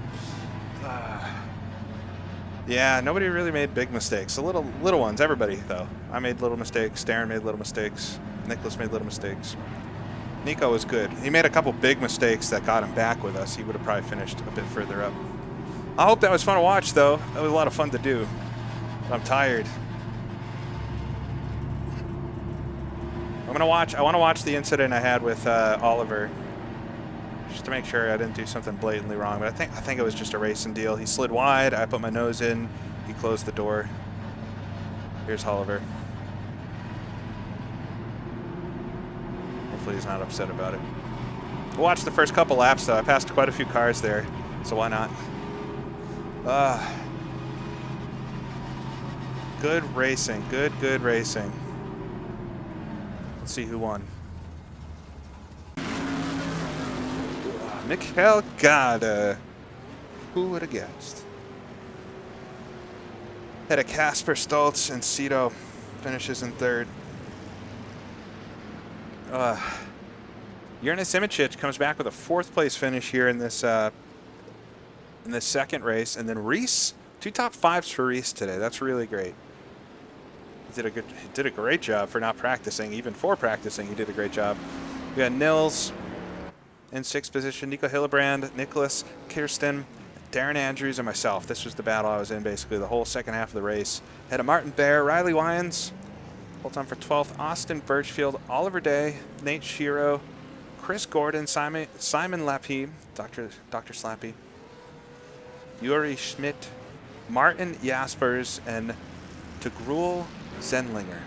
Yeah, nobody really made big mistakes. The little ones, everybody though. I made little mistakes. Darren made little mistakes. Nicholas made little mistakes. Nico was good. He made a couple big mistakes that got him back with us. He would have probably finished a bit further up. I hope that was fun to watch though. That was a lot of fun to do. But I'm tired. I want to watch the incident I had with Oliver, just to make sure I didn't do something blatantly wrong. But I think it was just a racing deal. He slid wide. I put my nose in. He closed the door. Here's Oliver. Hopefully he's not upset about it. We'll watch the first couple laps though. I passed quite a few cars there, so why not? Good racing. Good racing. Let's see who won. Mikhail Gada. Who would have guessed? Had a Casper Stoltz and Cito finishes in third. Jonas Imicic comes back with a fourth place finish here in this second race, and then Reese, 2 top 5s for Reese today. That's really great. He did a great job for not practicing, even for practicing. He did a great job. We got Nils in 6th position, Nico Hillebrand, Nicholas Kirsten, Darren Andrews, and myself. This was the battle I was in basically the whole second half of the race. Had a Martin Bear, Riley Wyans, hold on for 12th, Austin Birchfield, Oliver Day, Nate Shiro, Chris Gordon, Simon Lappy, Dr. Slappy, Yuri Schmidt, Martin Jaspers, and Tegrul Zenlinger.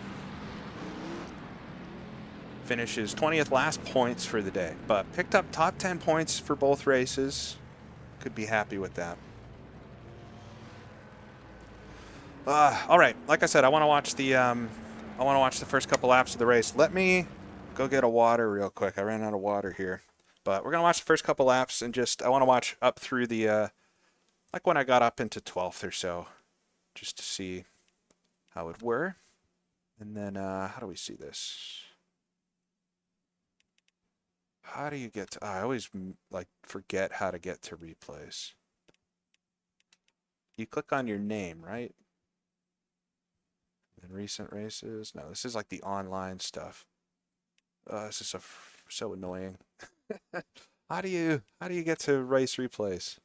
Finishes 20th, last points for the day, but picked up top 10 points for both races. Could be happy with that. All right, like I said, I want to watch the first couple laps of the race. Let me go get a water real quick. I ran out of water here, but we're gonna watch the first couple laps and I want to watch up through the like when I got up into 12th or so, just to see how it were. And then how do we see this? How do you get to, I always like forget how to get to replays. You click on your name, right? In recent races. No, this is like the online stuff. This is so annoying. How do you get to race replays?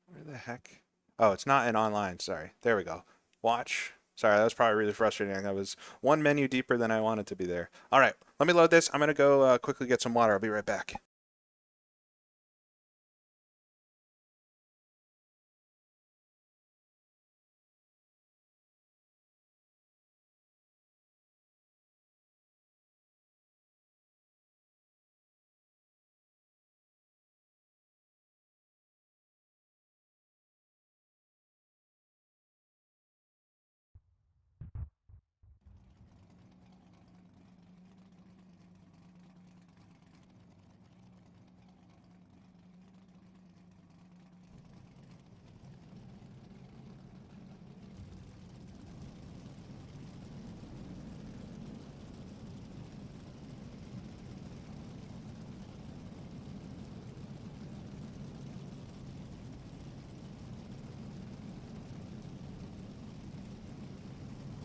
Where the heck? Oh, it's not in online. Sorry. There we go. Watch. Sorry, that was probably really frustrating. I was one menu deeper than I wanted to be there. All right, let me load this. I'm going to go quickly get some water. I'll be right back.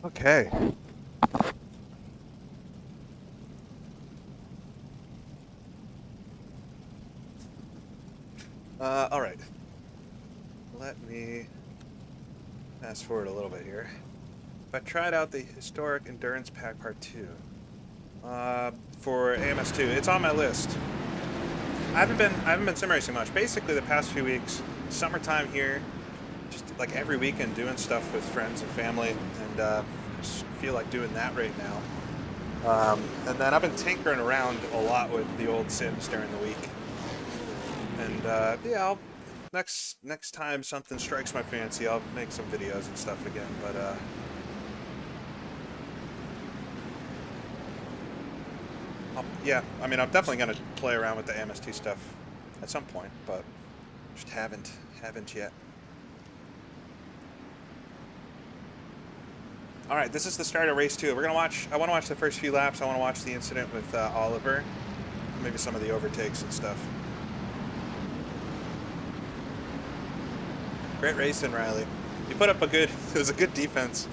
Okay. All right. Let me fast forward a little bit here. If I tried out the Historic Endurance Pack Part 2 for AMS2, it's on my list. I haven't been sim racing much. Basically, the past few weeks, summertime here, just like every weekend doing stuff with friends and family, and just feel like doing that right now. And then I've been tinkering around a lot with the old sims during the week. And yeah, next time something strikes my fancy, I'll make some videos and stuff again. But yeah, I mean, I'm definitely gonna play around with the MS2 stuff at some point, but just haven't yet. All right, this is the start of race 2. I want to watch the first few laps. I want to watch the incident with Oliver, maybe some of the overtakes and stuff. Great racing, Riley. You put up it was a good defense.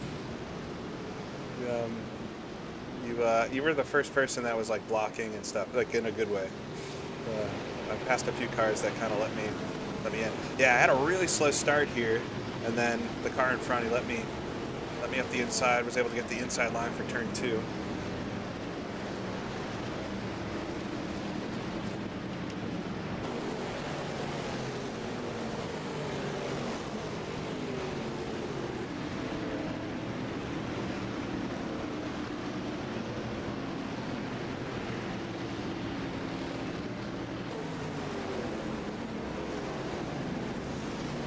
You were the first person that was like blocking and stuff, like in a good way. I passed a few cars that kind of let me in. Yeah, I had a really slow start here, and then the car in front, he let me up the inside, was able to get the inside line for turn 2.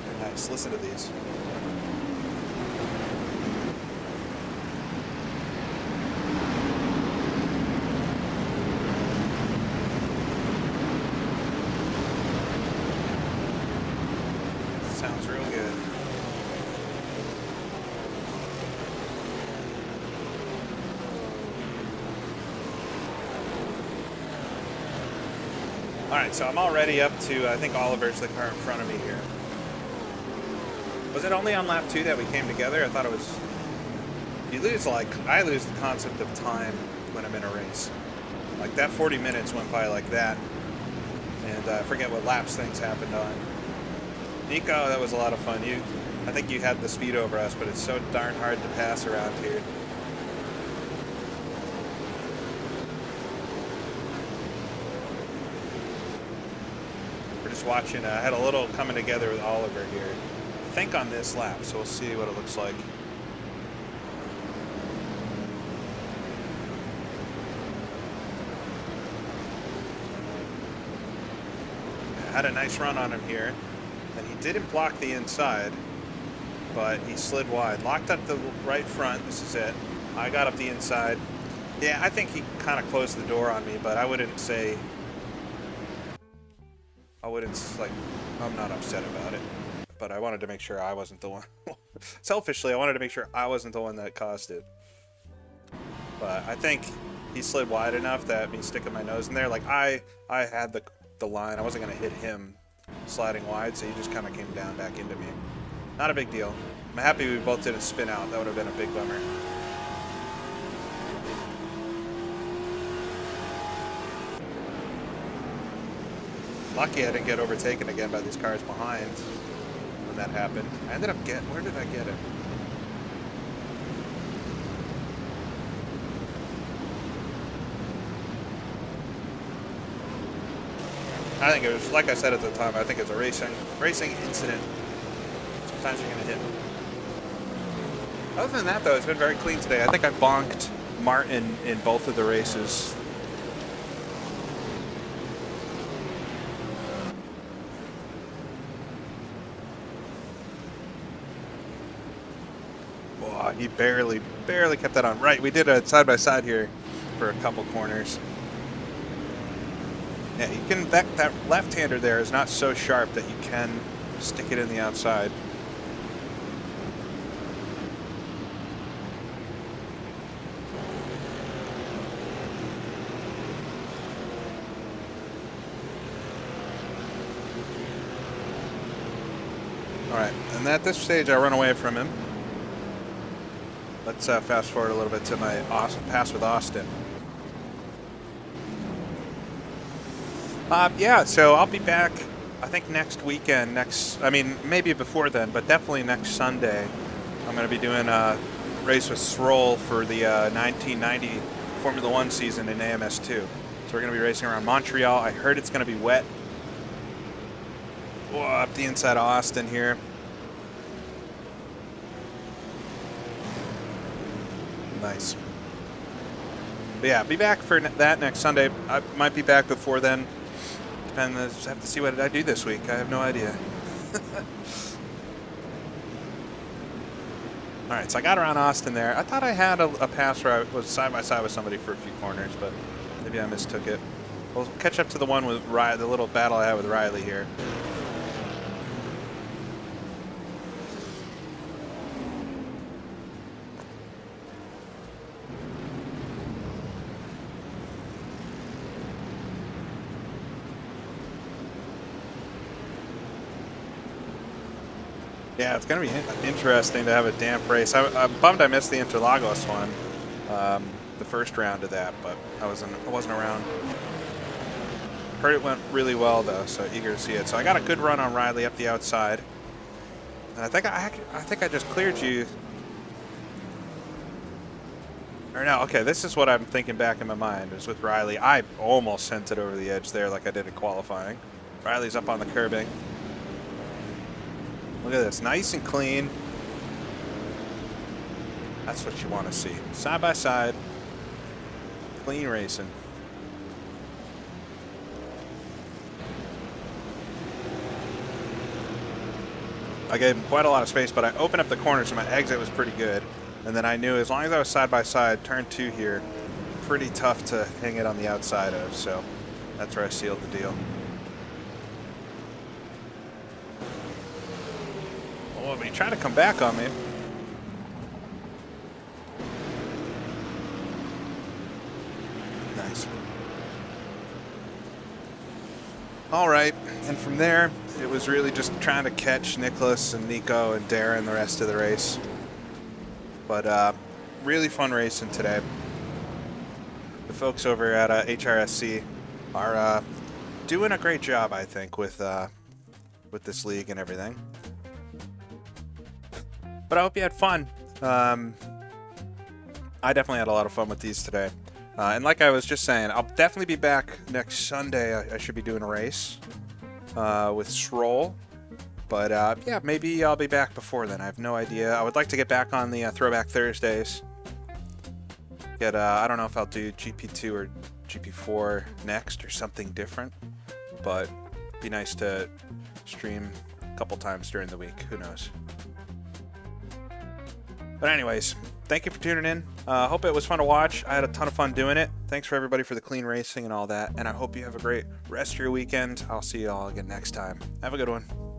They're nice. Listen to these. Sounds real good. All right, so I'm already up to, I think Oliver's the car in front of me here. Was it only on lap 2 that we came together? I thought it was, you lose I lose the concept of time when I'm in a race. Like that 40 minutes went by like that. And I forget what laps things happened on. Nico, that was a lot of fun. I think you had the speed over us, but it's so darn hard to pass around here. We're just watching. I had a little coming together with Oliver here. I think on this lap, so we'll see what it looks like. I had a nice run on him here, and he didn't block the inside, but he slid wide. Locked up the right front. This is it. I got up the inside. Yeah, I think he kind of closed the door on me, but I wouldn't say. I'm not upset about it, but I wanted to make sure I wasn't the one. Selfishly, I wanted to make sure I wasn't the one that caused it. But I think he slid wide enough that me sticking my nose in there, like I had the line. I wasn't going to hit him sliding wide, so he just kind of came down back into me. Not a big deal. I'm happy we both didn't spin out. That would have been a big bummer. Lucky I didn't get overtaken again by these cars behind when that happened. I ended up where did I get it? I think it was, like I said at the time, I think it's a racing incident. Sometimes you're gonna hit. Other than that though, it's been very clean today. I think I bonked Martin in both of the races. He barely kept that on. Right, we did a side-by-side here for a couple corners. Yeah, you can, that left-hander there is not so sharp that you can stick it in the outside. All right, and at this stage I run away from him. Let's fast forward a little bit to my pass with Austin. Yeah, so I'll be back, I think next weekend, maybe before then, but definitely next Sunday. I'm going to be doing a race with Stroll for the 1990 Formula One season in AMS2. So we're going to be racing around Montreal. I heard it's going to be wet. Whoa, up the inside of Austin here. Nice. But yeah, be back for that next Sunday. I might be back before then. And I just have to see what I do this week. I have no idea. All right, so I got around Austin there. I thought I had a pass where I was side by side with somebody for a few corners, but maybe I mistook it. We'll catch up to the one with the little battle I had with Riley here. Yeah, it's going to be interesting to have a damp race. I'm bummed I missed the Interlagos one, the first round of that, but I wasn't around. Heard it went really well though, so eager to see it. So I got a good run on Riley up the outside, and I think I just cleared you. Or no, okay, this is what I'm thinking back in my mind. Is with Riley, I almost sent it over the edge there like I did in qualifying. Riley's up on the curbing. Look at this, nice and clean. That's what you want to see. Side by side, clean racing. I gave him quite a lot of space, but I opened up the corner, so my exit was pretty good. And then I knew as long as I was side by side, turn 2 here, pretty tough to hang it on the outside of. So that's where I sealed the deal. but he tried to come back on me. Nice. All right, and from there, it was really just trying to catch Nicholas and Nico and Darren the rest of the race. But really fun racing today. The folks over at HRSC are doing a great job, I think, with this league and everything. But I hope you had fun. I definitely had a lot of fun with these today. And like I was just saying, I'll definitely be back next Sunday. I should be doing a race with Stroll. But yeah, maybe I'll be back before then. I have no idea. I would like to get back on the Throwback Thursdays. I don't know if I'll do GP2 or GP4 next or something different. But it'd be nice to stream a couple times during the week. Who knows? But anyways, thank you for tuning in. Hope it was fun to watch. I had a ton of fun doing it. Thanks for everybody for the clean racing and all that. And I hope you have a great rest of your weekend. I'll see you all again next time. Have a good one.